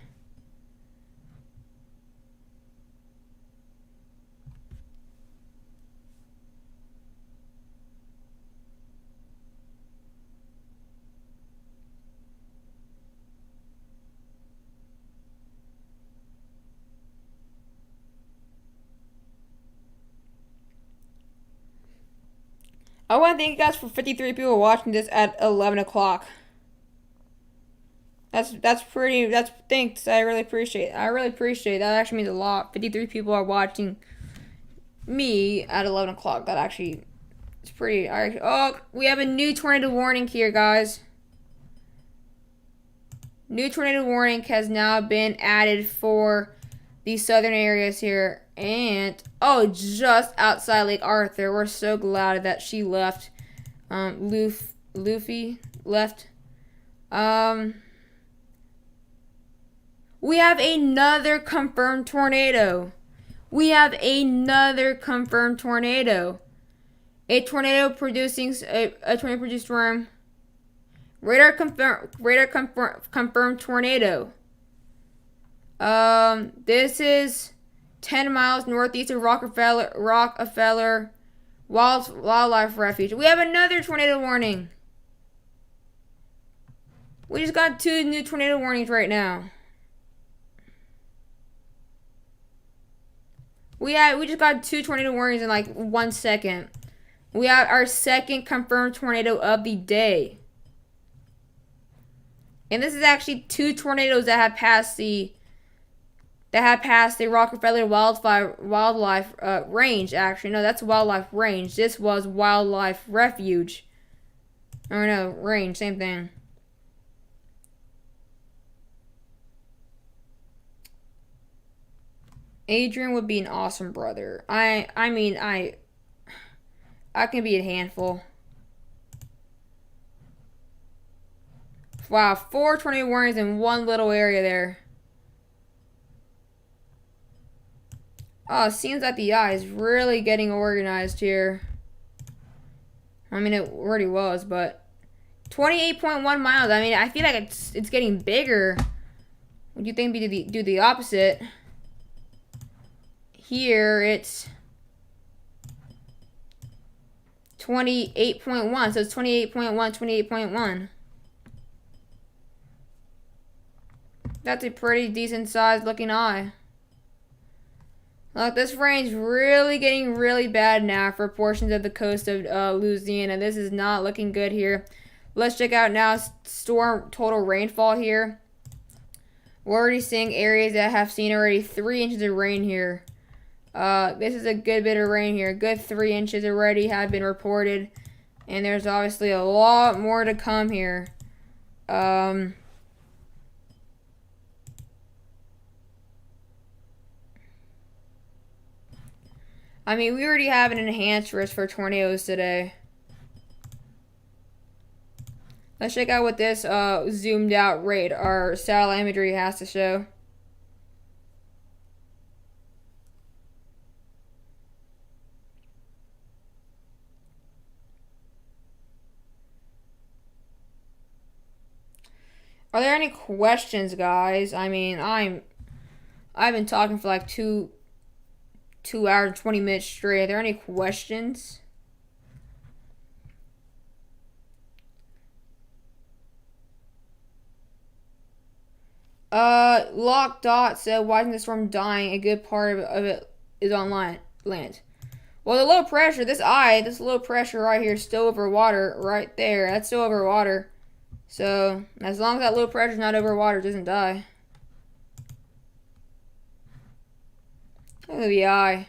I want to thank you guys for 53 people watching this at 11 o'clock. That's thanks. I really appreciate it. That actually means a lot. 53 people are watching me at 11 o'clock. That actually is pretty. Oh, we have a new tornado warning here, guys. New tornado warning has now been added for the southern areas here. And, oh, just outside Lake Arthur. We're so glad that she left. Luffy left. We have another confirmed tornado. A tornado producing a tornado produced storm. Radar confirmed tornado. This is 10 miles northeast of Rockefeller Wildlife Refuge. We have another tornado warning. We just got 2 new tornado warnings right now. We just got 2 tornado warnings in like 1 second. We have our second confirmed tornado of the day. And this is actually 2 tornadoes that have passed the Rockefeller wildlife range. Actually, no, that's wildlife range. This was wildlife refuge. Or no, range, same thing. Adrian would be an awesome brother. I mean, I can be a handful. Wow, 4 tornado warnings in one little area there. Oh, it seems like the eye is really getting organized here. I mean, it already was, but 28.1 miles. I mean, I feel like it's getting bigger. What do you think we do the opposite? Here it's 28.1. So it's 28.1, 28.1. That's a pretty decent sized looking eye. Look, this rain's really getting really bad now for portions of the coast of Louisiana. This is not looking good here. Let's check out now storm total rainfall here. We're already seeing areas that have seen already 3 inches of rain here. This is a good bit of rain here. Good 3 inches already have been reported. And there's obviously a lot more to come here. I mean, we already have an enhanced risk for tornadoes today. Let's check out what this zoomed out rate our satellite imagery has to show. Are there any questions, guys? I mean, I've been talking for like 2 hours and 20 minutes straight. Are there any questions? Lock Dot said, why isn't the storm dying? A good part of it is on land. Well, the low pressure, this low pressure right here is still over water right there. That's still over water. So, as long as that low pressure is not over water, it doesn't die. Look at the eye.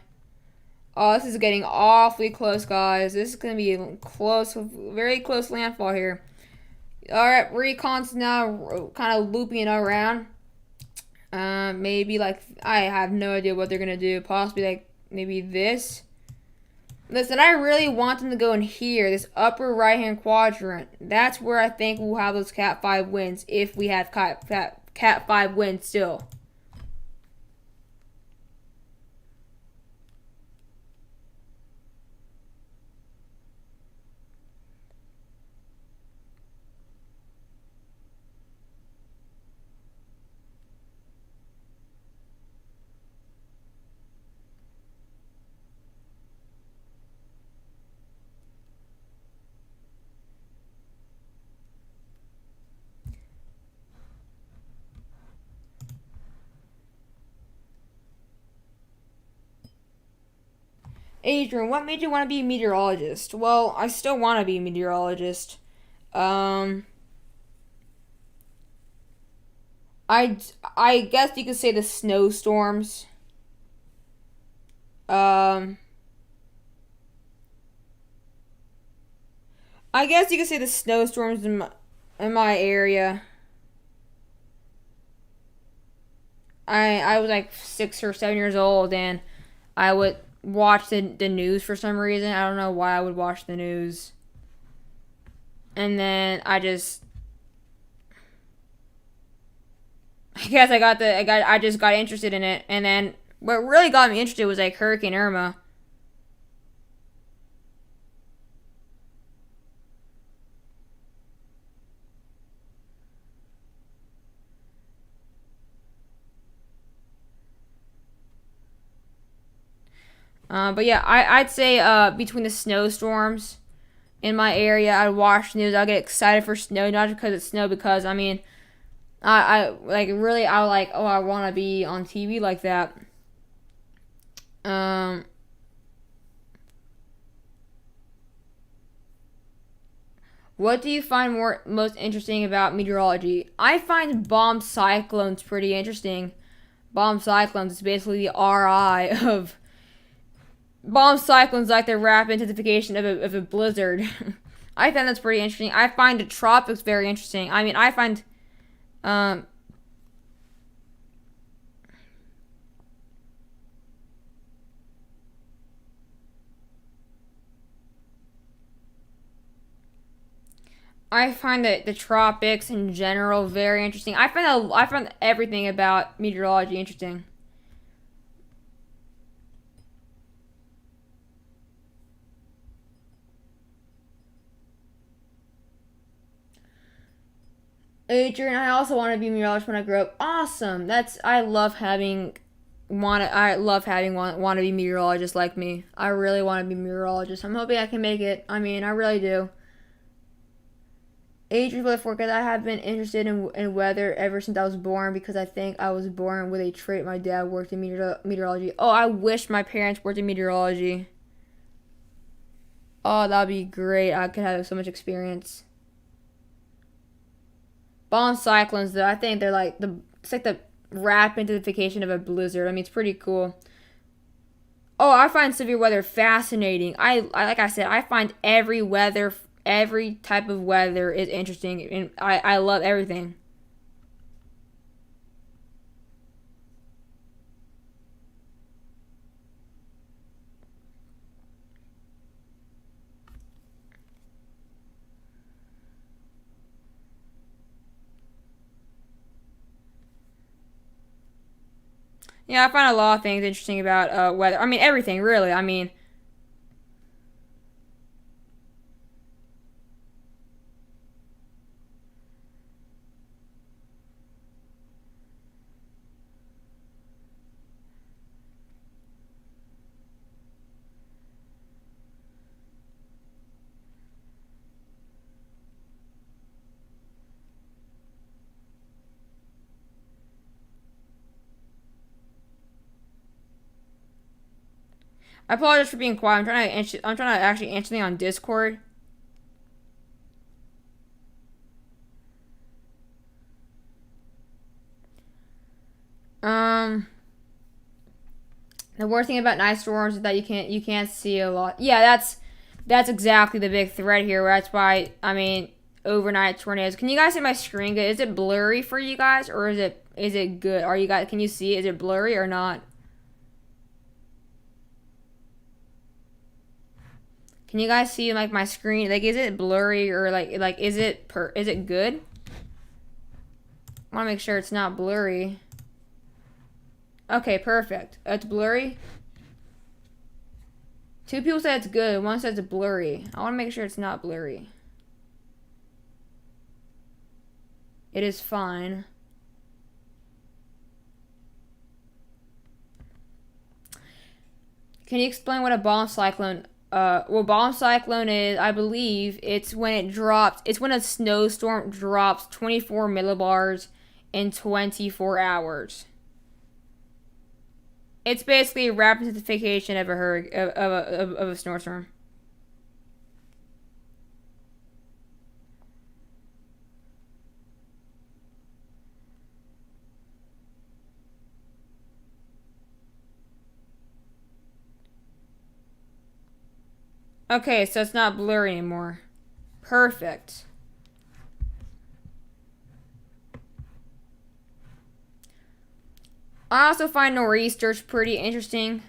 Oh, this is getting awfully close, guys. This is going to be close, very close landfall here. Alright, recon's now kind of looping around. Maybe like, I have no idea what they're going to do. Possibly like, maybe this. Listen, I really want them to go in here, this upper right-hand quadrant. That's where I think we'll have those Cat 5 winds, if we have Cat 5 winds still. Adrian, what made you want to be a meteorologist? Well, I still want to be a meteorologist. I guess you could say the snowstorms. Um, I guess you could say the snowstorms in my area. I was like 6 or 7 years old, and I would watch the news for some reason. I don't know why I would watch the news. And then I just I just got interested in it. And then what really got me interested was like Hurricane Irma. But yeah, I'd say between the snowstorms in my area, I'd watch the news. I'd get excited for snow, not just because it's snow, because I mean, I like really I like, oh, I want to be on TV like that. Um, what do you find most interesting about meteorology? I find bomb cyclones pretty interesting. Bomb cyclones is basically the RI of bomb cyclones, like the rapid intensification of a blizzard. I find that's pretty interesting. I find the tropics very interesting. I mean, um, I find that the tropics in general very interesting. I find everything about meteorology interesting. Adrian, I also want to be a meteorologist when I grow up. Awesome. I love having want to be meteorologist like me. I really want to be a meteorologist. I'm hoping I can make it. I mean, I really do. Adrian with forecast. I have been interested in weather ever since I was born because I think I was born with a trait. My dad worked in meteorology. Oh, I wish my parents worked in meteorology. Oh, that'd be great. I could have so much experience. Bomb cyclones, though, I think they're like it's like the rapid intensification of a blizzard. I mean, it's pretty cool. Oh, I find severe weather fascinating. Like I said, I find every type of weather is interesting, and I love everything. Yeah, I find a lot of things interesting about weather. I mean, everything really. I mean, I apologize for being quiet. I'm trying to actually answer something on Discord. Um, the worst thing about night storms is that you can't see a lot. Yeah, that's exactly the big threat here. That's why I mean overnight tornadoes. Can you guys see my screen? Is it blurry for you guys, or is it good? Are you guys? Can you see? Is it blurry or not? Can you guys see like my screen? Like, is it blurry or like is it good? I want to make sure it's not blurry. Okay, perfect. It's blurry. Two people said it's good. One says it's blurry. I want to make sure it's not blurry. It is fine. Can you explain what a bomb cyclone? Well, bomb cyclone is, I believe, it's when it drops. It's when a snowstorm drops 24 millibars in 24 hours. It's basically a rapid intensification of a of a snowstorm. Okay, so it's not blurry anymore. Perfect. I also find nor'easters pretty interesting.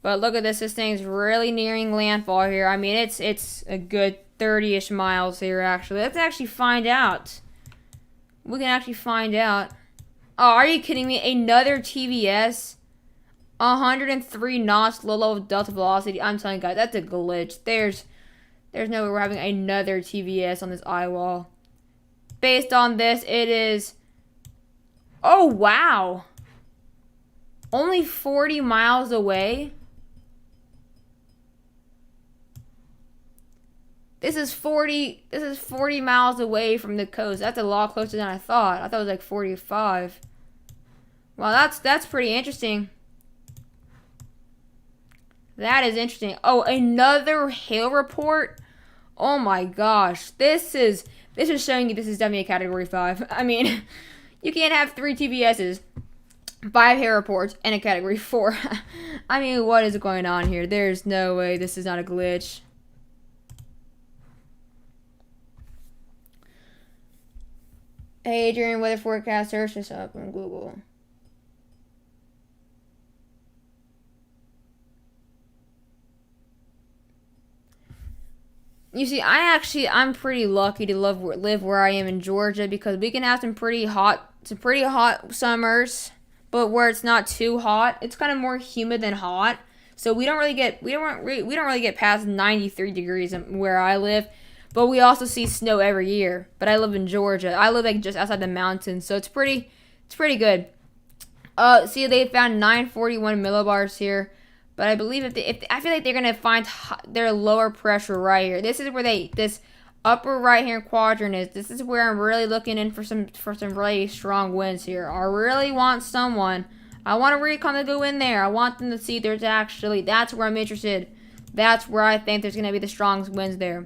But look at this. This thing's really nearing landfall here. I mean, it's a good 30-ish miles here, actually. Let's actually find out. We can actually find out. Oh, are you kidding me? Another TVS? 103 knots, low level delta velocity. I'm telling you guys, that's a glitch. There's no way we're having another TVS on this eye wall. Based on this, it is. Oh wow! Only 40 miles away. This is 40. This is 40 miles away from the coast. That's a lot closer than I thought. I thought it was like 45. Well, that's pretty interesting. That is interesting. Oh, another hail report. Oh my gosh, this is showing you this is definitely a Category 5. I mean, you can't have 3 TBSs, 5 hail reports, and a Category 4. I mean, what is going on here? There's no way this is not a glitch. Hey, Adrian, weather forecast, search this up on Google. You see, I'm pretty lucky to live where I am in Georgia because we can have some pretty hot summers, but where it's not too hot, it's kind of more humid than hot. So we don't really get past 93 degrees where I live. But we also see snow every year. But I live in Georgia. I live like just outside the mountains, so it's pretty good. See, they found 941 millibars here, but I believe if I feel like they're gonna find their lower pressure right here. This is where this upper right hand quadrant is. This is where I'm really looking in for some really strong winds here. I really want someone. I want a recon to go in there. I want them to see there's actually. That's where I'm interested. That's where I think there's gonna be the strong winds there.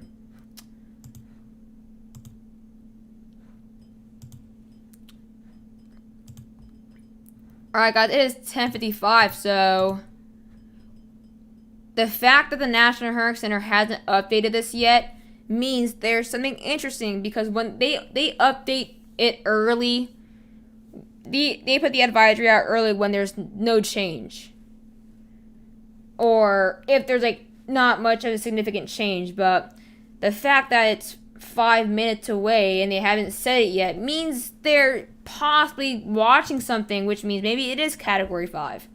Alright guys, it is 10:55, so the fact that the National Hurricane Center hasn't updated this yet means there's something interesting, because when they update it early, they put the advisory out early when there's no change. Or if there's like not much of a significant change, but the fact that it's 5 minutes away and they haven't said it yet means they're possibly watching something, which means maybe it is category 5.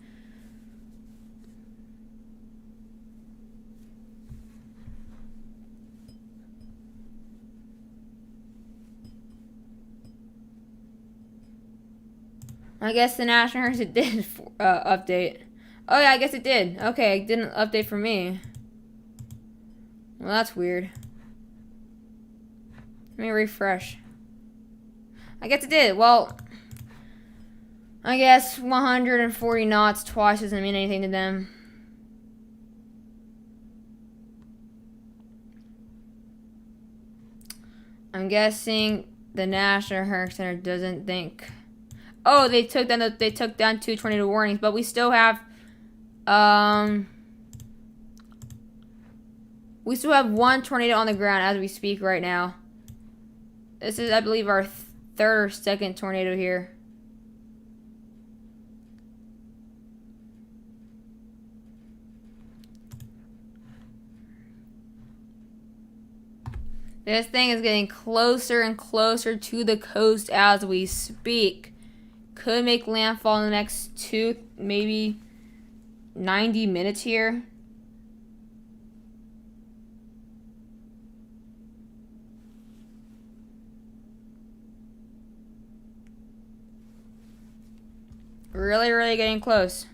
I guess the National Hurricane did update. Oh yeah, I guess it did. Okay, it didn't update for me. Well, that's weird. Let me refresh. I guess it did. Well, I guess 140 knots twice doesn't mean anything to them. I'm guessing the National Hurricane Center doesn't think. Oh, they took down 2 tornado warnings, but we still have one tornado on the ground as we speak right now. This is, I believe, our third or second tornado here. This thing is getting closer and closer to the coast as we speak. Could make landfall in the next 2, maybe 90 minutes here. Really getting close.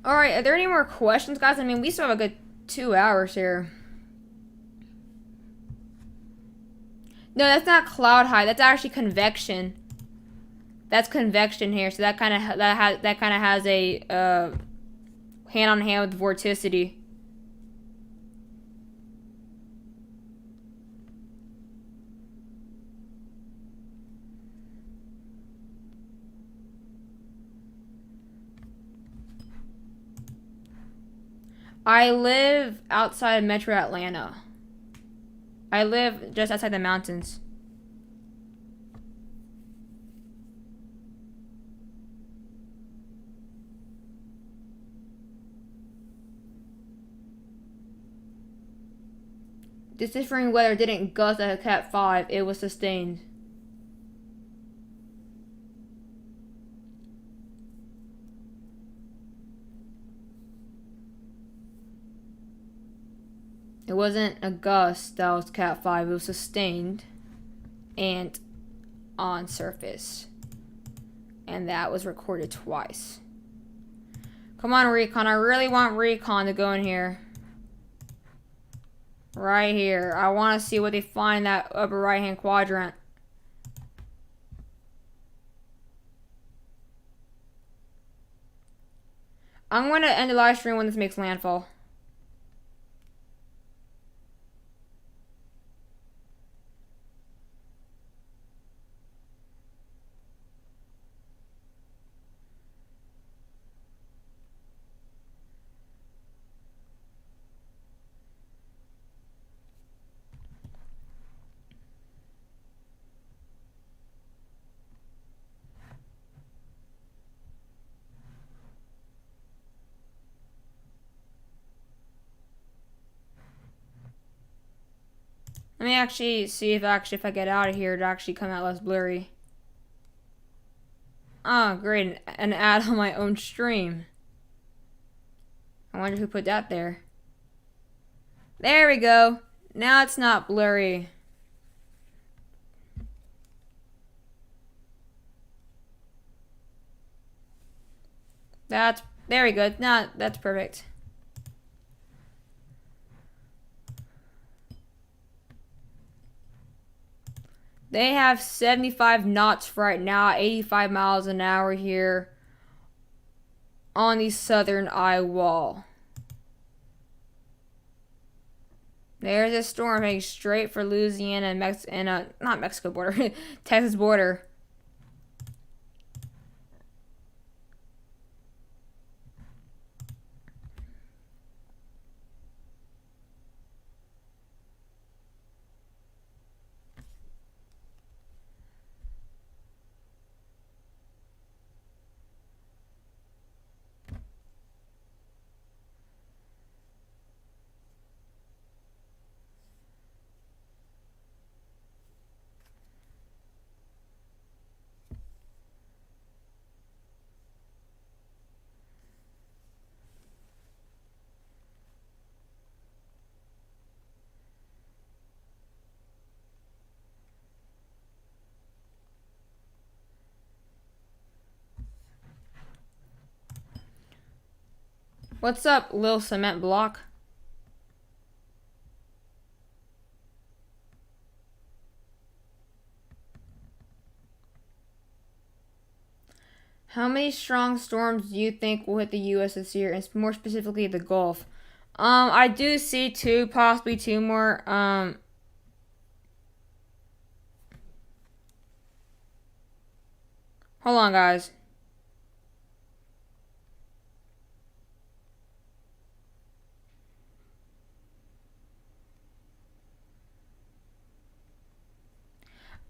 Alright, are there any more questions, guys? I mean, we still have a good 2 hours here. No, that's not cloud high. That's actually convection. That's convection here. So that kind of has a hand on hand with vorticity. I live outside of Metro Atlanta. I live just outside the mountains. This differing weather didn't gust at a Cat 5, it was sustained. It wasn't a gust that was Cat 5, it was sustained and on surface. And that was recorded twice. Come on, Recon. I really want Recon to go in here. Right here. I want to see what they find in that upper right-hand quadrant. I'm going to end the live stream when this makes landfall. Let me actually see if I get out of here, it actually come out less blurry. Oh, great, an ad on my own stream. I wonder who put that there. There we go. Now it's not blurry. There we go. Now that's perfect. They have 75 knots right now, 85 miles an hour here on the southern eye wall. There's a storm heading straight for Louisiana and not Mexico border, Texas border. What's up, Lil Cement Block? How many strong storms do you think will hit the U.S. this year, and more specifically the Gulf? I do see two, possibly two more. Hold on, guys.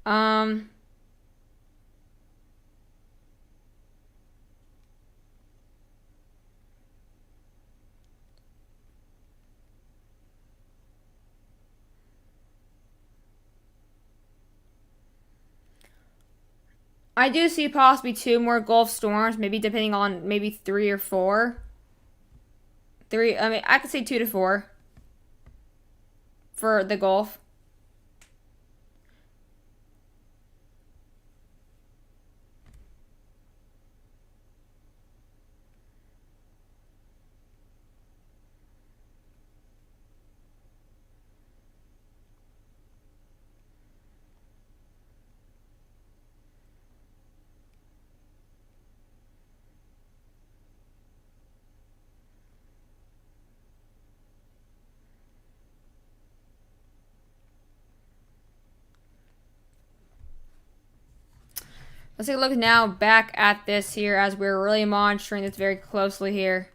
Um, I do see possibly two more Gulf storms, maybe depending on maybe 3 or 4. I mean, I could say 2 to 4 for the Gulf. Let's take a look now back at this here as we're really monitoring this very closely here.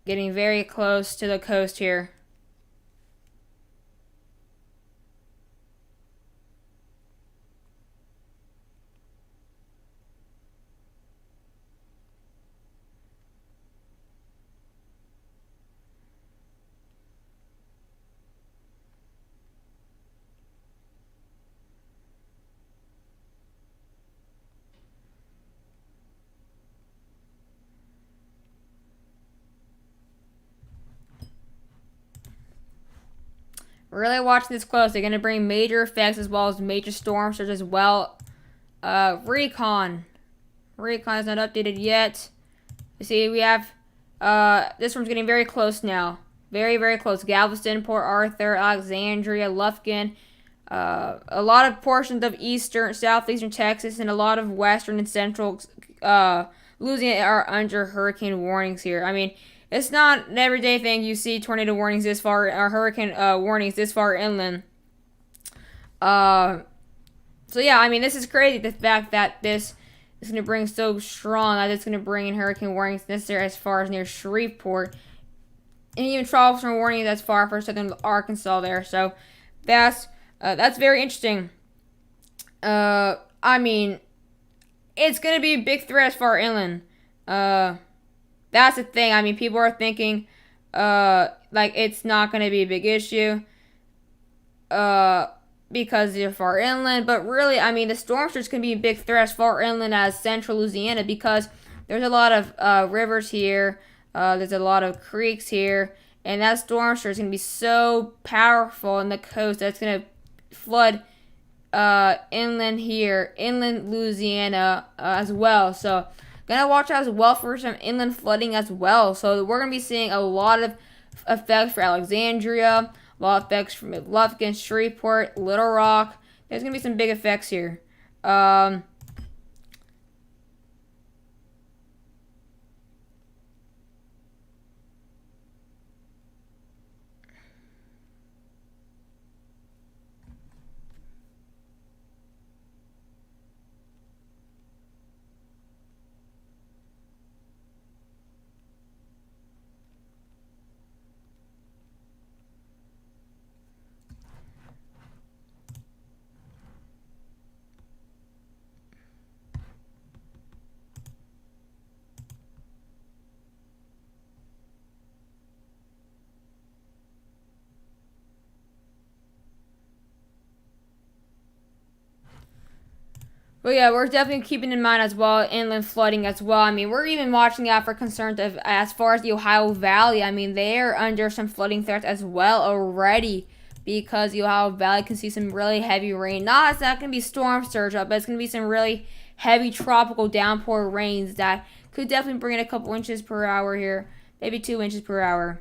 Getting very close to the coast here. Really watching this close. They're going to bring major effects as well as major storms such as Recon. Recon is not updated yet. You see, we have this one's getting very close now. Very, very close. Galveston, Port Arthur, Alexandria, Lufkin. A lot of portions of southeastern Texas, and a lot of western and central Louisiana are under hurricane warnings here. I mean, it's not an everyday thing. You see tornado warnings this far, or hurricane warnings this far inland. Uh, so yeah, I mean, this is crazy. The fact that this is going to bring so strong that it's going to bring in hurricane warnings necessary as far as near Shreveport, and even tropical storm warnings as far for southern Arkansas there. So that's very interesting. I mean, it's going to be a big threat as far inland. That's the thing. I mean, people are thinking, like it's not going to be a big issue, because they're far inland. But really, I mean, the storm surge can be a big threat as far inland as central Louisiana because there's a lot of rivers here. There's a lot of creeks here, and that storm surge is going to be so powerful in the coast that's going to flood inland here, inland Louisiana as well. So gonna watch out as well for some inland flooding as well. So we're gonna be seeing a lot of effects for Alexandria, a lot of effects from Lufkin, Shreveport, Little Rock. There's gonna be some big effects here. But yeah, we're definitely keeping in mind as well inland flooding as well. I mean, we're even watching out for concerns of as far as the Ohio Valley. I mean, they're under some flooding threats as well already because the Ohio Valley can see some really heavy rain. It's not going to be storm surge up, but it's going to be some really heavy tropical downpour rains that could definitely bring in a couple inches per hour here, maybe 2 inches per hour.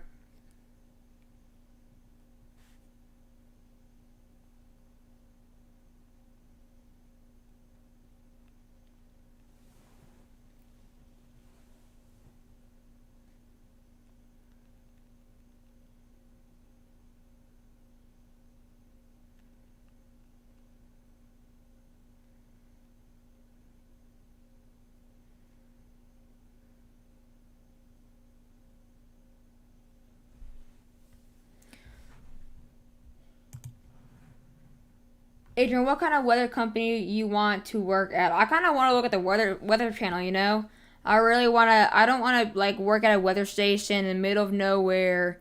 Adrian, what kind of weather company you want to work at? I kind of want to look at the weather channel. I really want to. I don't want to like work at a weather station in the middle of nowhere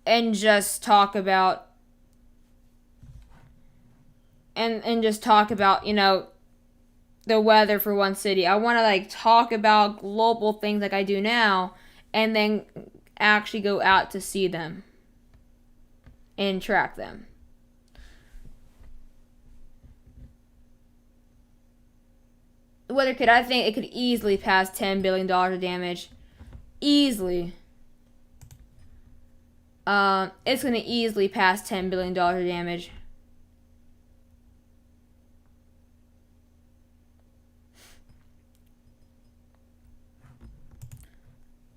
and just talk about and just talk about the weather for one city. I want to like talk about global things like I do now, and then actually go out to see them and track them. Weather kit, I think it could easily pass $10 billion of damage. Easily. It's gonna easily pass $10 billion of damage.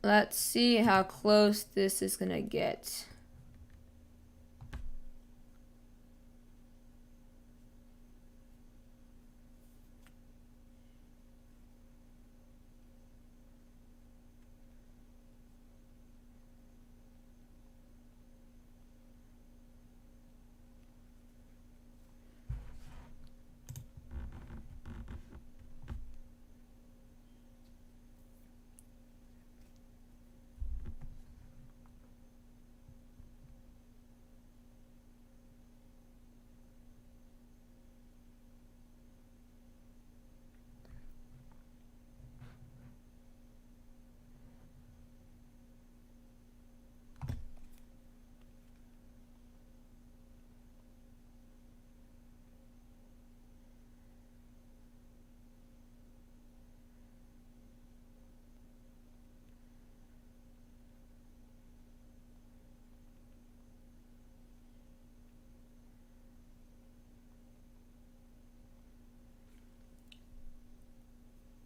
Let's see how close this is gonna get.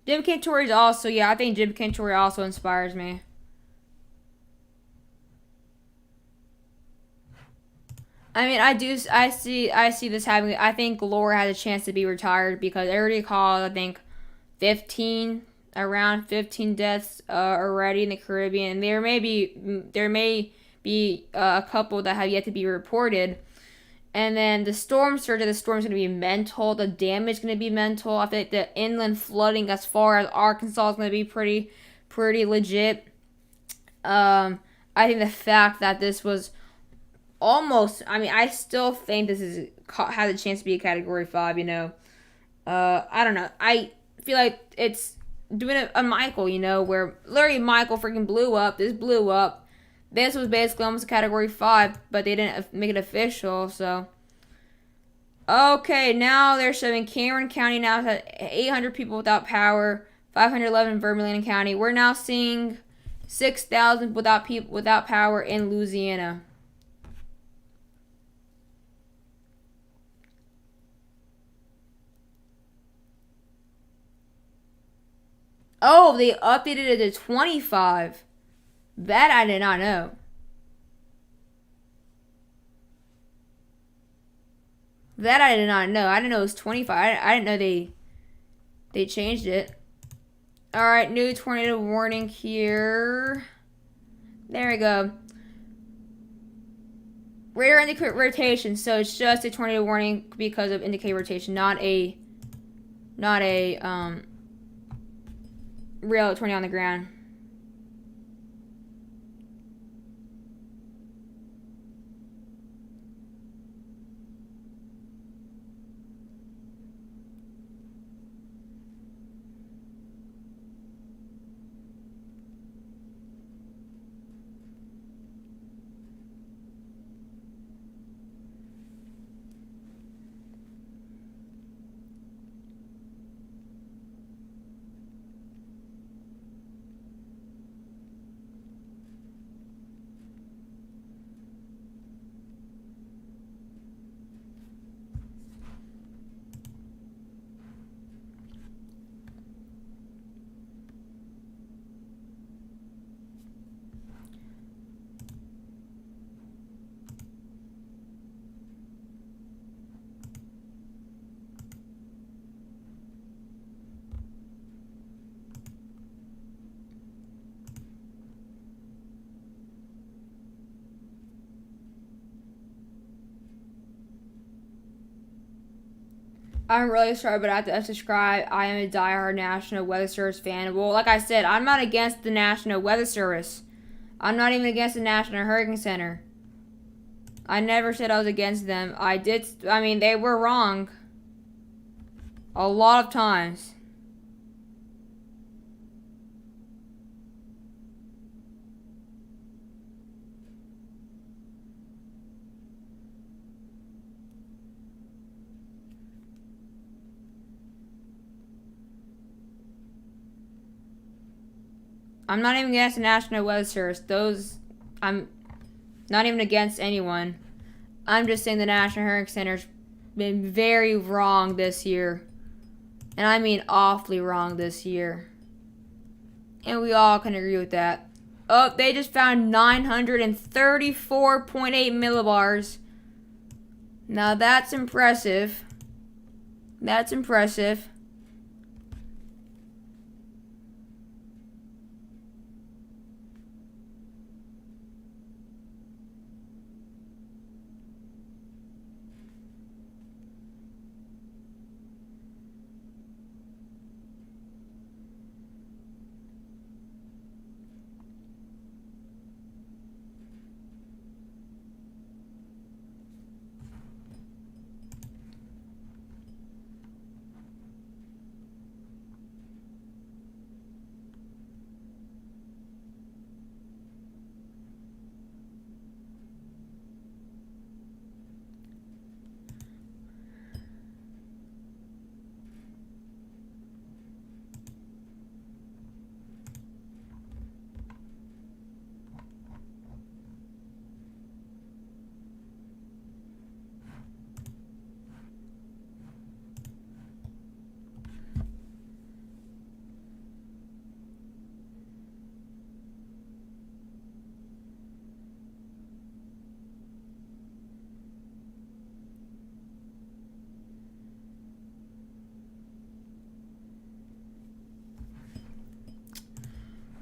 Jim Cantori's also, yeah, I think Jim Cantori also inspires me. I mean, I see this happening. I think Laura has a chance to be retired because they already called, I think, 15, around 15 deaths already in the Caribbean. There may be a couple that have yet to be reported. And then the storm surge of the storm is going to be mental. The damage is going to be mental. I think the inland flooding as far as Arkansas is going to be pretty legit. I think the fact that this was almost, I mean, I still think this has a chance to be a Category 5, you know. I don't know. I feel like it's doing a Michael, you know, where Larry Michael freaking blew up. This blew up. This was basically almost a Category 5, but they didn't make it official, so. Okay, now they're showing Cameron County now has 800 people without power, 511 in Vermilion County. We're now seeing 6,000 without power in Louisiana. Oh, they updated it to 25. That I did not know. That I did not know. I didn't know it was 25. I didn't know they changed it. All right, new tornado warning here. There we go. Radar indicate rotation, so it's just a tornado warning because of indicator rotation, not a real tornado on the ground. I'm really sorry, but I have to unsubscribe. I am a diehard National Weather Service fan. Well, like I said, I'm not against the National Weather Service. I'm not even against the National Hurricane Center. I never said I was against them. I mean, they were wrong. A lot of times. I'm not even against the National Weather Service. I'm not even against anyone. I'm just saying the National Hurricane Center's been very wrong this year. And I mean awfully wrong this year. And we all can agree with that. Oh, they just found 934.8 millibars. Now that's impressive. That's impressive.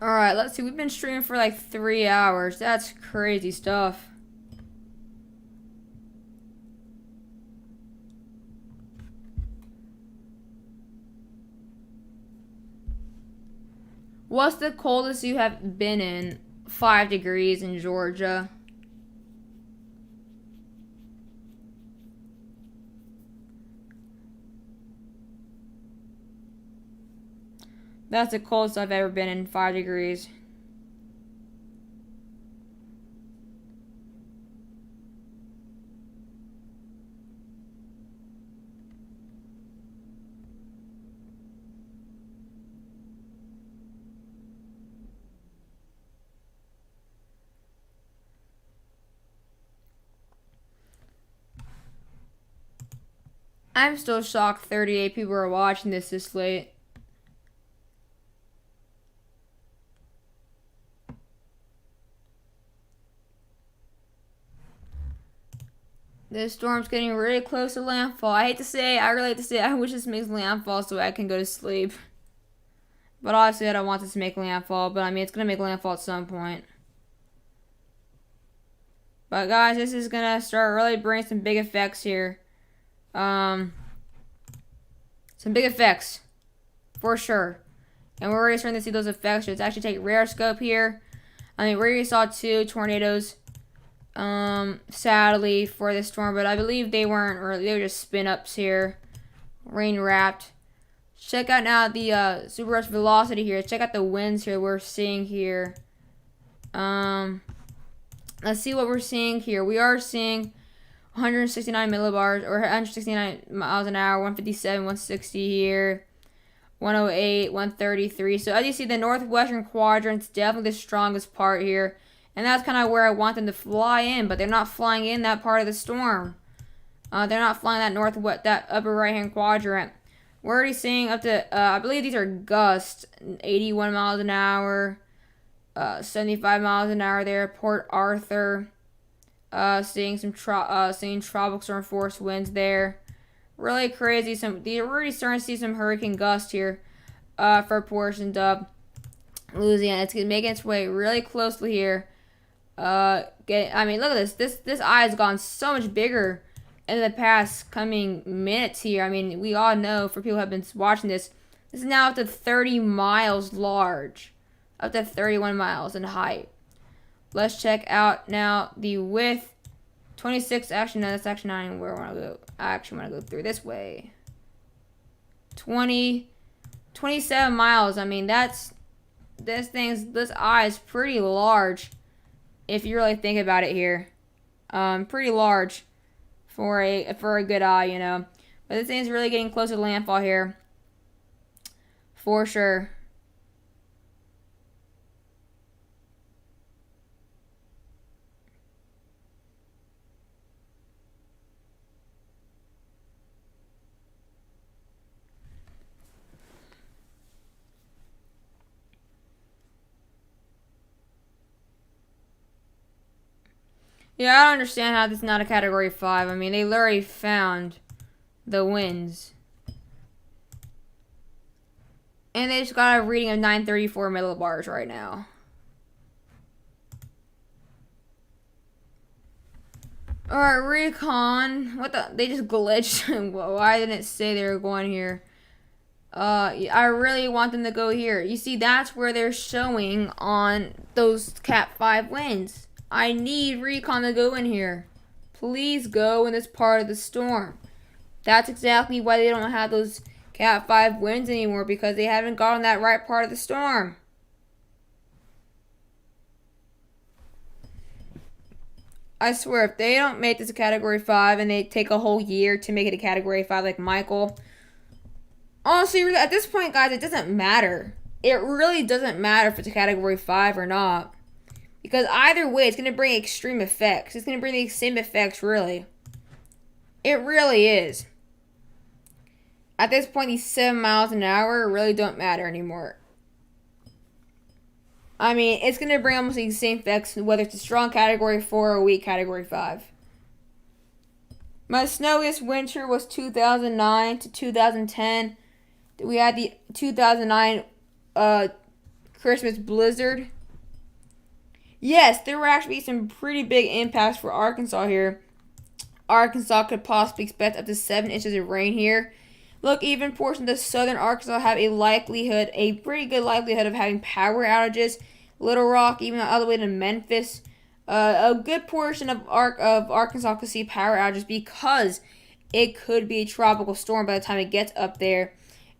Alright, let's see. We've been streaming for like 3 hours. That's crazy stuff. What's the coldest you have been in? 5 degrees in Georgia. That's the coldest I've ever been in, 5 degrees. I'm still shocked 38 people are watching this late. This storm's getting really close to landfall. I hate to say, I really hate to say, I wish this makes landfall so I can go to sleep. But obviously I don't want this to make landfall, but I mean, it's going to make landfall at some point. But guys, this is going to start really bringing some big effects here. Some big effects. For sure. And we're already starting to see those effects. Let's actually take rare scope here. I mean, we already saw 2 tornadoes. Sadly for this storm, but I believe they weren't, or they were just spin ups here. Rain wrapped. Check out now the super rush velocity here. Check out the winds here we're seeing here. Let's see what we're seeing here. We are seeing 169 millibars, or 169 miles an hour, 157, 160 here, 108, 133. So as you see, the northwestern quadrant's definitely the strongest part here. And that's kind of where I want them to fly in, but they're not flying in that part of the storm. They're not flying that upper right-hand quadrant. We're already seeing up to, I believe these are gusts, 81 miles an hour, 75 miles an hour there. Port Arthur, seeing tropical storm force winds there. Really crazy. We're already starting to see some hurricane gusts here, for portions of Louisiana. It's making its way really closely here. I mean, look at this. This eye has gone so much bigger in the past coming minutes here. I mean, we all know, for people who have been watching this is now up to 30 miles large, up to 31 miles in height. Let's check out now the width. 26. Actually, no, that's actually not even where I want to go. I actually want to go through this way. 27 miles. I mean, this eye is pretty large. If you really think about it here, pretty large for a good eye, you know. But this thing's really getting close to landfall here, for sure. Yeah, I don't understand how this is not a Category 5. I mean, they literally found the winds. And they just got a reading of 934 millibars right now. Alright, recon. What the? They just glitched. Why didn't it say they were going here? I really want them to go here. You see, that's where they're showing on those Cat 5 winds. I need recon to go in here. Please go in this part of the storm. That's exactly why they don't have those Cat 5 winds anymore, because they haven't gotten that right part of the storm. I swear, if they don't make this a Category 5 and they take a whole year to make it a Category 5 like Michael, honestly, at this point, guys, it doesn't matter. It really doesn't matter if it's a Category 5 or not. Because either way, it's going to bring extreme effects. It's going to bring the same effects, really. It really is. At this point, these 7 miles an hour really don't matter anymore. I mean, it's going to bring almost the same effects, whether it's a strong Category 4 or a weak Category 5. My snowiest winter was 2009 to 2010. We had the 2009 Christmas blizzard. Yes, there will actually be some pretty big impacts for Arkansas here. Arkansas could possibly expect up to 7 inches of rain here. Look, even portions of southern Arkansas have a pretty good likelihood of having power outages. Little Rock, even all the way to Memphis. A good portion of Arkansas could see power outages because it could be a tropical storm by the time it gets up there.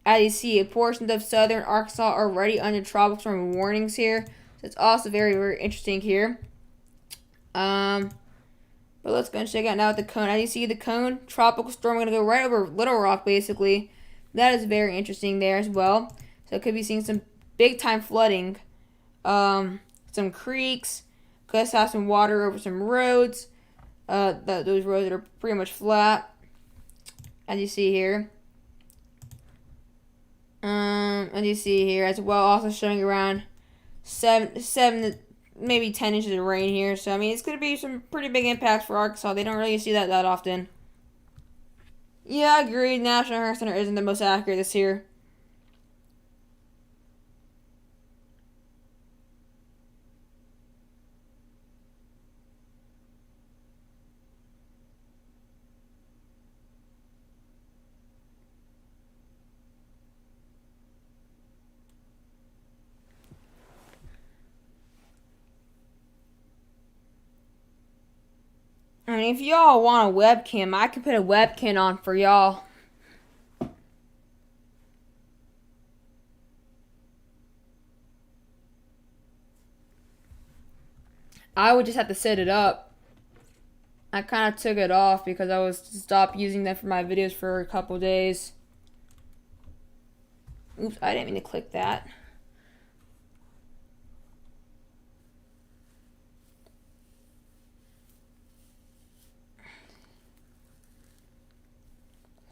As you see, portions of southern Arkansas are already under tropical storm warnings here. So it's also very, very interesting here. But let's go and check out now with the cone. As you see, the cone, tropical storm, going to go right over Little Rock, basically. That is very interesting there as well. So it could be seeing some big-time flooding. Some creeks. Could have some water over some roads. Those roads that are pretty much flat, as you see here. As you see here as well, also showing around 7 maybe 10 inches of rain here. So, I mean, it's going to be some pretty big impacts for Arkansas. They don't really see that often. Yeah, I agree. National Hurricane Center isn't the most accurate this year. I mean, if y'all want a webcam, I can put a webcam on for y'all. I would just have to set it up. I kind of took it off because I was stopped using them for my videos for a couple days. Oops, I didn't mean to click that.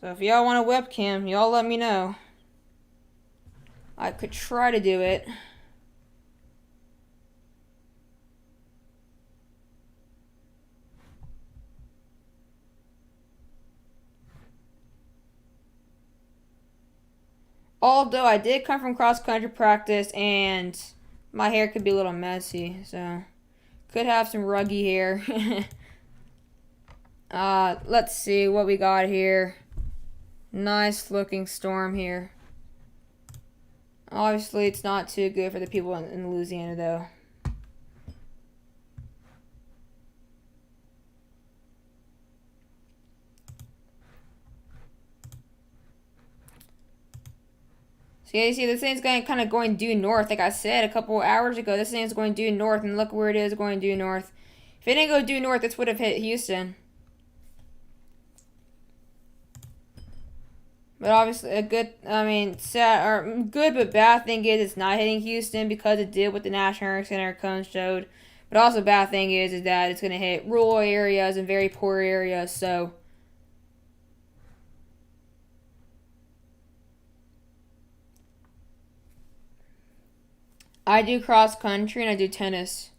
So if y'all want a webcam, y'all let me know. I could try to do it. Although I did come from cross-country practice and my hair could be a little messy, so could have some ruggy hair. Let's see what we got here. Nice looking storm here. Obviously, it's not too good for the people in Louisiana, though. So yeah, you see, this thing's kind of going due north. Like I said a couple hours ago, this thing's going due north, and look where it is going due north. If it didn't go due north, this would have hit Houston. But obviously, good but bad thing is it's not hitting Houston because it did what the National Hurricane Center cone showed. But also, bad thing is that it's going to hit rural areas and very poor areas. So, I do cross country and I do tennis.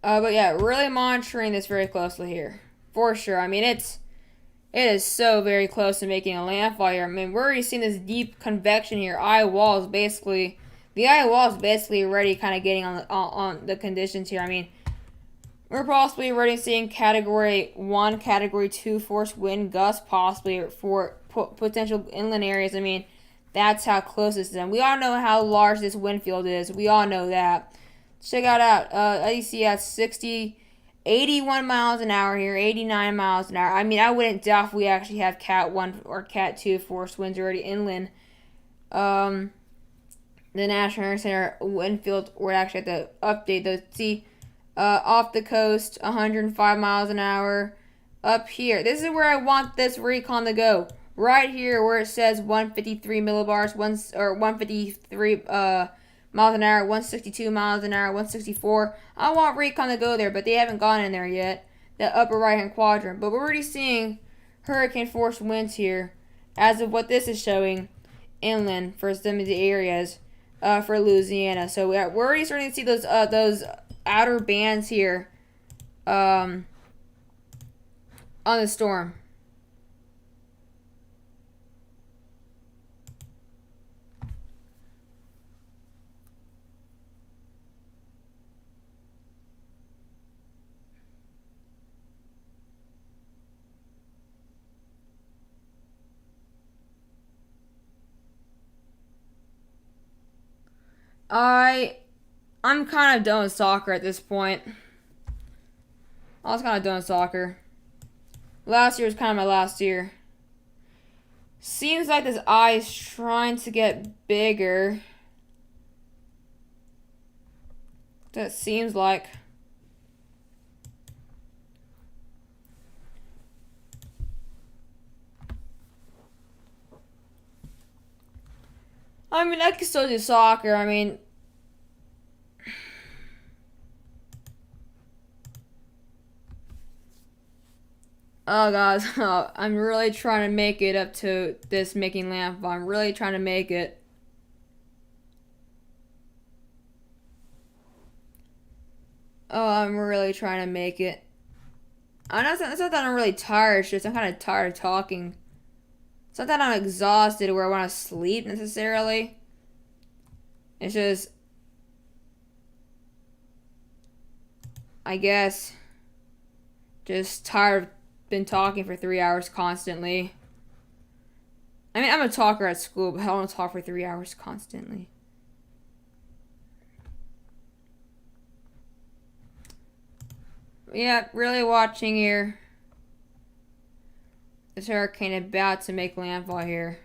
But yeah, really monitoring this very closely here. For sure. I mean, it is so very close to making a landfall here. I mean, we're already seeing this deep convection here. The eye wall is basically already kind of getting on the conditions here. I mean, we're possibly already seeing Category 1, Category 2 force wind gusts possibly for potential inland areas. I mean, that's how close this is. And we all know how large this wind field is. We all know that. Check it out. As you see at 81 miles an hour here, 89 miles an hour. I mean, I wouldn't doubt if we actually have Cat 1 or Cat 2 force winds already inland. The National Hurricane Center wind field would actually have to update those. See, off the coast, 105 miles an hour. Up here, this is where I want this recon to go. Right here, where it says 153 millibars, 153 miles an hour, 162 miles an hour, 164. I want recon to go there, but they haven't gone in there yet. The upper right hand quadrant. But we're already seeing hurricane force winds here, as of what this is showing, inland for some of the areas for Louisiana. So we're already starting to see those outer bands here um, on the storm. I'm kind of done with soccer at this point. I was kind of done with soccer. Last year was kind of my last year. Seems like this eye is trying to get bigger. That seems like. I mean, I can still do soccer. I mean, oh guys, I'm really trying to make it up to this making landfall. I'm really trying to make it. Oh, I'm really trying to make it. It's not that I'm really tired. It's just I'm kind of tired of talking. It's not that I'm exhausted where I want to sleep necessarily. It's just, I guess, just tired of been talking for 3 hours constantly. I mean, I'm a talker at school, but I don't want to talk for 3 hours constantly. Yeah, really watching here. This hurricane about to make landfall here.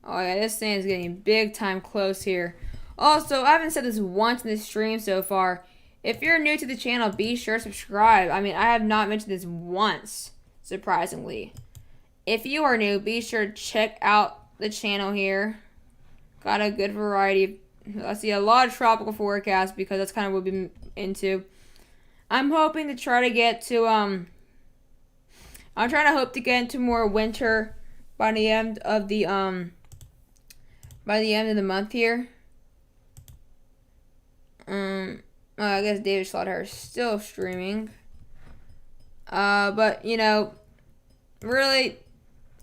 Oh yeah, this thing is getting big time close here. Also, I haven't said this once in this stream so far. If you're new to the channel, be sure to subscribe. I mean, I have not mentioned this once, surprisingly. If you are new, be sure to check out the channel here. Got a good variety. I see a lot of tropical forecasts because that's kind of what we've been into. I'm hoping to try to get to, I'm trying to hope to get into more winter by the end of the, month here. I guess David Slaughter is still streaming. But, you know, really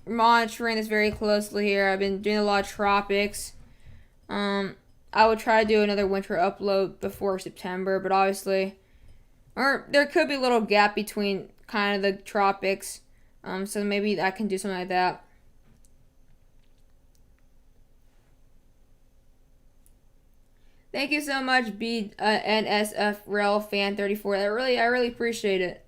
monitoring this very closely here. I've been doing a lot of tropics. I would try to do another winter upload before September, but obviously, or there could be a little gap between kind of the tropics. So maybe I can do something like that. Thank you so much, NSF Rel Fan 34. I really appreciate it.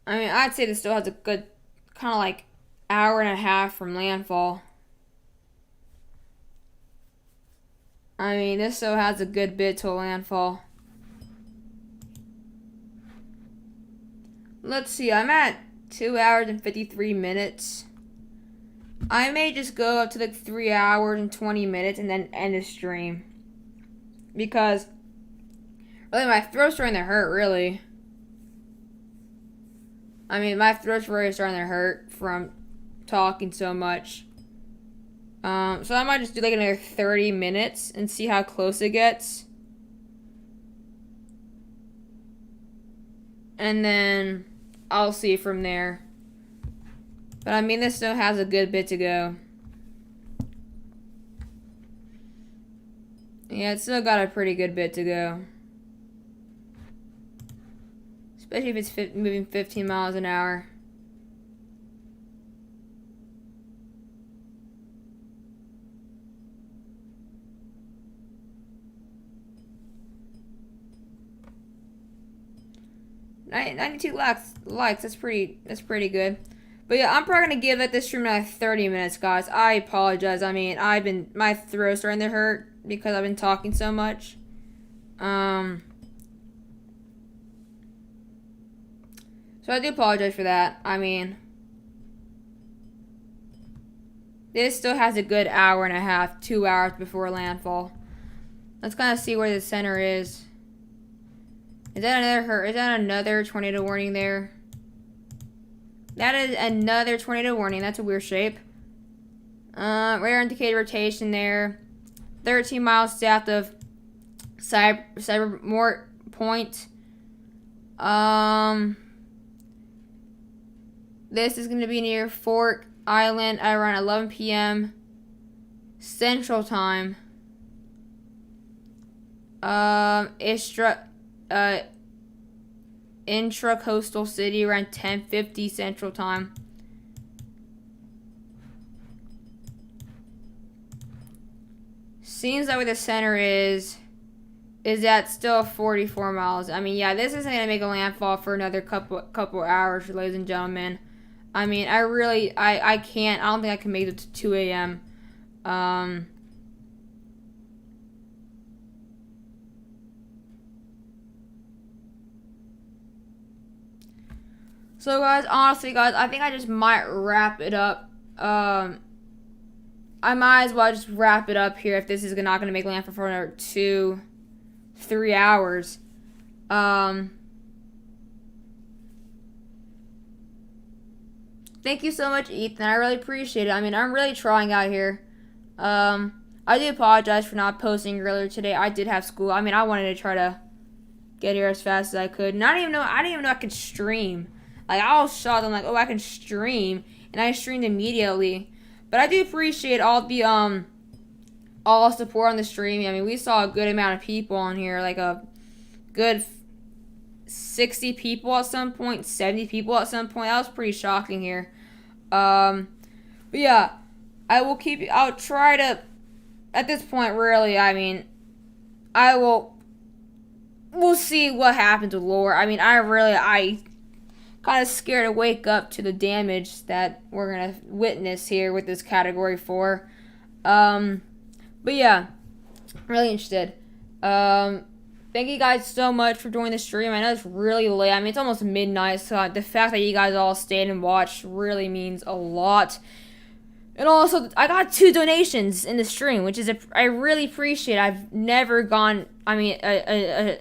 I mean, I'd say this still has a good kind of like hour and a half from landfall. I mean, this still has a good bit till landfall. Let's see, I'm at 2 hours and 53 minutes. I may just go up to like 3 hours and 20 minutes and then end the stream. Because, really, my throat's starting to hurt, really. I mean, my throat's really starting to hurt from talking so much. So I might just do like another 30 minutes and see how close it gets. And then I'll see from there. But I mean, this still has a good bit to go. Yeah, it's still got a pretty good bit to go. Especially if it's moving 15 miles an hour. Right, 92 likes. That's pretty good. But yeah, I'm probably gonna give this stream like 30 minutes, guys. I apologize. I mean, my throat's starting to hurt because I've been talking so much. So I do apologize for that. I mean, this still has a good hour and a half, 2 hours before landfall. Let's kind of see where the center is. Is that another tornado warning there? That is another tornado warning. That's a weird shape. Radar indicated rotation there. 13 miles south of Cybermort Point. This is going to be near Fork Island at around 11 p.m. Central Time. Intracoastal City around 10:50 Central Time. Seems like where the center is at still 44 miles. I mean, yeah, this isn't gonna make a landfall for another couple hours, ladies and gentlemen. I mean, I can't. I don't think I can make it to 2 a.m. So guys, honestly guys, I think I just might wrap it up. I might as well just wrap it up here if this is not going to make landfall for another 2-3 hours. Thank you so much, Ethan. I really appreciate it. I mean, I'm really trying out here. I do apologize for not posting earlier today. I did have school. I mean, I wanted to try to get here as fast as I could. And I didn't even know I could stream. Like, I was shocked. I'm like, oh, I can stream. And I streamed immediately. But I do appreciate all the support on the stream. I mean, we saw a good amount of people on here. Like a good 60 people at some point. 70 people at some point. That was pretty shocking here. But yeah. I'll try to, at this point, really, I mean, we'll see what happens with Laura. I mean, I kind of scared to wake up to the damage that we're going to witness here with this Category 4. But yeah, really interested. Thank you guys so much for joining the stream. I know it's really late. I mean, it's almost midnight, so the fact that you guys all stayed and watched really means a lot. And also, I got 2 donations in the stream, which is I really appreciate. I've never gone, a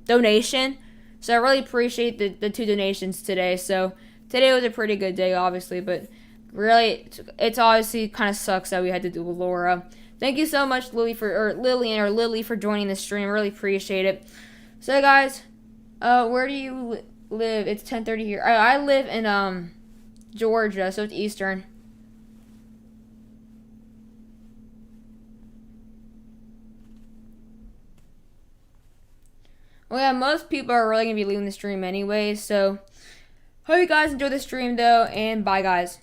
donation. So I really appreciate the 2 donations today. So today was a pretty good day, obviously, but really, it's obviously kind of sucks that we had to do with Laura. Thank you so much, Lily for joining the stream. I really appreciate it. So guys, where do you live? It's 10:30 here. I live in Georgia, so it's Eastern. Well, yeah, most people are really going to be leaving the stream anyway, so hope you guys enjoy the stream, though, and bye, guys.